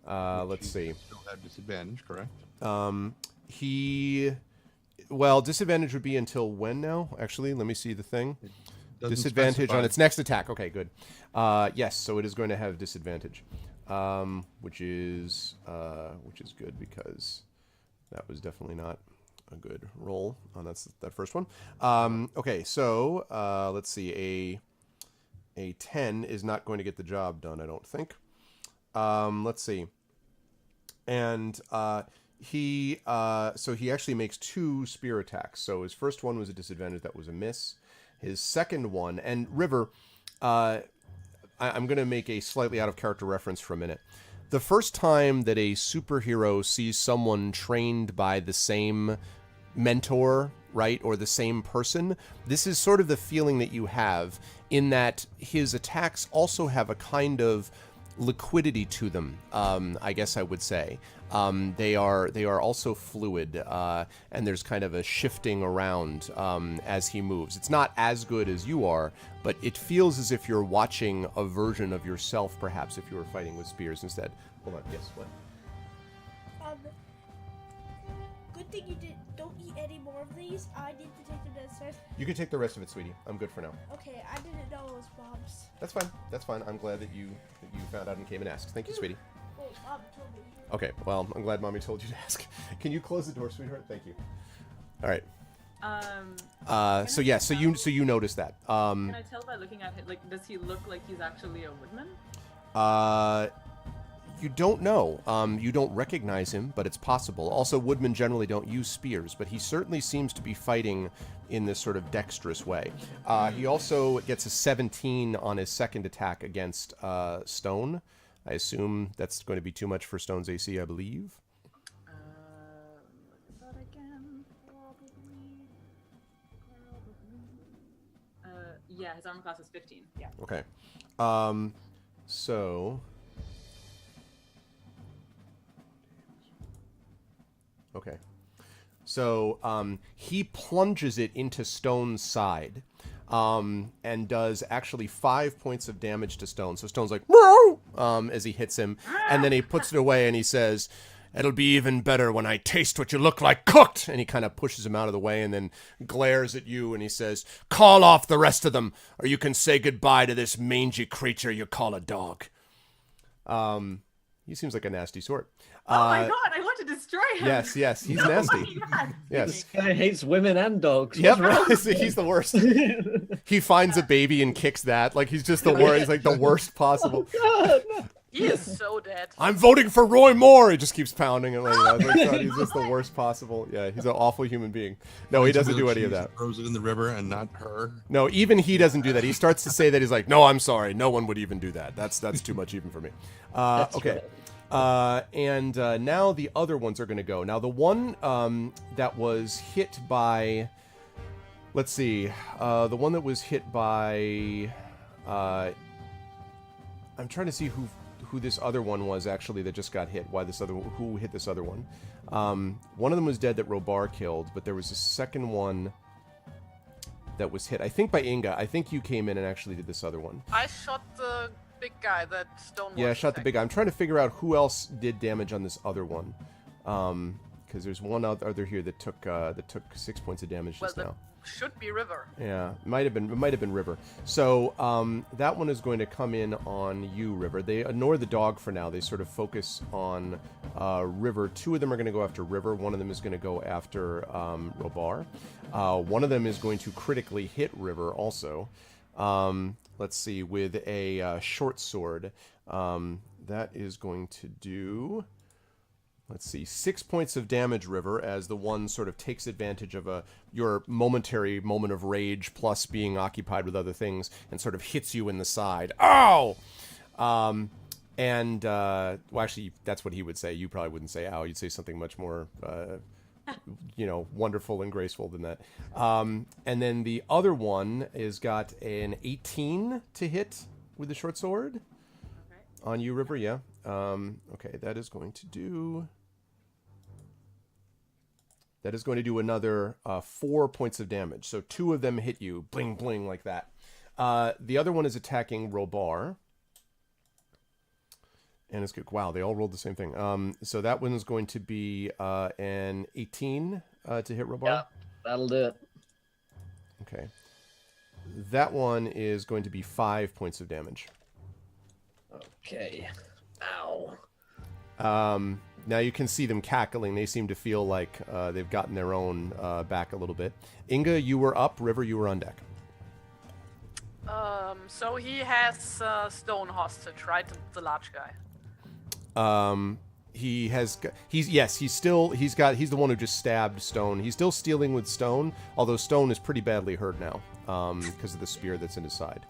Let's see. Still have disadvantage, correct? Disadvantage would be until when now? Actually, let me see the thing. Doesn't Disadvantage specify. on its next attack. Okay, good. Yes, so it is going to have disadvantage, which is good because that was definitely not a good roll on that first one. Okay, so let's see. A 10 is not going to get the job done, I don't think. Let's see. And he actually makes 2 spear attacks. So his first one was a disadvantage. That was a miss. His second one, and River, I'm going to make a slightly out of character reference for a minute. The first time that a superhero sees someone trained by the same mentor, right, or the same person, this is sort of the feeling that you have, in that his attacks also have a kind of liquidity to them, I guess I would say. They are also fluid, and there's kind of a shifting around as he moves. It's not as good as you are, but it feels as if you're watching a version of yourself, perhaps, if you were fighting with spears instead. Hold on, yes, what? Good thing you don't eat any more of these. I need to take them downstairs. You can take the rest of it, sweetie. I'm good for now. Okay, I didn't know it was Bob's. That's fine. That's fine. I'm glad that you found out and came and asked. Thank you, sweetie. Well, Mom told me. Okay, well, I'm glad Mommy told you to ask. Can you close the door, sweetheart? Thank you. All right. So you noticed that. Can I tell by looking at him? Like, does he look like he's actually a woodman? You don't know. You don't recognize him, but it's possible. Also, woodmen generally don't use spears, but he certainly seems to be fighting in this sort of dexterous way. He also gets a 17 on his second attack against Stone. I assume that's going to be too much for Stone's AC, I believe. Look at that again. Yeah, his armor class is 15. Yeah. Okay. So... Okay. So he plunges it into Stone's side and does actually 5 points of damage to Stone. So Stone's like, as he hits him. And then he puts it away and he says, "It'll be even better when I taste what you look like cooked." And he kind of pushes him out of the way and then glares at you and he says, "Call off the rest of them or you can say goodbye to this mangy creature you call a dog." He seems like a nasty sort. Oh my god, I want to destroy him. Yes, he's nasty. Yes. This guy hates women and dogs. Yep, he's the worst. He finds a baby and kicks that. Like, he's just the worst. He's like the worst possible. He is so dead. I'm voting for Roy Moore. He just keeps pounding and he's just the worst possible. Yeah, he's an awful human being. No, he doesn't do any of that. Throws it in the river and not her. No, even he doesn't do that. He starts to say that. He's like, "No, I'm sorry. No one would even do that. That's too much even for me." Okay. And now the other ones are going to go. Now, the one that was hit by... Let's see. The one that was hit by... I'm trying to see who this other one was, actually, that just got hit. Who hit this other one. One of them was dead that Robar killed, but there was a second one that was hit, I think, by Inga. I think you came in and actually did this other one. I shot the big guy that Stone was Yeah, I shot the big guy. I'm trying to figure out who else did damage on this other one. Because there's one other here that took 6 points of damage just now. Should be River. Yeah, it might have been River. So that one is going to come in on you, River. They ignore the dog for now. They sort of focus on River. 2 of them are going to go after River. 1 of them is going to go after Robar. 1 of them is going to critically hit River also. Let's see, with a short sword. That is going to do... Let's see, 6 points of damage, River, as the one sort of takes advantage of your momentary moment of rage plus being occupied with other things and sort of hits you in the side. Ow! Well, actually, that's what he would say. You probably wouldn't say ow. You'd say something much more, wonderful and graceful than that. And then the other one is got an 18 to hit with the short sword. On you, River, yeah. Okay, that is going to do another 4 points of damage. So 2 of them hit you, bling, bling, like that. The other one is attacking Robar. And it's good. Wow, they all rolled the same thing. So that one is going to be an 18 to hit Robar. Yeah, that'll do it. Okay. That one is going to be 5 points of damage. Okay. Ow. Now you can see them cackling. They seem to feel like they've gotten their own back a little bit. Inga, you were up. River, you were on deck. So he has Stone hostage, right? The large guy. He's the one who just stabbed Stone. He's still stealing with Stone, although Stone is pretty badly hurt now because of the spear that's in his side.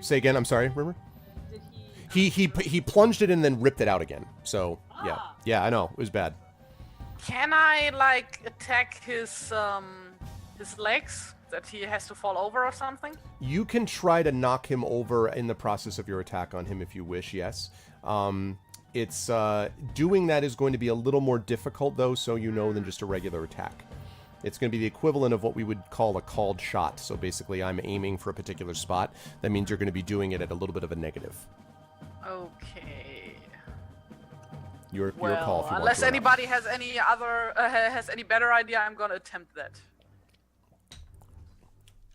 Say again. I'm sorry, River. He plunged it and then ripped it out again. So yeah, I know it was bad. Can I like attack his legs that he has to fall over or something? You can try to knock him over in the process of your attack on him if you wish. Yes. It's doing that is going to be a little more difficult though, so you know, than just a regular attack. It's going to be the equivalent of what we would call a called shot. So basically, I'm aiming for a particular spot. That means you're going to be doing it at a little bit of a negative. Okay. Your call. Unless anybody has any other has any better idea, I'm gonna attempt that.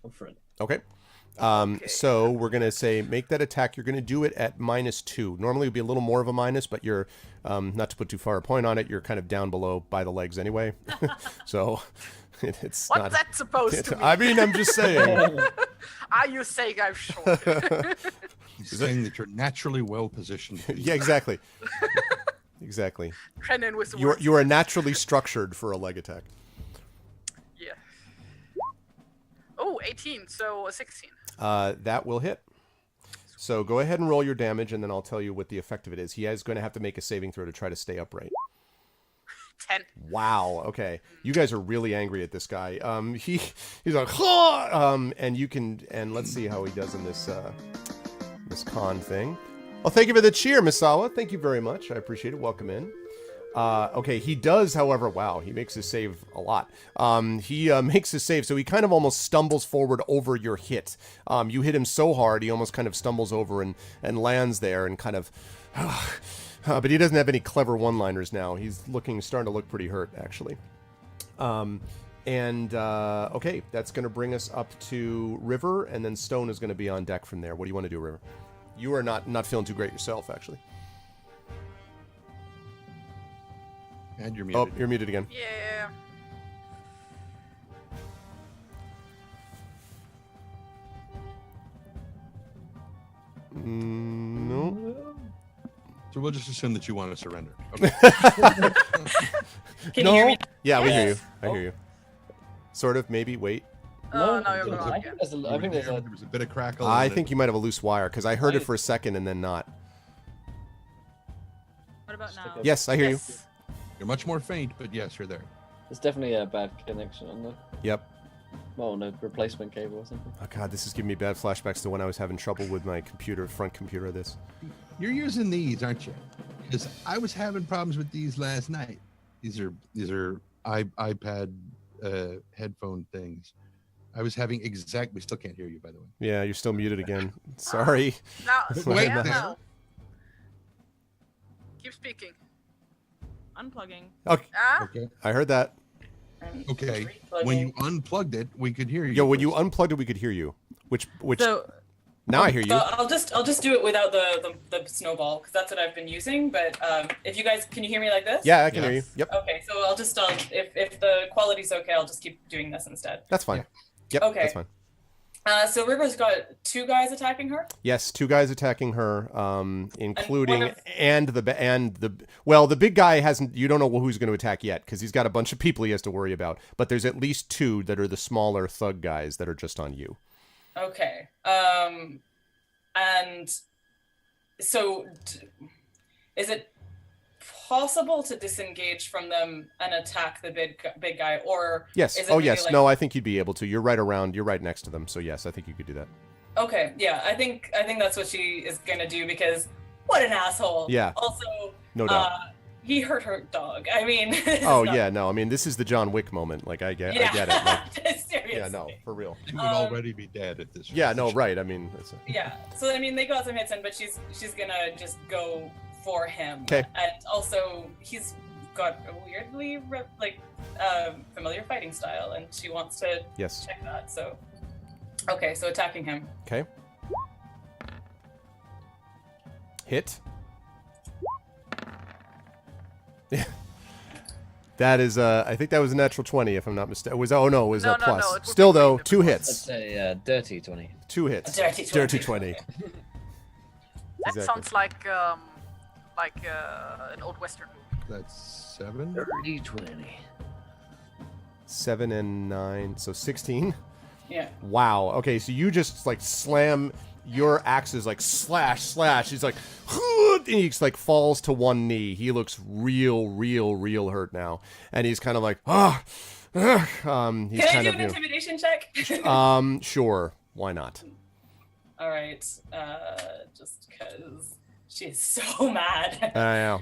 Go for it. Okay. So we're gonna say make that attack. You're gonna do it at -2. Normally it would be a little more of a minus, but you're not to put too far a point on it. You're kind of down below by the legs anyway. So it's What's not. that supposed to mean? I mean, I'm just saying. Are you saying I'm short? He's saying that you're naturally well positioned. Yeah, exactly. Exactly. Brennan with the You are naturally structured for a leg attack. Yeah. Oh, 18, so a 16. That will hit. So go ahead and roll your damage, and then I'll tell you what the effect of it is. He is going to have to make a saving throw to try to stay upright. 10. Wow. Okay. You guys are really angry at this guy. He's like, "Huh!" And let's see how he does in this this con thing. Well, thank you for the cheer, Misawa. Thank you very much. I appreciate it. Welcome in. Okay, he does, however, wow, he makes his save a lot. He makes his save, so he kind of almost stumbles forward over your hit. You hit him so hard, he almost kind of stumbles over and lands there and kind of... but he doesn't have any clever one-liners now. He's starting to look pretty hurt, actually. Okay, that's going to bring us up to River, and then Stone is going to be on deck from there. What do you want to do, River? You are not feeling too great yourself, actually. And you're muted. Oh, you're muted again. Yeah. No. So we'll just assume that you want to surrender. Okay. Can you hear me? Yeah, we hear you. Yes. I hear you. Sort of, maybe. Wait. No, you're going I again. think there's a There was a bit of crackle. I and think you might have a loose wire, because I heard it for a second and then not. What about now? Yes, I hear you. Yes. You're much more faint, but yes, you're there. There's definitely a bad connection on the Yep. replacement cable or something. Oh, God, this is giving me bad flashbacks to when I was having trouble with my front computer, this. You're using these, aren't you? Because I was having problems with these last night. These are iPad headphone things. I was having we still can't hear you, by the way. Yeah, you're still muted again. Sorry. Now, Wait, yeah, now. now. Keep speaking. Unplugging. Okay, Ah? Okay. I heard that. Okay. When you unplugged it, we could hear you. Yo, when you unplugged it, we could hear you. Which So now I hear you. So I'll just do it without the snowball because that's what I've been using. But if you guys can you hear me like this? Yeah, I can hear you. Yep, Okay, so I'll just if the quality's okay, I'll just keep doing this instead. that's fine. Yep, Okay. that's fine. So River's got 2 guys attacking her. Yes, 2 guys attacking her, including one of- the big guy hasn't. You don't know who's going to attack yet because he's got a bunch of people he has to worry about. But there's at least 2 that are the smaller thug guys that are just on you. Okay. And so is it possible to disengage from them and attack the big guy, or Yes. is it Oh, maybe yes. like- No, I think you'd be able to. You're right next to them. So yes, I think you could do that. Okay, yeah, I think that's what she is gonna do because what an asshole. Yeah. Also, No doubt. he hurt her dog. I mean. Oh yeah, no. I mean, this is the John Wick moment. Like I get it. Like, Seriously. yeah, no, for real. He would already be dead at this. Yeah, no, right. I mean, that's Yeah. So I mean, they got some hits in, but she's gonna just go for him. 'Kay. And also, he's got a weirdly familiar fighting style, and she wants to yes. check that. So, okay, so attacking him. Okay. Hit. That is, I think that was a natural 20, if I'm not mistaken. It was a plus. No, it would Still, be though, great if 2 it was. hits. That's a dirty 20. 2 hits. Dirty 20. Dirty 20. That Exactly. sounds like an old western movie. That's 7. Dirty 20. 7 and 9, so 16. Yeah. Wow. Okay, so you just like slam your axes, like slash. He's like, and he like falls to one knee. He looks real hurt now, and he's kind of like, he's Can I kind do of an intimidation check? sure, why not? All right. Just because she's so mad. I know.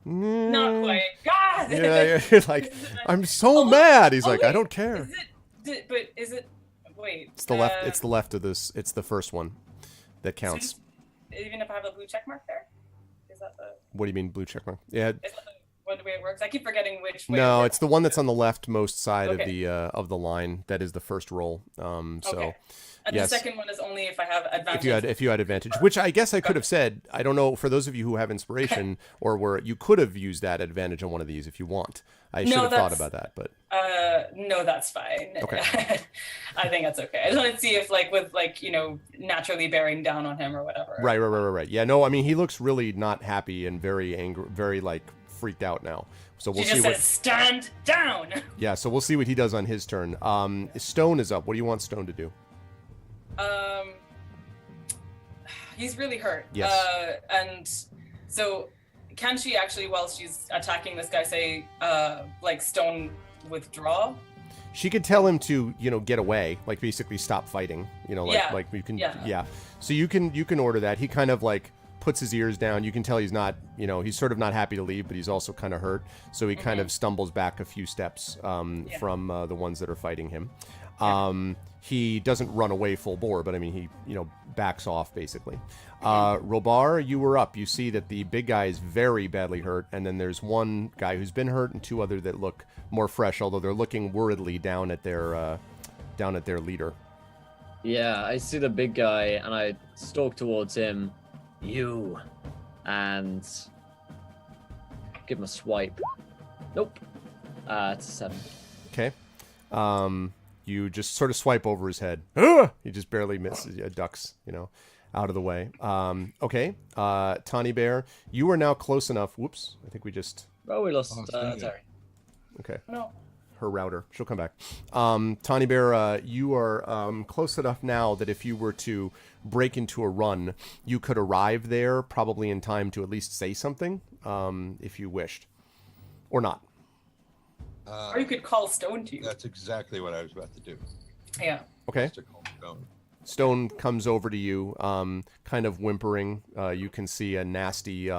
Not quite. God. Yeah, you're like, I'm so mad. He's like, I don't care. Is it? Wait. It's the left. It's the left of this. It's the first one that counts. Even if I have a blue check mark there, is that the? What do you mean blue check mark? Yeah. Is that the way it works? I keep forgetting which way. No, it it's the one that's on the leftmost side Okay. of the line. That is the first roll. So Okay. And yes. the second one is only if I have advantage. If you had advantage, which I guess I could have said. I don't know, for those of you who have inspiration or where you could have used that advantage on one of these if you want. I should have thought about that, but No, that's fine. Okay. I think that's okay. I just want to see if with naturally bearing down on him or whatever. Right. Yeah, no, I mean he looks really not happy and very angry, very like freaked out now. So we'll She see just what. says, "Stand down." Yeah, so we'll see what he does on his turn. Stone is up. What do you want Stone to do? He's really hurt. Yes. And so can she actually, while she's attacking this guy, say, Stone withdraw? She could tell him to, get away, like basically stop fighting. Like you can. Yeah. So you can order that. He kind of like puts his ears down. You can tell he's not, he's sort of not happy to leave, but he's also kind of hurt. So he kind of stumbles back a few steps from the ones that are fighting him. He doesn't run away full bore, but I mean, he, backs off basically. Robar, you were up. You see that the big guy is very badly hurt, and then there's one guy who's been hurt and 2 other that look more fresh, although they're looking worriedly down at their leader. Yeah, I see the big guy and I stalk towards him. You. And give him a swipe. Nope. It's a 7. Okay. You just sort of swipe over his head. He just barely misses, ducks, out of the way. Okay. Tawny Bear, you are now close enough. Whoops. I think we just... Oh, we lost. yeah. Sorry. Okay. No. Her router. She'll come back. Tawny Bear, you are close enough now that if you were to break into a run, you could arrive there probably in time to at least say something, if you wished. Or not. Or you could call Stone to you. That's exactly what I was about to do. Yeah. Okay. To call Stone. Stone comes over to you, kind of whimpering. You can see a nasty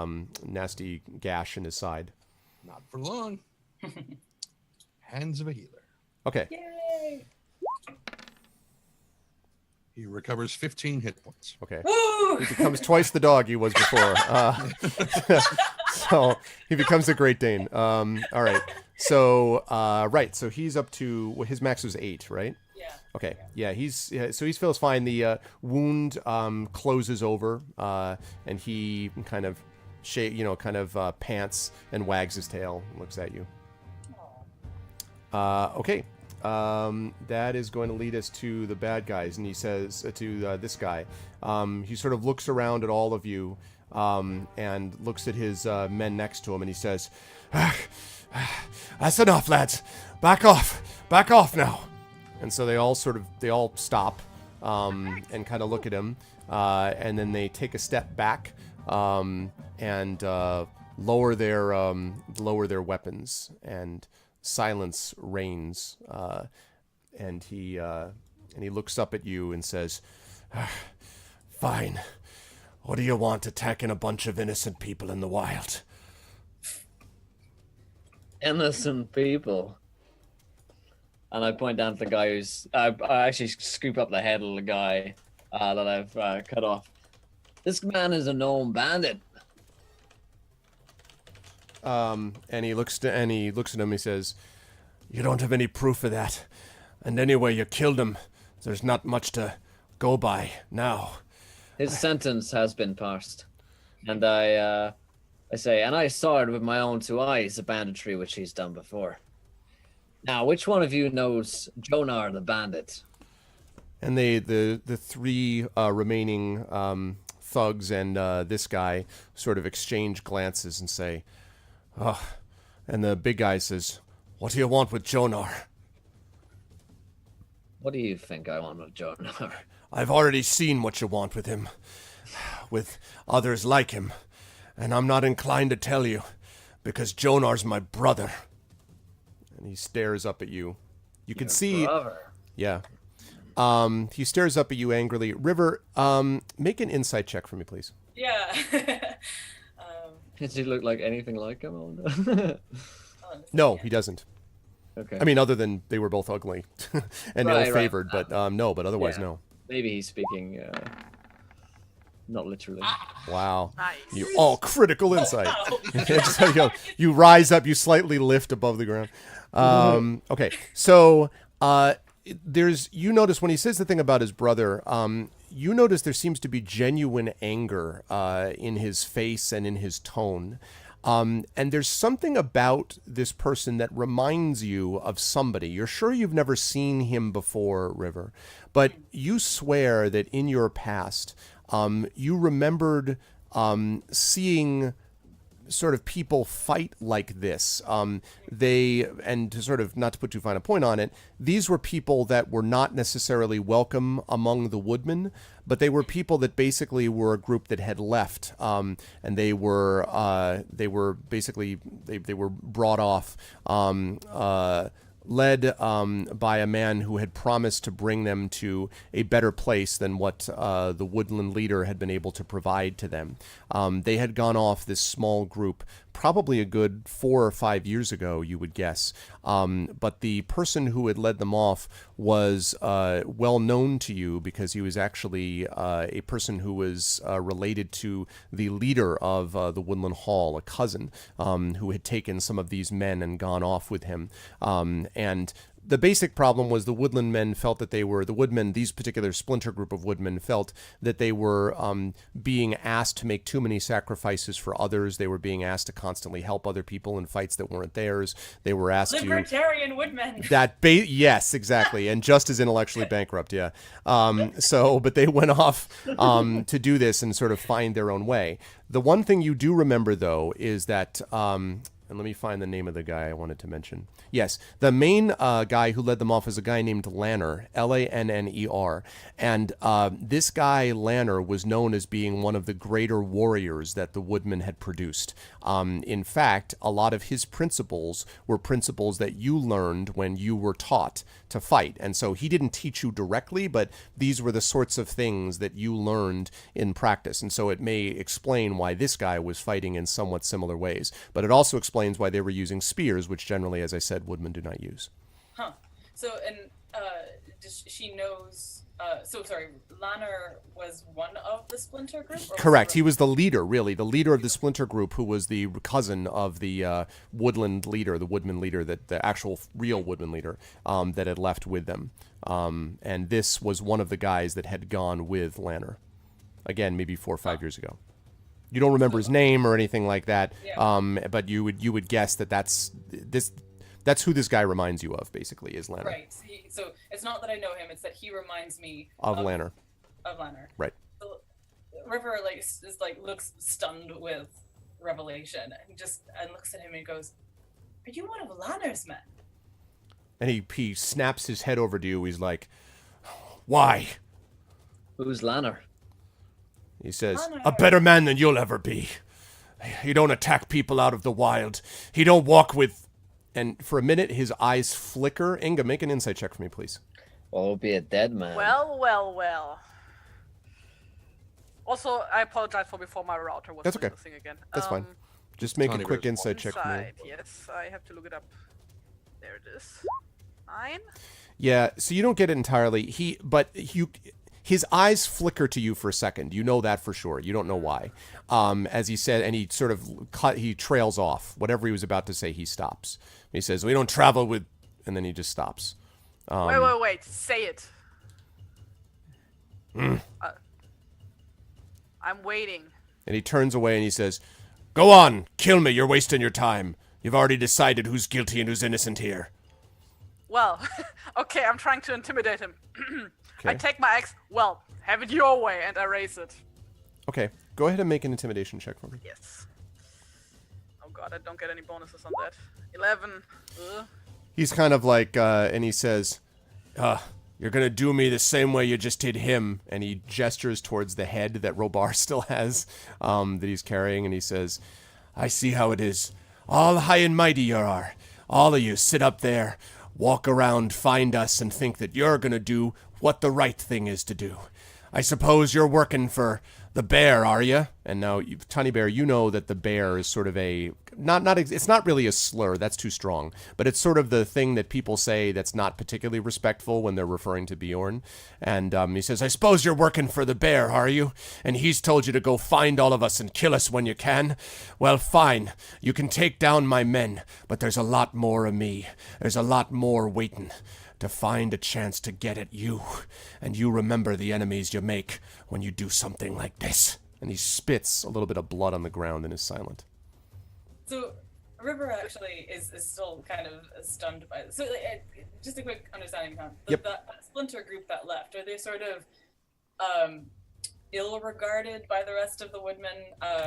gash in his side. Not for long. Hands of a healer. Okay. Yay! He recovers 15 hit points. Okay. Woo! He becomes twice the dog he was before. So he becomes a Great Dane. All right. So So he's up to his max was 8, right? Yeah. Okay. Yeah. He feels fine. The wound closes over, and he kind of pants and wags his tail, and looks at you. Okay. That is going to lead us to the bad guys, and he says to this guy, he sort of looks around at all of you, and looks at his men next to him, and he says, "That's enough, lads. Back off now." And so they all stop, and kind of look at him, and then they take a step back, and lower their weapons, and silence reigns, and he looks up at you and says, "Fine. What do you want attacking a bunch of innocent people in the wild?" Innocent people. And I point down to the guy who's... I actually scoop up the head of the guy that I've cut off. This man is a known bandit. And he looks at him. He says, "You don't have any proof of that, and anyway, you killed him. There's not much to go by now. His sentence has been passed. And I say, and I saw it with my own 2 eyes, the banditry which he's done before. Now, which one of you knows Jonar the bandit? And the 3 remaining thugs and this guy sort of exchange glances and say, "Oh." And the big guy says, "What do you want with Jonar?" What do you think I want with Jonar? "I've already seen what you want with him, with others like him, and I'm not inclined to tell you, because Jonar's my brother." And he stares up at you. You can see... Brother. Yeah. He stares up at you angrily. River, make an insight check for me, please. Yeah. Does he look like anything like him? No, he doesn't. Okay. I mean, other than they were both ugly and ill-favored, right. but no, but otherwise, Yeah. no. Maybe he's speaking, not literally. Wow. Nice. Critical insight. Wow. You rise up, you slightly lift above the ground. Okay, so you notice when he says the thing about his brother, you notice there seems to be genuine anger in his face and in his tone. And there's something about this person that reminds you of somebody. You're sure you've never seen him before, River, but you swear that in your past, you remembered seeing sort of people fight like this. And to sort of, not to put too fine a point on it, these were people that were not necessarily welcome among the woodmen, but they were people that basically were a group that had left, and they were basically they were brought off, led by a man who had promised to bring them to a better place than what the woodland leader had been able to provide to them. They had gone off, this small group, probably a good 4 or 5 years ago, you would guess. But the person who had led them off was well known to you because he was actually a person who was related to the leader of the Woodland Hall, a cousin who had taken some of these men and gone off with him. And the basic problem was the woodland men felt that the woodmen, these particular splinter group of woodmen, felt that they were being asked to make too many sacrifices for others. They were being asked to constantly help other people in fights that weren't theirs. They were asked Libertarian woodmen. Yes, exactly. And just as intellectually bankrupt, yeah. But they went off to do this and sort of find their own way. The one thing you do remember, though, is that... and let me find the name of the guy I wanted to mention. Yes, the main guy who led them off is a guy named Lanner, Lanner. And this guy, Lanner, was known as being one of the greater warriors that the woodmen had produced. In fact, a lot of his principles were principles that you learned when you were taught to fight. And so he didn't teach you directly, but these were the sorts of things that you learned in practice. And so it may explain why this guy was fighting in somewhat similar ways. But it also explains why they were using spears, which generally, as I said, woodmen do not use. Huh. So, and she knows... Lanner was one of the splinter group? Correct. He was the leader, really. The leader of the splinter group, who was the cousin of the woodland leader, the woodman leader, the actual real woodman leader that had left with them. And this was one of the guys that had gone with Lanner. Again, maybe 4 or 5 years ago. You don't remember his name or anything like that, but you would guess that that's who this guy reminds you of, basically, is Lanner. Right. So it's not that I know him; it's that he reminds me of Lanner. Of Lanner. Right. So River looks stunned with revelation, and looks at him and goes, "Are you one of Lanner's men?" And he snaps his head over to you. He's like, "Why?" Who's Lanner? He says, "A better man than you'll ever be. He don't attack people out of the wild. He don't walk with..." And for a minute, his eyes flicker. Inga, make an insight check for me, please. Oh, be a dead man. Well. Also, I apologize for before my router was That's okay. thing again. That's fine. Just make a quick insight check for me. Yes, I have to look it up. There it is. 9? Yeah, so you don't get it entirely. His eyes flicker to you for a second. You know that for sure. You don't know why. As he said, and he sort of he trails off. Whatever he was about to say, he stops. He says, "We don't travel with," and then he just stops. Wait. Say it. I'm waiting. And he turns away and he says, "Go on, kill me, you're wasting your time. You've already decided who's guilty and who's innocent here." Well, okay, I'm trying to intimidate him. I Okay. take my axe. Well, have it your way, and I raise it. Okay, go ahead and make an intimidation check for me. Yes. Oh god, I don't get any bonuses on that. 11. He's kind of like, and he says, "You're gonna do me the same way you just did him." And he gestures towards the head that Robar still has, that he's carrying, and he says, "I see how it is. All high and mighty you are. All of you sit up there, walk around, find us, and think that you're gonna do what the right thing is to do. I suppose you're working for the bear, are you?" And now, Tiny Bear, you know that the bear is sort of a it's not really a slur, that's too strong, but it's sort of the thing that people say that's not particularly respectful when they're referring to Bjorn. And he says, "I suppose you're working for the bear, are you? And he's told you to go find all of us and kill us when you can? Well, fine. You can take down my men, but there's a lot more of me. There's a lot more waiting to find a chance to get at you. And you remember the enemies you make when you do something like this." And he spits a little bit of blood on the ground and is silent. So River actually is still kind of stunned by this. So just a quick understanding, Con. Yep. That splinter group that left, are they sort of ill-regarded by the rest of the woodmen?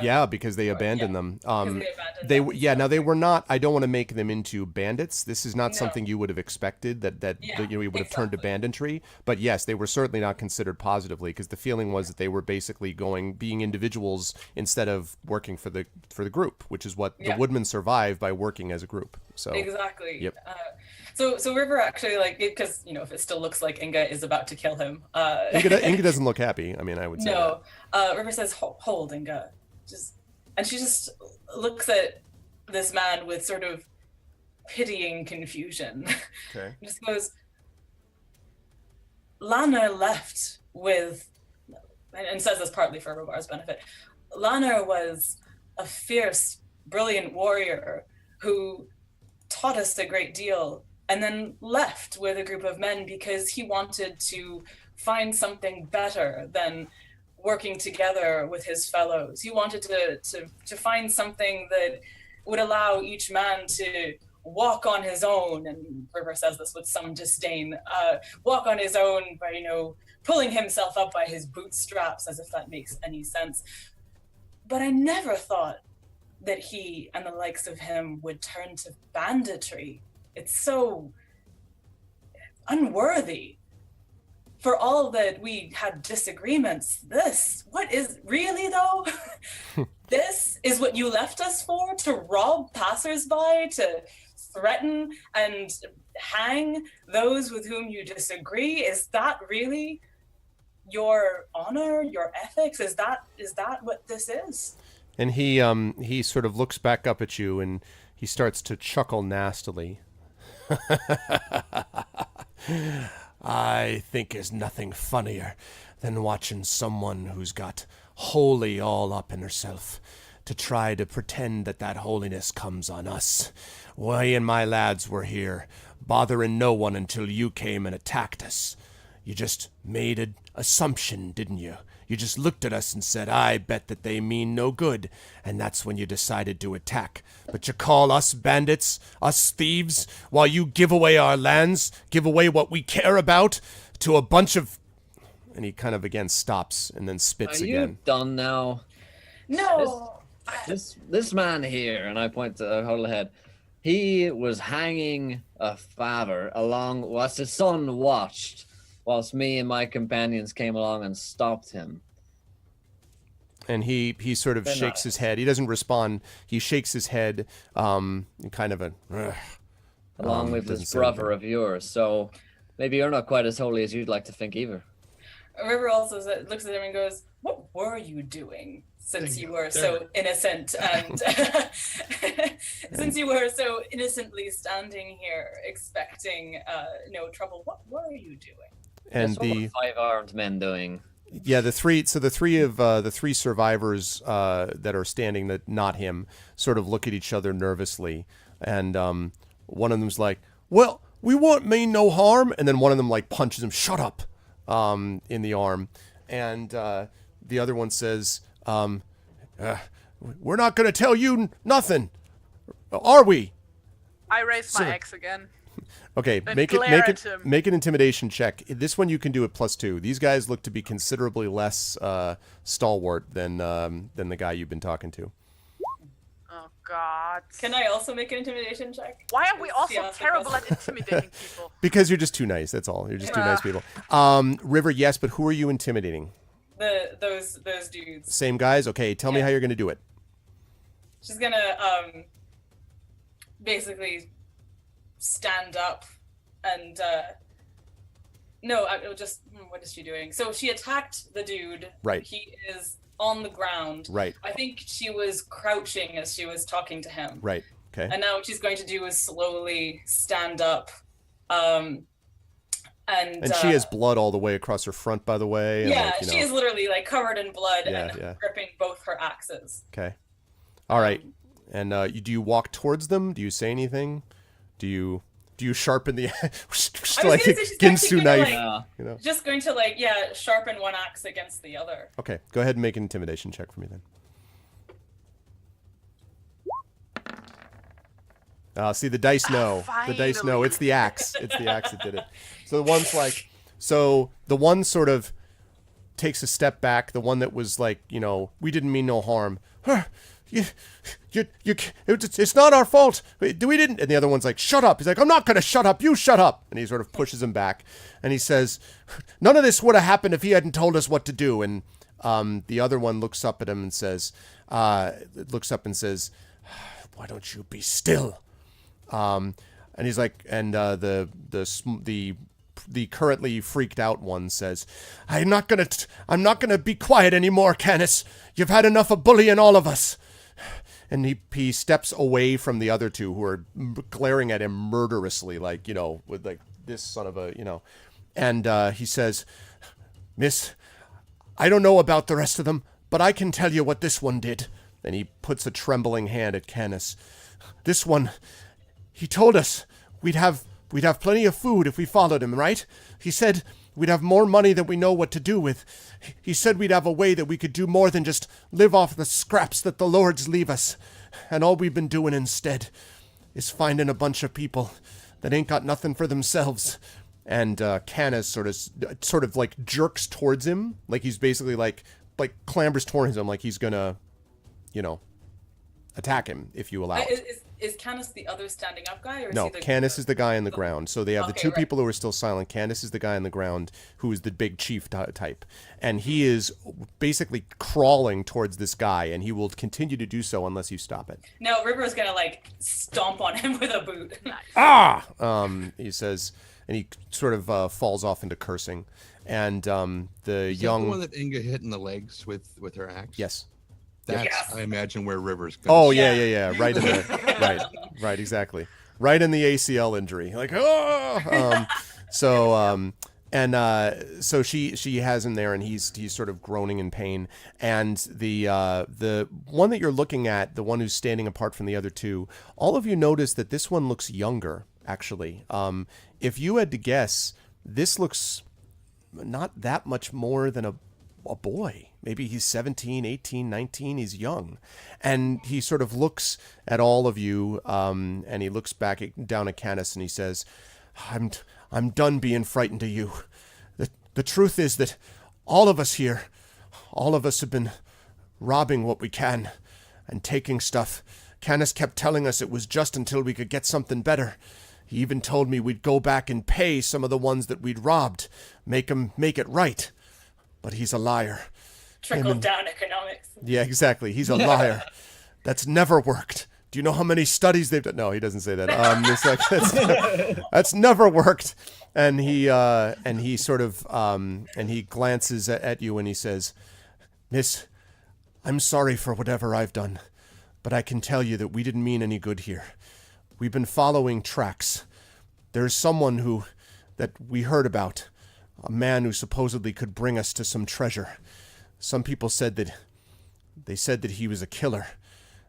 Yeah, because they abandoned them. Because they abandoned They them, yeah. so- Now they were not. I don't want to make them into bandits. This is not No. something you would have expected that Yeah, we would have turned to exactly. banditry. But yes, they were certainly not considered positively because the feeling was that they were basically being individuals instead of working for the group, which is what the Yeah. woodmen survive by working as a group. So Exactly. Yep. So River actually, like, because if it still looks like Inga is about to kill him. Inga doesn't look happy. I mean, I would say No. River says, "Hold, Inga." And she just looks at this man with sort of pitying confusion. that. Okay. Just goes, "Lana left with," and says this partly for Robar's benefit. "Lana was a fierce, brilliant warrior who taught us a great deal and then left with a group of men because he wanted to find something better than working together with his fellows. He wanted to find something that would allow each man to walk on his own," and River says this with some disdain, "walk on his own by, pulling himself up by his bootstraps," as if that makes any sense. "But I never thought that he and the likes of him would turn to banditry. It's so unworthy. For all that we had disagreements, what is really though? This is what you left us for? To rob passersby, to threaten and hang those with whom you disagree? Is that really your honor, your ethics? Is that what this is?" And he sort of looks back up at you and he starts to chuckle nastily. "I think there's nothing funnier than watching someone who's got holy all up in herself to try to pretend that holiness comes on us. We and my lads were here, bothering no one until you came and attacked us. You just made an assumption, didn't you? You just looked at us and said, 'I bet that they mean no good,' and that's when you decided to attack. But you call us bandits, us thieves, while you give away our lands, give away what we care about to a bunch of..." And he kind of again stops and then spits Are again. you done now? No. This man here, and I point to Huddlehead, he was hanging a father along whilst his son watched, whilst me and my companions came along and stopped him. And he sort of They're shakes not. his head. He doesn't respond. He shakes his head, in kind of a... Along with doesn't this say brother anything. of yours, so maybe you're not quite as holy as you'd like to think either. River also looks at him and goes, "What were you doing since you were so innocent and since you were so innocently standing here expecting no trouble? What were you doing?" And That's what the... 5 armed men doing. Yeah, the three survivors that are standing, that not him, sort of look at each other nervously, and one of them's like, "Well, we won't mean no harm," and then one of them like punches him, "Shut up," in the arm, and the other one says, We're not going to tell you nothing, are we? I raise my axe again. Okay, Then make glare at him. an intimidation check. This one you can do at +2. These guys look to be considerably less stalwart than the guy you've been talking to. Oh God. Can I also make an intimidation check? Why are we all so Yeah, terrible at intimidating people? Because you're just too nice. That's all. You're just too nice people. River, yes, but who are you intimidating? Those dudes. Same guys. Okay, tell me how you're going to do it. She's gonna basically stand up and no, what is she doing? So she attacked the dude. Right. He is on the ground. Right. I think she was crouching as she was talking to him. Right. Okay. And now what she's going to do is slowly stand up. And she has blood all the way across her front, by the way. And yeah, she is literally like covered in blood and yeah. gripping both her axes. Okay. All right. And do you walk towards them? Do you say anything? Do you sharpen the like Ginsu knife? Like, you know? Just going to sharpen one axe against the other. Okay, go ahead and make an intimidation check for me then. See, the dice know. The dice know. It's the axe. It's the axe that did it. So the one sort of takes a step back. The one that was like, we didn't mean no harm. It's not our fault. We didn't. And the other one's like, shut up. He's like, I'm not going to shut up. You shut up. And he sort of pushes him back. And he says, none of this would have happened if he hadn't told us what to do. And the other one looks up at him and says, why don't you be still? And he's like, and the currently freaked out one says, I'm not gonna be quiet anymore, Canis. You've had enough of bullying all of us. And he steps away from the other two who are glaring at him murderously, like, with like this son of a, And he says, Miss, I don't know about the rest of them, but I can tell you what this one did. And he puts a trembling hand at Canis. This one, he told us we'd have plenty of food if we followed him, right? He said we'd have more money than we know what to do with. He said we'd have a way that we could do more than just live off the scraps that the lords leave us. And all we've been doing instead is finding a bunch of people that ain't got nothing for themselves. And Canis sort of like jerks towards him, like he's basically like clambers towards him, like he's gonna, attack him if you allow it. Is Canis the other standing up guy? Or is no, he Canis is the guy on the ground. So they have the two right. people who are still silent. Canis is the guy on the ground who is the big chief type. And he is basically crawling towards this guy, and he will continue to do so unless you stop it. No, River's going to, stomp on him with a boot. He says, and he sort of falls off into cursing. And Is that the one that Inga hit in the legs with her axe? Yes. That's, Yes. I imagine, where River's going. Oh, yeah. Right in the right, exactly. Right in the ACL injury. Like, oh. So she has him there, and he's sort of groaning in pain. And the one that you're looking at, the one who's standing apart from the other two, all of you notice that this one looks younger, actually. If you had to guess, this looks not that much more than a boy. Maybe he's 17, 18, 19. He's young. And he sort of looks at all of you, and he looks back down at Canis, and he says, I'm done being frightened of you. The truth is that all of us here, all of us have been robbing what we can and taking stuff. Canis kept telling us it was just until we could get something better. He even told me we'd go back and pay some of the ones that we'd robbed, make it right. But he's a liar. Trickle-down economics. Yeah, exactly. He's a liar. That's never worked. Do you know how many studies they've done? No, he doesn't say that. That's never worked. And he sort of and he glances at you and he says, Miss, I'm sorry for whatever I've done, but I can tell you that we didn't mean any good here. We've been following tracks. There's someone that we heard about, a man who supposedly could bring us to some treasure. Some people said that he was a killer,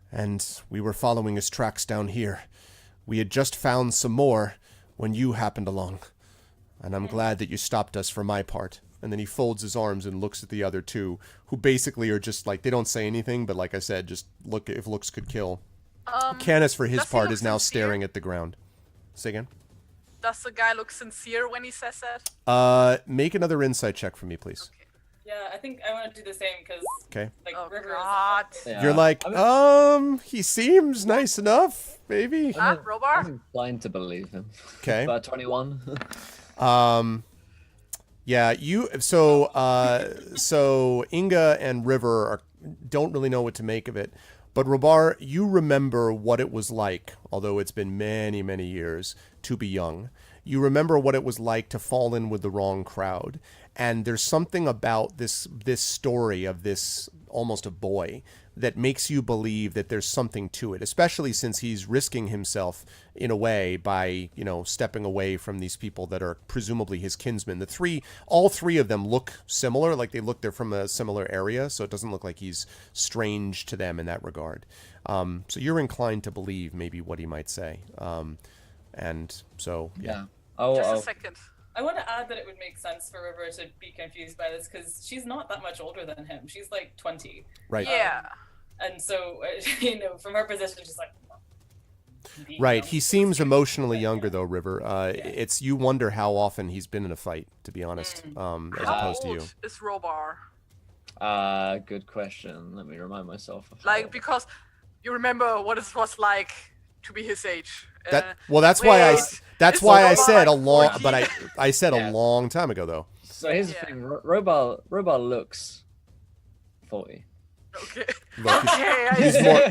and we were following his tracks down here. We had just found some more when you happened along, and I'm glad that you stopped us for my part. And then he folds his arms and looks at the other two, who basically are just like, they don't say anything, but like I said, just look if looks could kill. Canis, for his part, is now staring at the ground. Say again? Does the guy look sincere when he says that? Make another insight check for me, please. Okay. Yeah, I think I want to do the same because like Oh River God. Yeah. You're like, he seems nice enough, maybe. Robar? I'm inclined to believe him. Okay. About 21. Yeah, so Inga and River don't really know what to make of it. But Robar, you remember what it was like, although it's been many, many years, to be young. You remember what it was like to fall in with the wrong crowd. And there's something about this story of this almost a boy that makes you believe that there's something to it, especially since he's risking himself in a way by, stepping away from these people that are presumably his kinsmen. All three of them look similar, like they're from a similar area, so it doesn't look like he's strange to them in that regard. So you're inclined to believe maybe what he might say. And so, yeah. Just a second. I want to add that it would make sense for River to be confused by this because she's not that much older than him. She's like 20. Right. Yeah. And so, from her position, she's like... Right. He seems emotionally younger, though, River. It's you wonder how often he's been in a fight, to be honest, as opposed to you. Is Robar? Good question. Let me remind myself. Because you remember what it was like to be his age. That's why I said a long, 14? but I said a long time ago though. So here's the thing: Robar looks 40. Okay. Look, he's more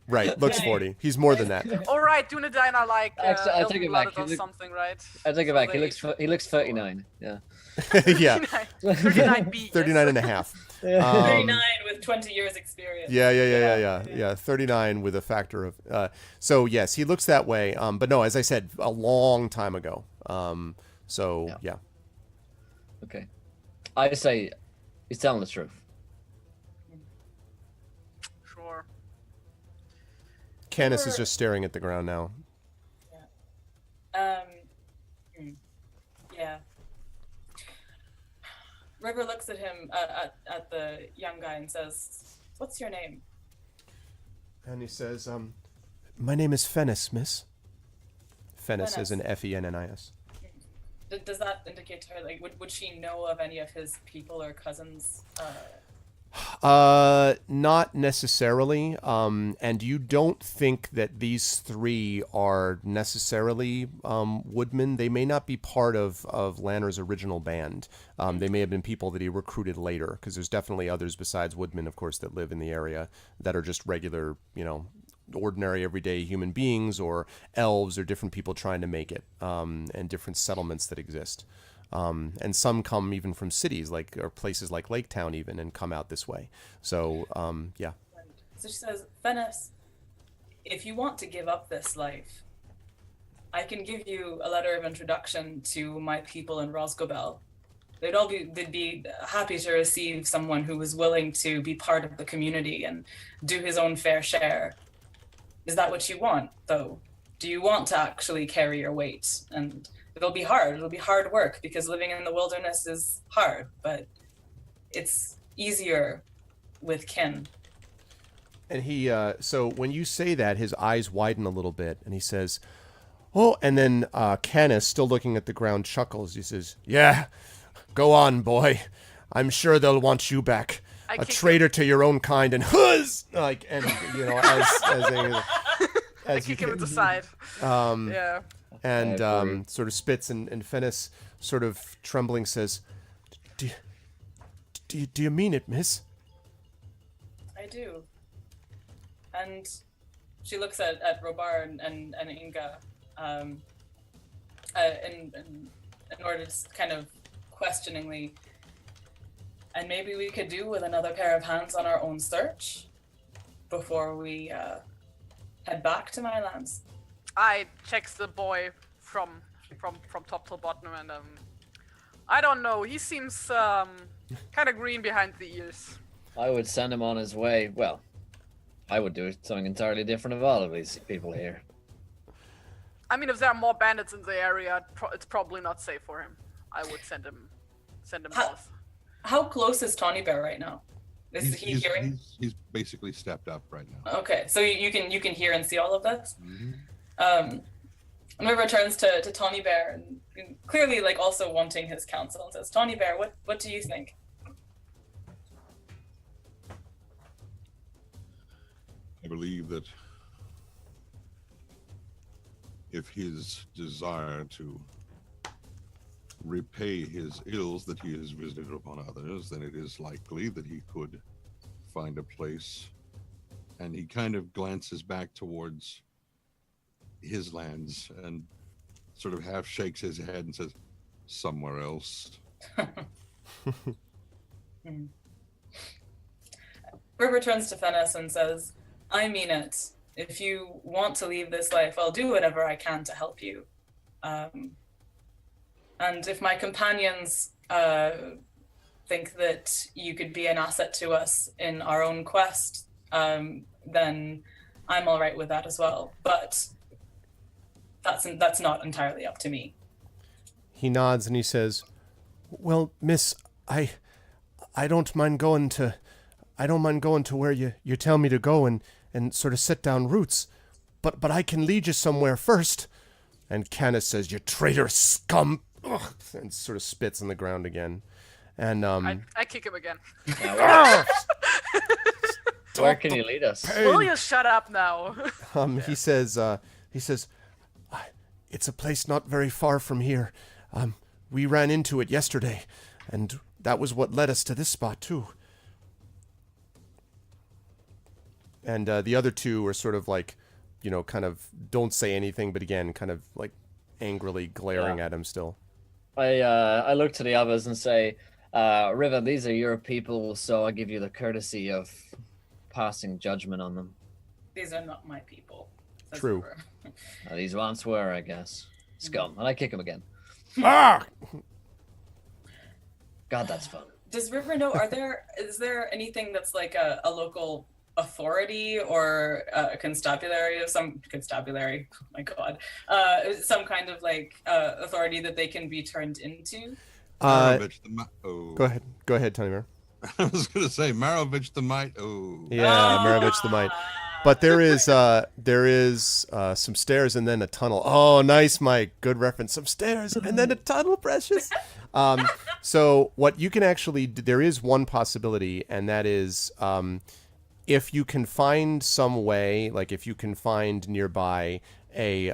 right. Looks 40. He's more than that. All right, Dunedain are like Actually, I take it back. or something, right? I take it back. He looks 39. Yeah. Yeah. 39 B. 39 and a half. 39 with 20 years experience. Yeah. 39 with a factor of. So yes, he looks that way. But no, as I said, a long time ago. So yeah. Okay. I say he's telling the truth. Sure. Canis is just staring at the ground now. Yeah. River looks at him, at the young guy and says, "What's your name?" And he says, "My name is Fennis, miss." Fennis is an Fennis. Does that indicate to her, like, would she know of any of his people or cousins? Not necessarily. And you don't think that these three are necessarily woodmen. They may not be part of Lanner's original band. They may have been people that he recruited later, because there's definitely others besides woodmen, of course, that live in the area that are just regular, ordinary everyday human beings, or elves, or different people trying to make it, and different settlements that exist. And some come even from cities, or places like Lake Town even, and come out this way. So, yeah. So she says, "Fennis, if you want to give up this life, I can give you a letter of introduction to my people in Rosgobel. They'd be happy to receive someone who was willing to be part of the community and do his own fair share. Is that what you want, though? Do you want to actually carry your weight? And it'll be hard. It'll be hard work, because living in the wilderness is hard, but it's easier with kin." And he, so when you say that, his eyes widen a little bit, and he says, "Oh," and then Canis, still looking at the ground, chuckles. He says, "Yeah, go on, boy. I'm sure they'll want you back. A traitor to your own kind, and as I kick him at the side. Yeah. And sort of spits, and Fennis, sort of trembling, says, Do you mean it, miss?" "I do." And she looks at Robar and Inga in order to kind of questioningly, "And maybe we could do with another pair of hands on our own search before we head back to my lands." I checks the boy from top to bottom, and I don't know. He seems kind of green behind the ears. I would send him on his way. Well, I would do something entirely different of all of these people here. I mean, if there are more bandits in the area, it's probably not safe for him. I would send him send them both. How close is Tawny Bear right now? Is he hearing? He's basically stepped up right now. Okay, so you can hear and see all of this. Mm-hmm. River turns to Tawny Bear and clearly like also wanting his counsel and says, "Tawny Bear, what do you think?" I believe that if his desire to repay his ills that he has visited upon others, then it is likely that he could find a place. And he kind of glances back towards his lands and sort of half shakes his head and says, "Somewhere else." River turns to Fennis and says, "I mean it. If you want to leave this life, I'll do whatever I can to help you. And if my companions think that you could be an asset to us in our own quest, then I'm all right with that as well. But that's not entirely up to me." He nods and he says, "Well, miss, I don't mind going to where you tell me to go and sort of set down roots, but I can lead you somewhere first." And Canis says, "You traitorous scum!" Ugh, and sort of spits on the ground again. And I kick him again. Where can you lead us? Will you shut up now? He says, "It's a place not very far from here. We ran into it yesterday, and that was what led us to this spot too." And the other two are sort of like, kind of don't say anything, but again, kind of like angrily glaring at him still. I look to the others and say, "River, these are your people, so I give you the courtesy of passing judgment on them." "These are not my people," says True. River. These once were, I guess. Scum. And I kick him again. Ah! God, that's fun. Does River know, is there anything that's like a local authority or a constabulary of some constabulary? Oh my god. Some kind of like authority that they can be turned into? Go ahead, Tony Bear. I was going to say Marovich the Might. Yeah, Marovich the Might. But there is some stairs and then a tunnel. Oh, nice, Mike. Good reference. Some stairs and then a tunnel, precious. So what you can actually do, there is one possibility, and that is if you can find some way, like if you can find nearby a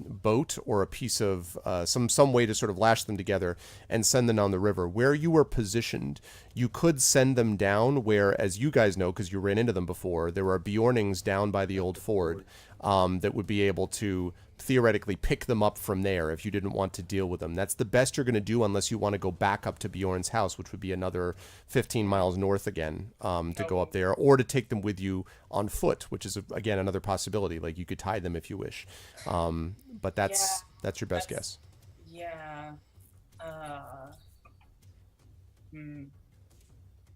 boat or a piece of some way to sort of lash them together and send them down the river. Where you were positioned, you could send them down where, as you guys know, because you ran into them before, there are Bjornings down by the old ford that would be able to theoretically pick them up from there if you didn't want to deal with them. That's the best you're going to do unless you want to go back up to Bjorn's house, which would be another 15 miles north again to go up there, or to take them with you on foot, which is, again, another possibility. Like, you could tie them if you wish. But that's your best guess. Yeah.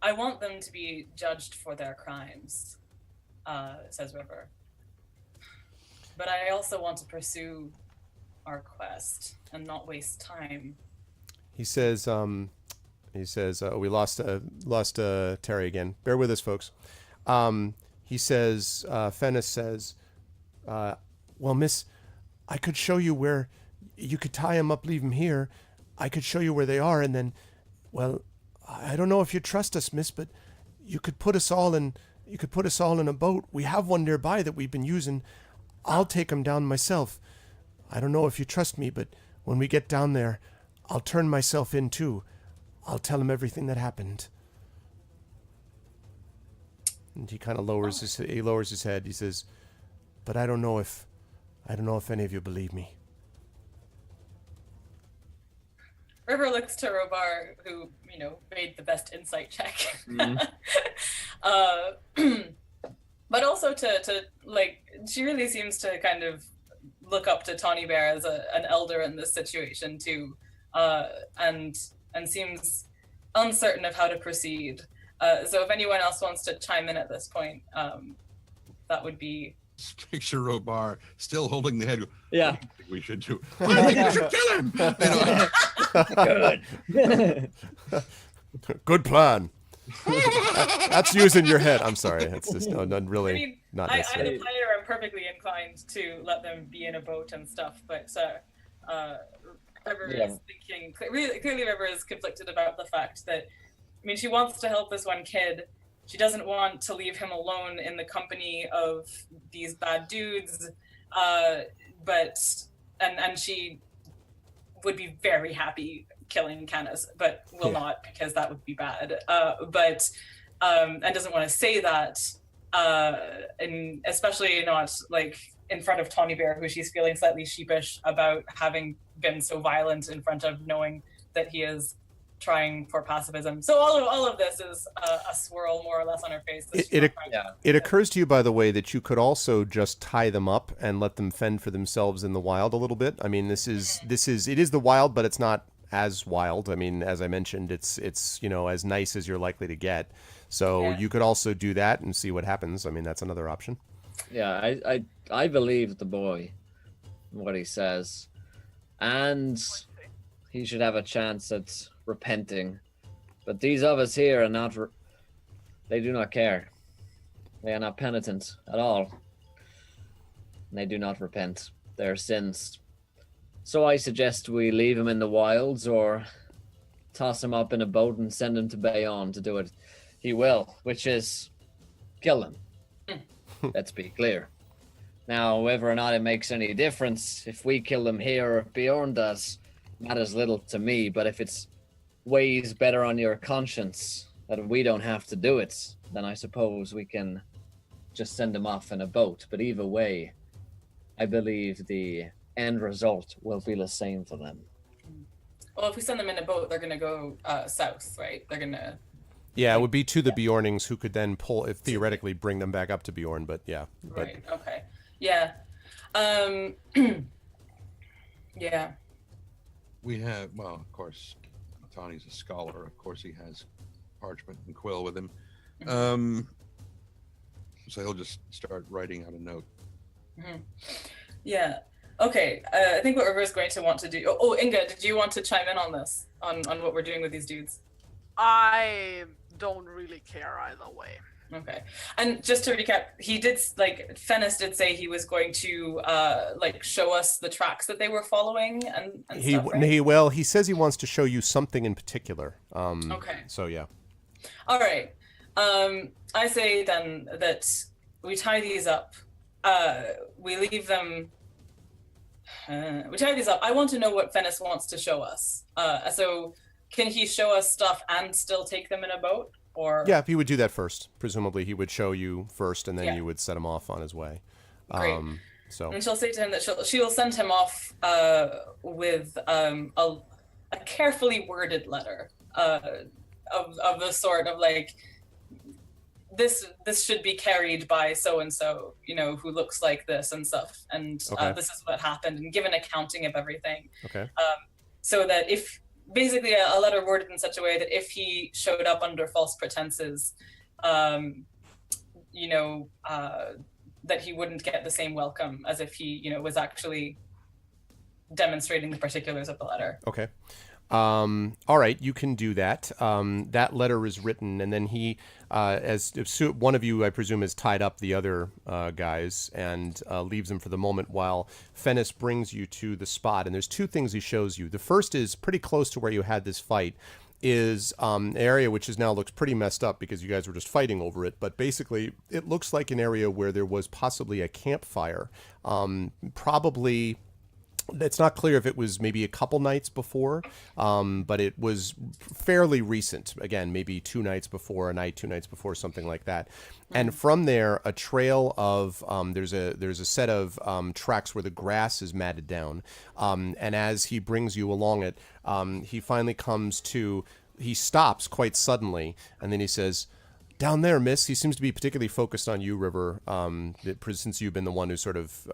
I want them to be judged for their crimes, says River. But I also want to pursue our quest and not waste time. He says, we lost Terry again. Bear with us, folks. He says, Fennis says, well, miss, I could show you where you could tie him up, leave him here. I could show you where they are, and then, well, I don't know if you trust us, miss, but you could put us all in a boat. We have one nearby that we've been using. I'll take him down myself. I don't know if you trust me, but when we get down there, I'll turn myself in too. I'll tell him everything that happened. And he kind of lowers his head. He says, but I don't know if any of you believe me. River looks to Robar, who, made the best insight check. But also to she really seems to kind of look up to Tawny Bear as an elder in this situation too, and seems uncertain of how to proceed. So if anyone else wants to chime in at this point, that would be picture Robar still holding the head. Yeah. What do you think we should do? I think we should kill him. Good. Good plan. That's using your head. I'm sorry. It's just really I mean, not I, necessary. the player, am perfectly inclined to let them be in a boat and stuff, but River is thinking clearly. River is conflicted about the fact that, I mean, she wants to help this one kid. She doesn't want to leave him alone in the company of these bad dudes, but she would be very happy killing Canis, but will not, because that would be bad. And doesn't want to say that, and especially not like in front of Tawny Bear, who she's feeling slightly sheepish about having been so violent in front of, knowing that he is trying for pacifism. So all of this is a swirl more or less on her face. It occurs to you, by the way, that you could also just tie them up and let them fend for themselves in the wild a little bit. I mean, it is the wild, but it's not as wild. I mean, as I mentioned, it's as nice as you're likely to get. So you could also do that and see what happens. I mean, that's another option. Yeah, I believe the boy, what he says, and he should have a chance at repenting. But these of us here are not. They do not care. They are not penitent at all. They do not repent their sins. So I suggest we leave him in the wilds, or toss him up in a boat and send him to Bayonne to do it. He will, which is kill him. Let's be clear. Now, whether or not it makes any difference, if we kill him here or if Bjorn does, matters little to me. But if it's weighs better on your conscience that we don't have to do it, then I suppose we can just send him off in a boat. But either way, I believe the end result will be the same for them. Well, if we send them in a boat, they're going to go south, right? They're going to... Yeah, it would be to the Bjornings, who could then theoretically bring them back up to Bjorn, but yeah. Right, okay. Yeah. Yeah. We have, well, of course, Tawny's a scholar. Of course, he has parchment and quill with him. So he'll just start writing out a note. Yeah. Okay. I think what River's going to want to do... Oh, Inga, did you want to chime in on this? On what we're doing with these dudes? I don't really care either way. Okay. And just to recap, he did, Fennis did say he was going to, show us the tracks that they were following and stuff, right? He says he wants to show you something in particular. Okay. So, yeah. All right. I say then that we tie these up. We leave them... we tie these up. I want to know what Fennis wants to show us. So can he show us stuff and still take them in a boat? Or... Yeah, he would do that first. Presumably he would show you first, and then you would set him off on his way. Great. And she'll say to him that she'll send him off with a carefully worded letter of the sort of this should be carried by so and so, who looks like this and stuff, and this is what happened, and give an accounting of everything. Okay. So that if basically a letter worded in such a way that if he showed up under false pretenses, that he wouldn't get the same welcome as if he, was actually demonstrating the particulars of the letter. Okay. All right, you can do that. That letter is written, and then he, one of you, I presume, has tied up the other guys and leaves them for the moment while Fennis brings you to the spot. And there's two things he shows you. The first is pretty close to where you had this fight, is an area which now looks pretty messed up because you guys were just fighting over it. But basically, it looks like an area where there was possibly a campfire, probably... It's not clear if it was maybe a couple nights before, but it was fairly recent. Again, maybe 2 nights before, 2 nights before, something like that. And from there, a trail of there's a set of tracks where the grass is matted down. And as he brings you along it, he finally comes to. He stops quite suddenly, and then he says, Down there, miss. He seems to be particularly focused on you, River, since you've been the one who's sort of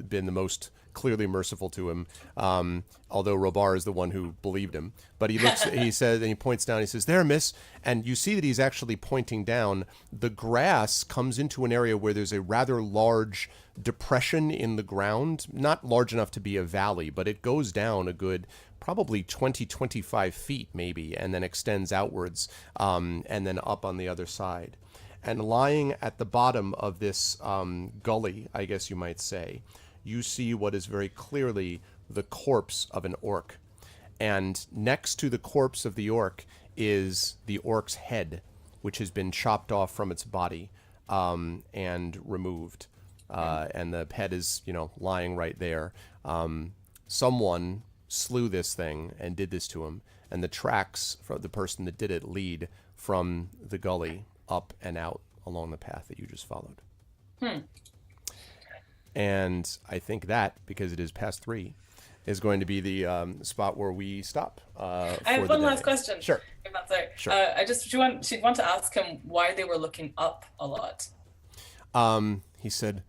been the most clearly merciful to him, although Robar is the one who believed him. But he looks, he says, and he points down, he says, there, miss. And you see that he's actually pointing down. The grass comes into an area where there's a rather large depression in the ground, not large enough to be a valley, but it goes down a good probably 20-25 feet maybe, and then extends outwards, and then up on the other side. And lying at the bottom of this gully, I guess you might say, you see what is very clearly the corpse of an orc. And next to the corpse of the orc is the orc's head, which has been chopped off from its body and removed. And the head is, lying right there. Someone slew this thing and did this to him, and the tracks for the person that did it lead from the gully up and out along the path that you just followed. And I think that, because it is past 3, is going to be the spot where we stop. I have one last question. Sure. If that's all right. Sure. She'd want to ask him why they were looking up a lot. He said,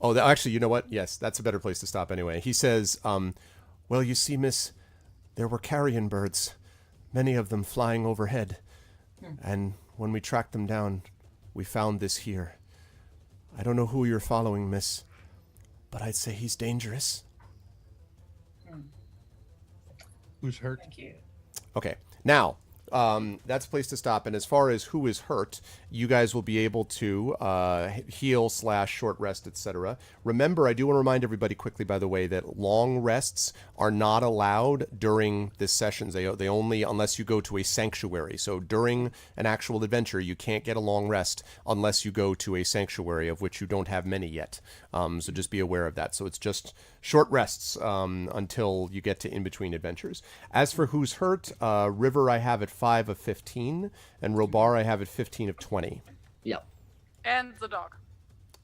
actually, you know what? Yes, that's a better place to stop anyway. He says, well, you see, miss, there were carrion birds, many of them flying overhead. And when we tracked them down, we found this here. I don't know who you're following, miss, but I'd say he's dangerous. Who's hurt? Thank you. Okay, now, that's a place to stop. And as far as who is hurt, you guys will be able to heal / short rest, etc. Remember, I do want to remind everybody quickly, by the way, that long rests are not allowed during this sessions. They only, unless you go to a sanctuary. So during an actual adventure, you can't get a long rest unless you go to a sanctuary, of which you don't have many yet. So just be aware of that. So it's just short rests until you get to in-between adventures. As for who's hurt, River I have at 5 of 15, and Robar I have at 15 of 20. Yep. And the dog.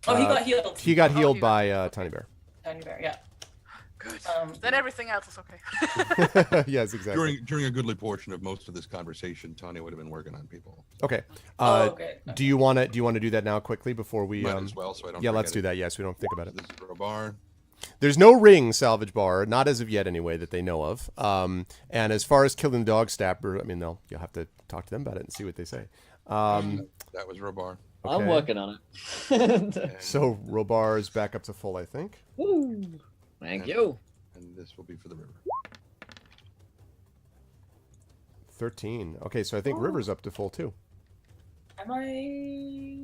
Oh, he got healed. He got healed by Tiny Bear. Tiny Bear, yeah. Good. Then everything else is okay. Yes, exactly. During a goodly portion of most of this conversation, Tanya would have been working on people. Okay. Okay. Do you want to do that now quickly before we? Might as well, so I don't. Yeah, let's forget do that. Yes, we don't think about it. it. This is for a bar. There's no ring salvage bar, not as of yet anyway, that they know of. And as far as killing the dog stabber, I mean, you'll have to talk to them about it and see what they say. That was Robar. Okay. I'm working on it. So Robar is back up to full, I think. Woo. Thank you. And this will be for the river. 13. Okay, so I think River's up to full too. Am I?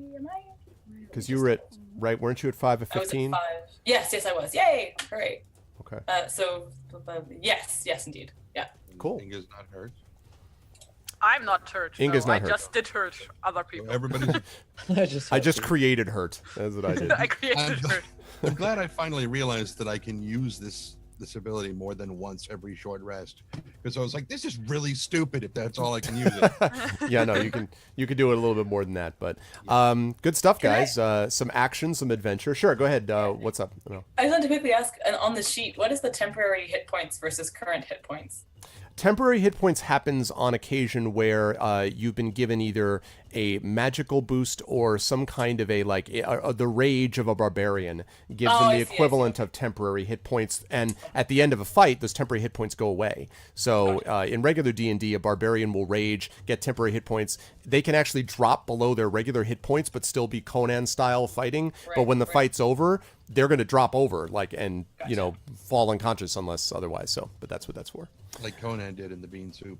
Because you were at, weren't you at 5 of 15? I was at 5. Yes, I was. Yay! Hooray. Okay. Yes, indeed. Yeah. Cool. Inga's not hurt. I'm not hurt. Inga's no. not hurt. I just did hurt other people. So everybody's. I just created hurt. That's what I did. I created hurt. I'm glad I finally realized that I can use this ability more than once every short rest, because I was like, this is really stupid if that's all I can use it. Yeah, no, you can do it a little bit more than that, but good stuff, guys. Some action, some adventure. Sure, go ahead. What's up? No. I just wanted to quickly ask, and on the sheet, what is the temporary hit points versus current hit points? Temporary hit points happens on occasion where you've been given either a magical boost or some kind of the rage of a barbarian gives them the equivalent of temporary hit points, and at the end of a fight those temporary hit points go away. So in regular D&D, a barbarian will rage, get temporary hit points. They can actually drop below their regular hit points but still be Conan style fighting, but when the fight's over, they're going to drop over and fall unconscious unless otherwise. So, but that's what that's for. Like Conan did in the bean soup.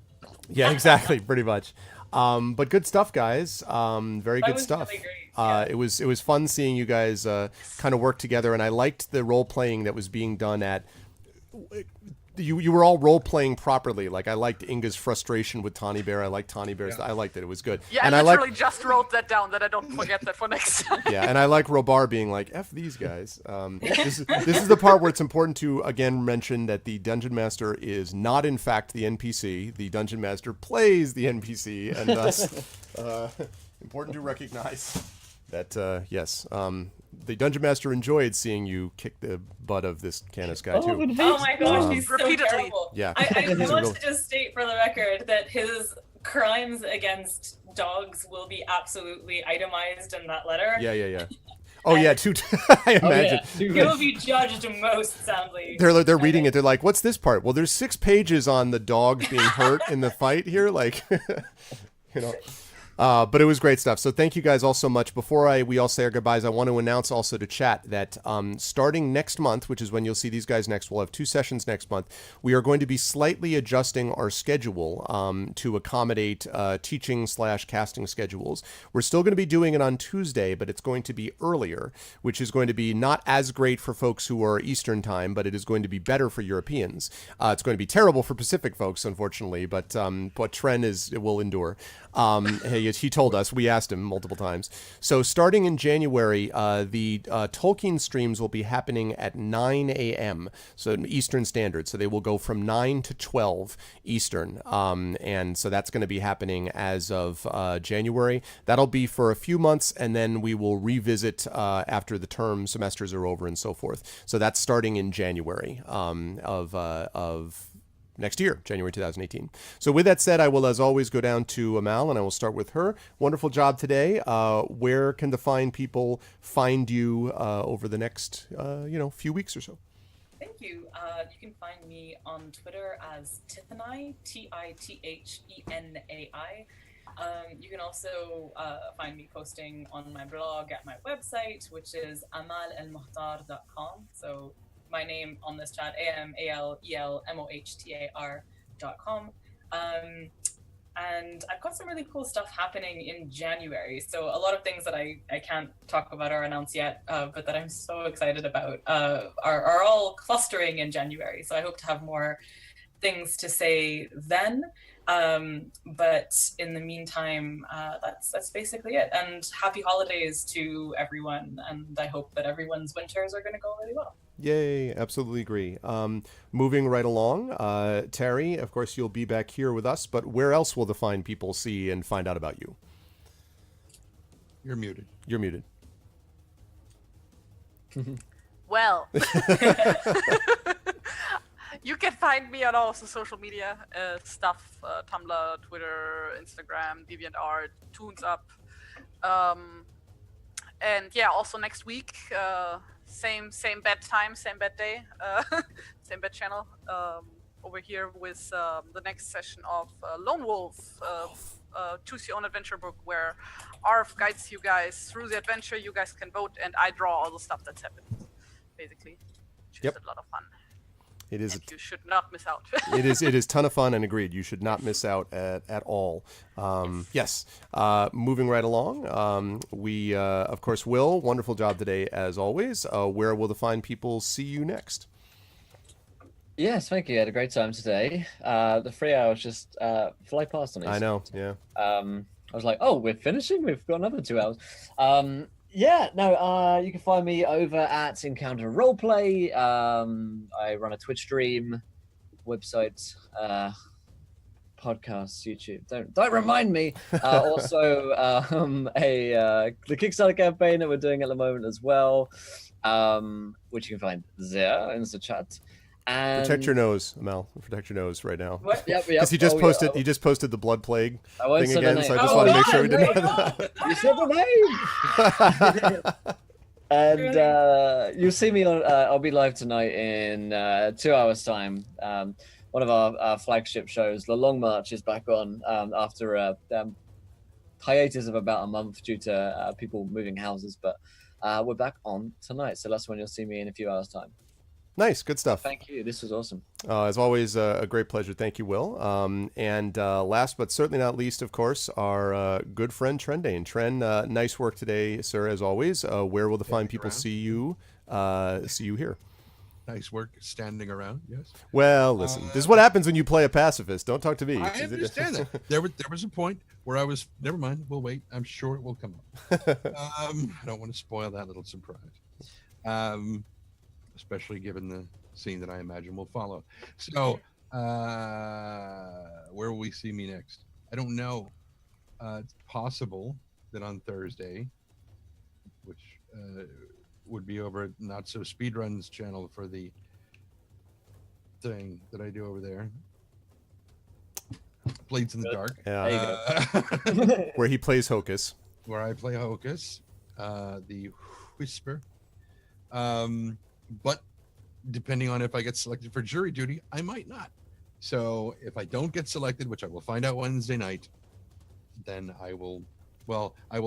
Yeah, exactly, pretty much. But good stuff, guys. Very good stuff. Really great. It was fun seeing you guys kind of work together, and I liked the role playing that was being done at. You were all role playing properly. Like, I liked Inga's frustration with Tawny Bear. I liked Tawny Bear's. Yeah. I liked it. It was good. Yeah, and I literally just wrote that down that I don't forget that for next time. Yeah, and I like Robar being like, F these guys. This is the part where it's important to, again, mention that the Dungeon Master is not, in fact, the NPC. The Dungeon Master plays the NPC, and thus, important to recognize that, yes, the Dungeon Master enjoyed seeing you kick the butt of this Canis guy, too. Oh my gosh, he's so terrible. Yeah. I want to just state for the record that his crimes against dogs will be absolutely itemized in that letter. Yeah. Oh yeah, I imagine. He will be judged most soundly. They're reading it. They're like, "What's this part?" Well, there's 6 pages on the dogs being hurt in the fight here. Like, you know. But it was great stuff. So thank you guys all so much. Before we all say our goodbyes, I want to announce also to chat that starting next month, which is when you'll see these guys next, we'll have 2 sessions next month. We are going to be slightly adjusting our schedule to accommodate teaching/casting schedules. We're still going to be doing it on Tuesday, but it's going to be earlier, which is going to be not as great for folks who are Eastern time, but it is going to be better for Europeans. It's going to be terrible for Pacific folks, unfortunately, but Tren will endure. He told us. We asked him multiple times. So starting in January, the Tolkien streams will be happening at 9 a.m. so Eastern Standard. So they will go from 9 to 12 Eastern. And so that's going to be happening as of January. That'll be for a few months, and then we will revisit after the term semesters are over and so forth. So that's starting in January of next year, January 2018. So with that said, I will, as always, go down to Amal, and I will start with her. Wonderful job today. Where can the fine people find you over the next, few weeks or so? Thank you. You can find me on Twitter as Tithenai, Tithenai. You can also find me posting on my blog at my website, which is amalelmohtar.com. So my name on this chat, amalelmohtar.com. And I've got some really cool stuff happening in January. So a lot of things that I can't talk about or announce yet, but that I'm so excited about are all clustering in January. So I hope to have more things to say then. But in the meantime, that's basically it. And happy holidays to everyone. And I hope that everyone's winters are going to go really well. Yay, absolutely agree. Moving right along, Terry, of course, you'll be back here with us, but where else will the fine people see and find out about you? You're muted. You're muted. Well, you can find me on all of the social media stuff, Tumblr, Twitter, Instagram, DeviantArt, ToonsUp. And yeah, also next week, same bad time, same bad day, same bad channel, over here with the next session of Lone Wolf, Choose Your Own Adventure book, where Arv guides you guys through the adventure. You guys can vote, and I draw all the stuff that's happened, basically. Which is a lot of fun. It is. You should not miss out. It is ton of fun, and agreed. You should not miss out at all. Yes. Moving right along, we of course will. Wonderful job today, as always. Where will the fine people see you next? Yes, thank you. I had a great time today. The 3 hours just fly past on me. I know. Yeah. I was like, oh, we're finishing. We've got another 2 hours. You can find me over at Encounter Roleplay. I run a Twitch stream, website, podcasts, YouTube. Don't remind me. Also, the Kickstarter campaign that we're doing at the moment as well, which you can find there in the chat. And protect your nose, Amal. Protect your nose right now. What? Yep. Because he just posted. He just posted the blood plague thing again. So I just want to make sure we didn't. You said the name. And you'll see me on. I'll be live tonight in 2 hours' time. One of our flagship shows, The Long March, is back on after a hiatus of about a month due to people moving houses. But we're back on tonight, so that's when you'll see me in a few hours' time. Nice, good stuff. Thank you. This was awesome. As always, a great pleasure. Thank you, Will. And last but certainly not least, of course, our good friend Trendane. Tren, nice work today, sir. As always, where will the fine people see you? See you here. Nice work standing around. Yes. Well, listen. This is what happens when you play a pacifist. Don't talk to me. I understand that. There was a point where I was. Never mind. We'll wait. I'm sure it will come up. I don't want to spoil that little surprise. Especially given the scene that I imagine will follow. So, where will we see me next? I don't know. It's possible that on Thursday, which would be over at Not So Speedrun's channel for the thing that I do over there. Blades in the Dark. Yeah. Where he plays Hocus. Where I play Hocus, the Whisper. But depending on if I get selected for jury duty, I might not. So if I don't get selected, which I will find out Wednesday night, then I will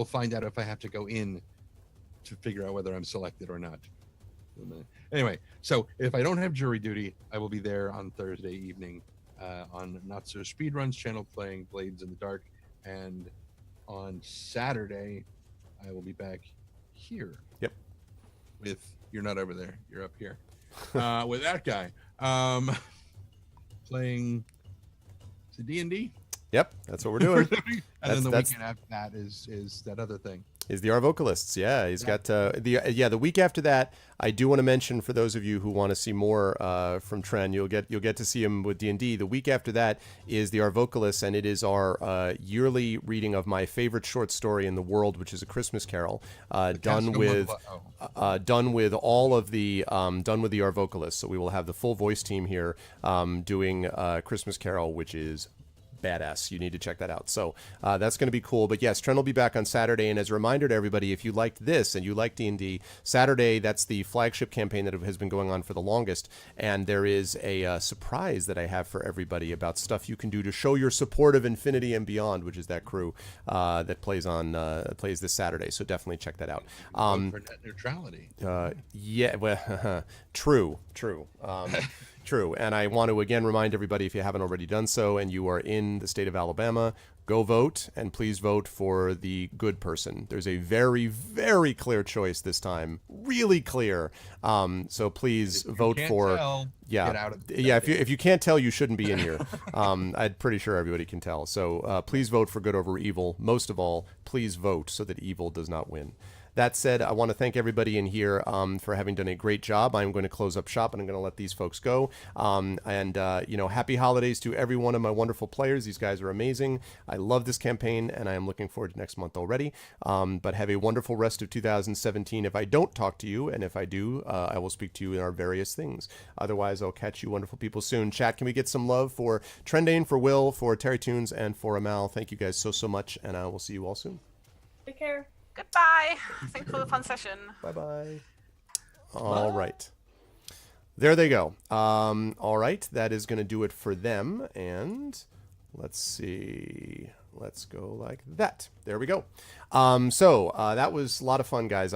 find out if I have to go in to figure out whether I'm selected or not. Anyway, so if I don't have jury duty, I will be there on Thursday evening on Not So Speedruns channel playing Blades in the Dark. And on Saturday, I will be back here. Yep. You're not over there. You're up here. With that guy. Playing the D&D. Yep, that's what we're doing. And then the weekend after that is that other thing. Is the Our Vocalists. Yeah, he's got the week after that. I do want to mention for those of you who want to see more from Tren, you'll get to see him with D&D. The week after that is the Our Vocalists, and it is our yearly reading of my favorite short story in the world, which is A Christmas Carol, done with all of the Our Vocalists. So we will have the full voice team here doing Christmas Carol, which is badass. You need to check that out. So that's going to be cool. But yes, Trent will be back on Saturday. And as a reminder to everybody, if you liked this and you like D&D, Saturday, that's the flagship campaign that has been going on for the longest. And there is a surprise that I have for everybody about stuff you can do to show your support of Infinity and Beyond, which is that crew that plays this Saturday. So definitely check that out. For net neutrality. Yeah, well, true. True. And I want to again remind everybody, if you haven't already done so and you are in the state of Alabama, go vote, and please vote for the good person. There's a very, very clear choice this time. Really clear. So please vote for... Get out of if you can't tell, you shouldn't be in here. I'm pretty sure everybody can tell. So please vote for good over evil. Most of all, please vote so that evil does not win. That said, I want to thank everybody in here for having done a great job. I'm going to close up shop and I'm going to let these folks go. Happy holidays to every one of my wonderful players. These guys are amazing. I love this campaign and I am looking forward to next month already. But have a wonderful rest of 2017 if I don't talk to you. And if I do, I will speak to you in our various things. Otherwise, I'll catch you wonderful people soon. Chat, can we get some love for Trendane, for Will, for Terry Tunes, and for Amal? Thank you guys so much. And I will see you all soon. Take care. Goodbye. Thanks for the fun session. Bye-bye. All right. There they go. All right. That is going to do it for them. And let's see. Let's go like that. There we go. That was a lot of fun, guys.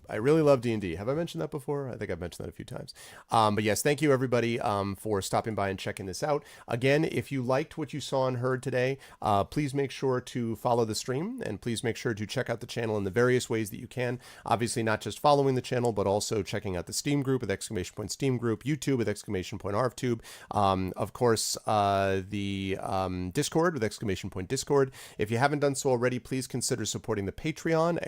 I really love D&D. Have I mentioned that before? I think I've mentioned that a few times. But yes, thank you everybody for stopping by and checking this out. Again, if you liked what you saw and heard today, please make sure to follow the stream and please make sure to check out the channel in the various ways that you can. Obviously, not just following the channel, but also checking out the Steam group with ! Steam group, YouTube with ! ArvTube. Of course, the Discord with ! Discord. If you haven't done so already, please consider supporting the Patreon, !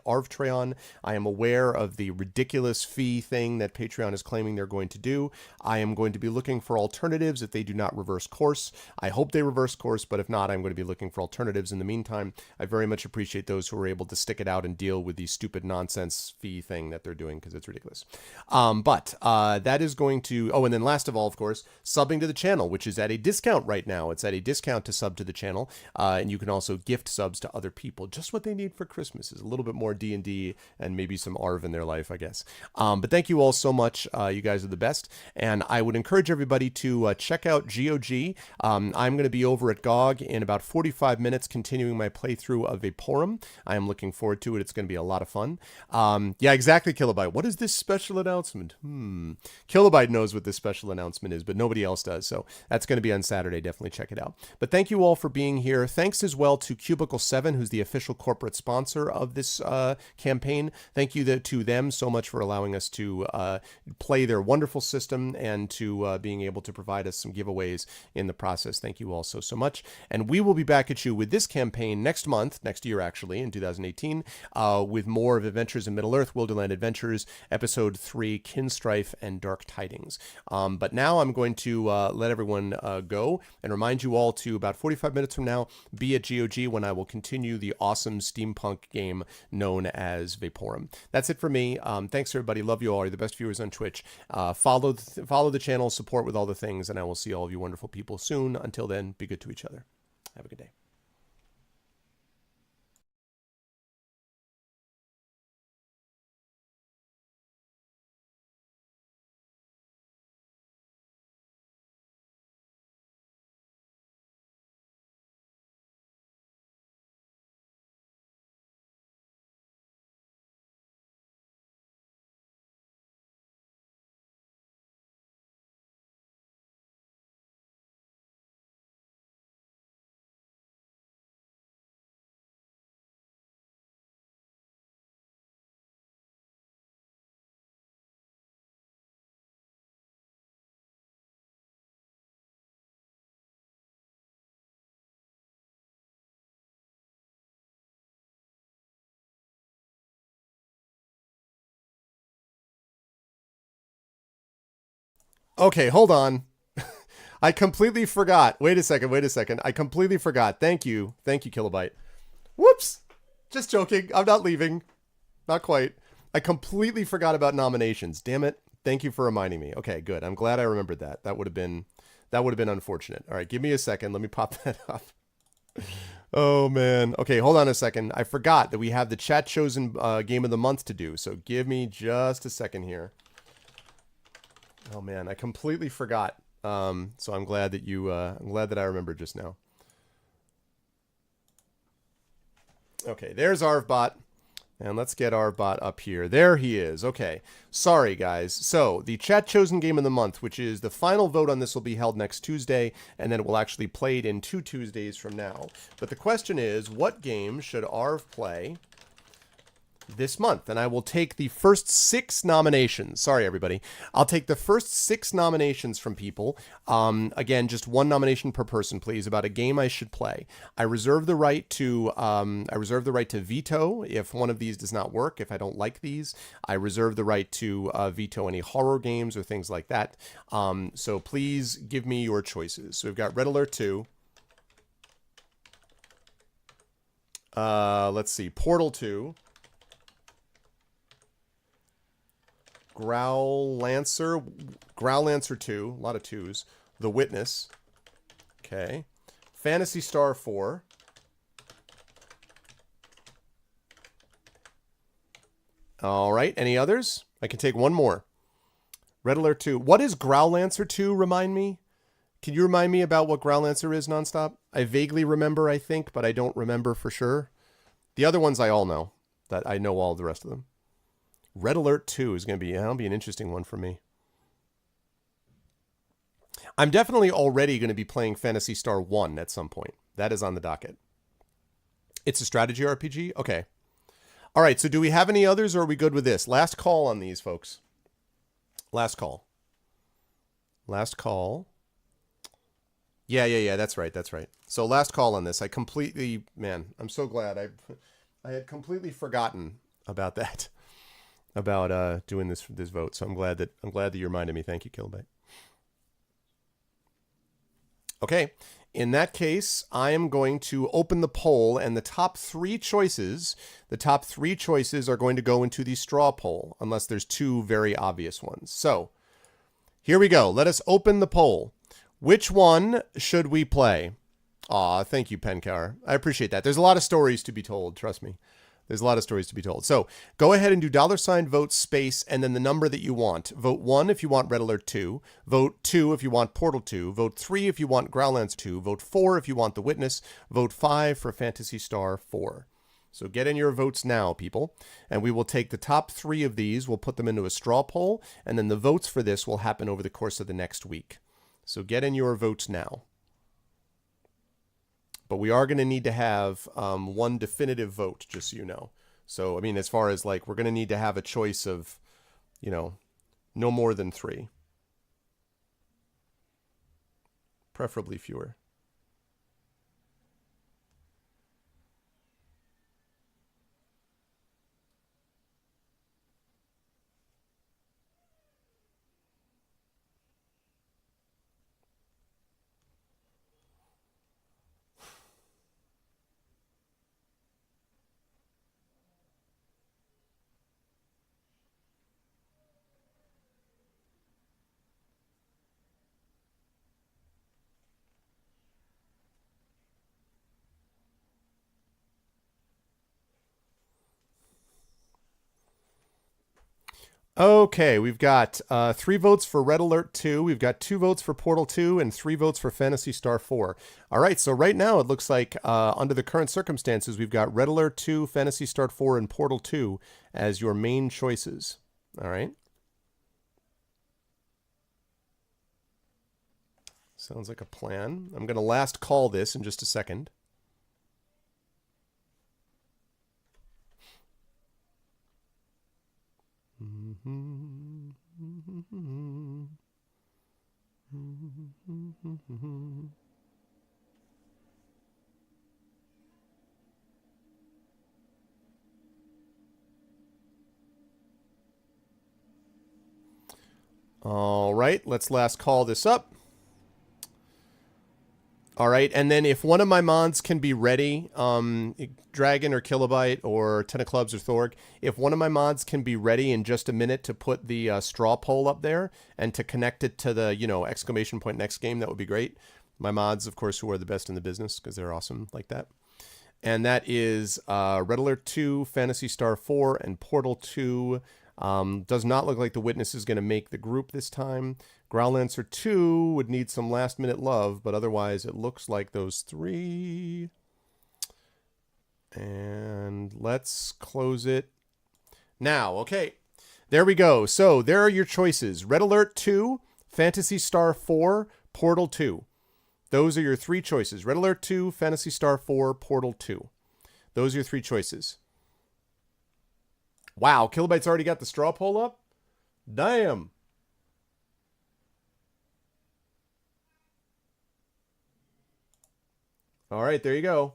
Arvtreon. I am aware of the ridiculous fee thing that Patreon is claiming they're going to do. I am going to be looking for alternatives if they do not reverse course. I hope they reverse course, but if not, I'm going to be looking for alternatives in the meantime. I very much appreciate those who are able to stick it out and deal with the stupid nonsense fee thing that they're doing because it's ridiculous. That is going to... Oh, and then last of all, of course, subbing to the channel, which is at a discount right now. It's at a discount to sub to the channel, and you can also gift subs to other people. Just what they need for Christmas is a little bit more D&D and maybe some Arv in their life, I guess. But thank you all so much. You guys are the best. And I would encourage everybody to check out GOG. I'm going to be over at GOG in about 45 minutes continuing my playthrough of Vaporum. I am looking forward to it. It's going to be a lot of fun. Yeah, exactly, Kilobyte. What is this special announcement? Kilobyte knows what this special announcement is, but nobody else does. So that's going to be on Saturday. Definitely check it out. But thank you all for being here. Thanks as well to Cubicle 7, who's the official corporate sponsor of this campaign. Thank you to them so much for allowing us to play their wonderful system and to being able to provide us some giveaways in the process. Thank you all so much. And we will be back at you with this campaign next year actually, in 2018, with more of Adventures in Middle-earth, Wilderland Adventures, Episode 3, Kinstrife, and Dark Tidings. But now I'm going to let everyone go and remind you all to, about 45 minutes from now, be at GOG when I will continue the awesome steampunk game known as Vaporum. That's it for me. Thanks, everybody. Love you all. You're the best viewers on Twitch. Follow the channel, support with all the things, and I will see all of you wonderful people soon. Until then, be good to each other. Have a good day. Okay, hold on. I completely forgot. Wait a second. I completely forgot. Thank you, Kilobyte. Whoops. Just joking. I'm not leaving. Not quite. I completely forgot about nominations. Damn it. Thank you for reminding me. Okay, good. I'm glad I remembered that. That would have been unfortunate. All right, give me a second. Let me pop that up. Oh man. Okay, hold on a second. I forgot that we have the chat chosen game of the month to do. So give me just a second here. Oh man, I completely forgot. So I'm glad that I remembered just now. Okay, there's Arvbot. And let's get Arvbot up here. There he is. Okay. Sorry, guys. So, the chat chosen game of the month, which is the final vote on this, will be held next Tuesday, and then it will actually played in 2 Tuesdays from now. But the question is, what game should Arv play this month? And I will take the first 6 nominations. Sorry, everybody. I'll take the first 6 nominations from people. Again, just 1 nomination per person, please, about a game I should play. I reserve the right to veto if one of these does not work. If I don't like these, I reserve the right to veto any horror games or things like that. So please give me your choices. So we've got Red Alert 2. Let's see, Portal 2. Growlancer 2, a lot of 2s. The Witness. Okay. Phantasy Star 4. All right, any others? I can take one more. Red Alert 2. What is Growlancer 2, remind me? Can you remind me about what Growlancer is, Nonstop? I vaguely remember, I think, but I don't remember for sure. The other ones I all know. That I know all the rest of them. Red Alert 2 is going to be, that'll be an interesting one for me. I'm definitely already going to be playing Phantasy Star 1 at some point. That is on the docket. It's a strategy RPG? Okay. All right, so do we have any others or are we good with this? Last call on these, folks. Last call. Last call. Yeah, that's right. So last call on this. I completely, man, I'm so glad. I had completely forgotten about that. About doing this vote. So I'm glad that you reminded me. Thank you, Kilbay. Okay. In that case, I am going to open the poll, and the top 3 choices are going to go into the straw poll, unless there's 2 very obvious ones. So here we go. Let us open the poll. Which one should we play? Aw, thank you, Penkar. I appreciate that. There's a lot of stories to be told. Trust me. There's a lot of stories to be told. So go ahead and do $vote space and then the number that you want. Vote 1 if you want Red Alert 2. Vote 2 if you want Portal 2. Vote 3 if you want Growlands 2. Vote 4 if you want The Witness. Vote 5 for Phantasy Star 4. So get in your votes now, people. And we will take the top 3 of these. We'll put them into a straw poll. And then the votes for this will happen over the course of the next week. So get in your votes now. But we are going to need to have 1 definitive vote, just so you know. So, I mean, as far as, like, we're going to need to have a choice of, you know, no more than 3. Preferably fewer. Okay, we've got 3 votes for Red Alert 2, we've got 2 votes for Portal 2, and 3 votes for Phantasy Star 4. All right, so right now it looks like under the current circumstances, we've got Red Alert 2, Phantasy Star 4, and Portal 2 as your main choices. All right. Sounds like a plan. I'm going to last call this in just a second. All right, let's last call this up. All right, and then if one of my mods can be ready, Dragon or Kilobyte or Ten of Clubs or Thorg, if one of my mods can be ready in just a minute to put the straw poll up there and to connect it to the, exclamation point next game, that would be great. My mods, of course, who are the best in the business because they're awesome like that. And that is Red Alert 2, Phantasy Star 4, and Portal 2. Does not look like the Witness is going to make the group this time. Growlancer 2 would need some last-minute love, but otherwise it looks like those 3. And let's close it now. Okay, there we go. So there are your choices. Red Alert 2, Phantasy Star 4, Portal 2. Those are your 3 choices. Red Alert 2, Phantasy Star 4, Portal 2. Those are your 3 choices. Wow, Kilobyte's already got the straw poll up? Damn. All right, there you go.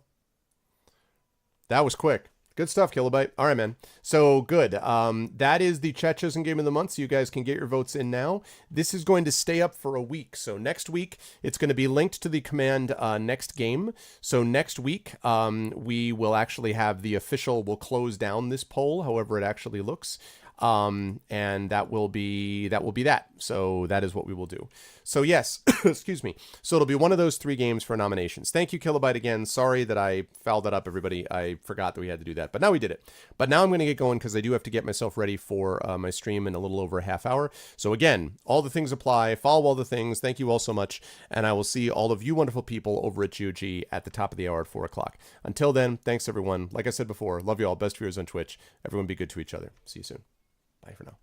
That was quick. Good stuff, Kilobyte. All right, man. So good. That is the Chat Chosen Game of the Month, so you guys can get your votes in now. This is going to stay up for a week. So next week, it's going to be linked to the command next game. So next week, we will actually have the official, we'll close down this poll, however it actually looks. And that will be that. So that is what we will do. So yes, excuse me. So it'll be one of those 3 games for nominations. Thank you, Kilobyte, again. Sorry that I fouled that up, everybody. I forgot that we had to do that, but now we did it. But now I'm going to get going because I do have to get myself ready for my stream in a little over a half hour. So again, all the things apply. Follow all the things. Thank you all so much. And I will see all of you wonderful people over at GOG at the top of the hour at 4 o'clock. Until then, thanks everyone. Like I said before, love you all. Best viewers on Twitch. Everyone be good to each other. See you soon. Bye for now.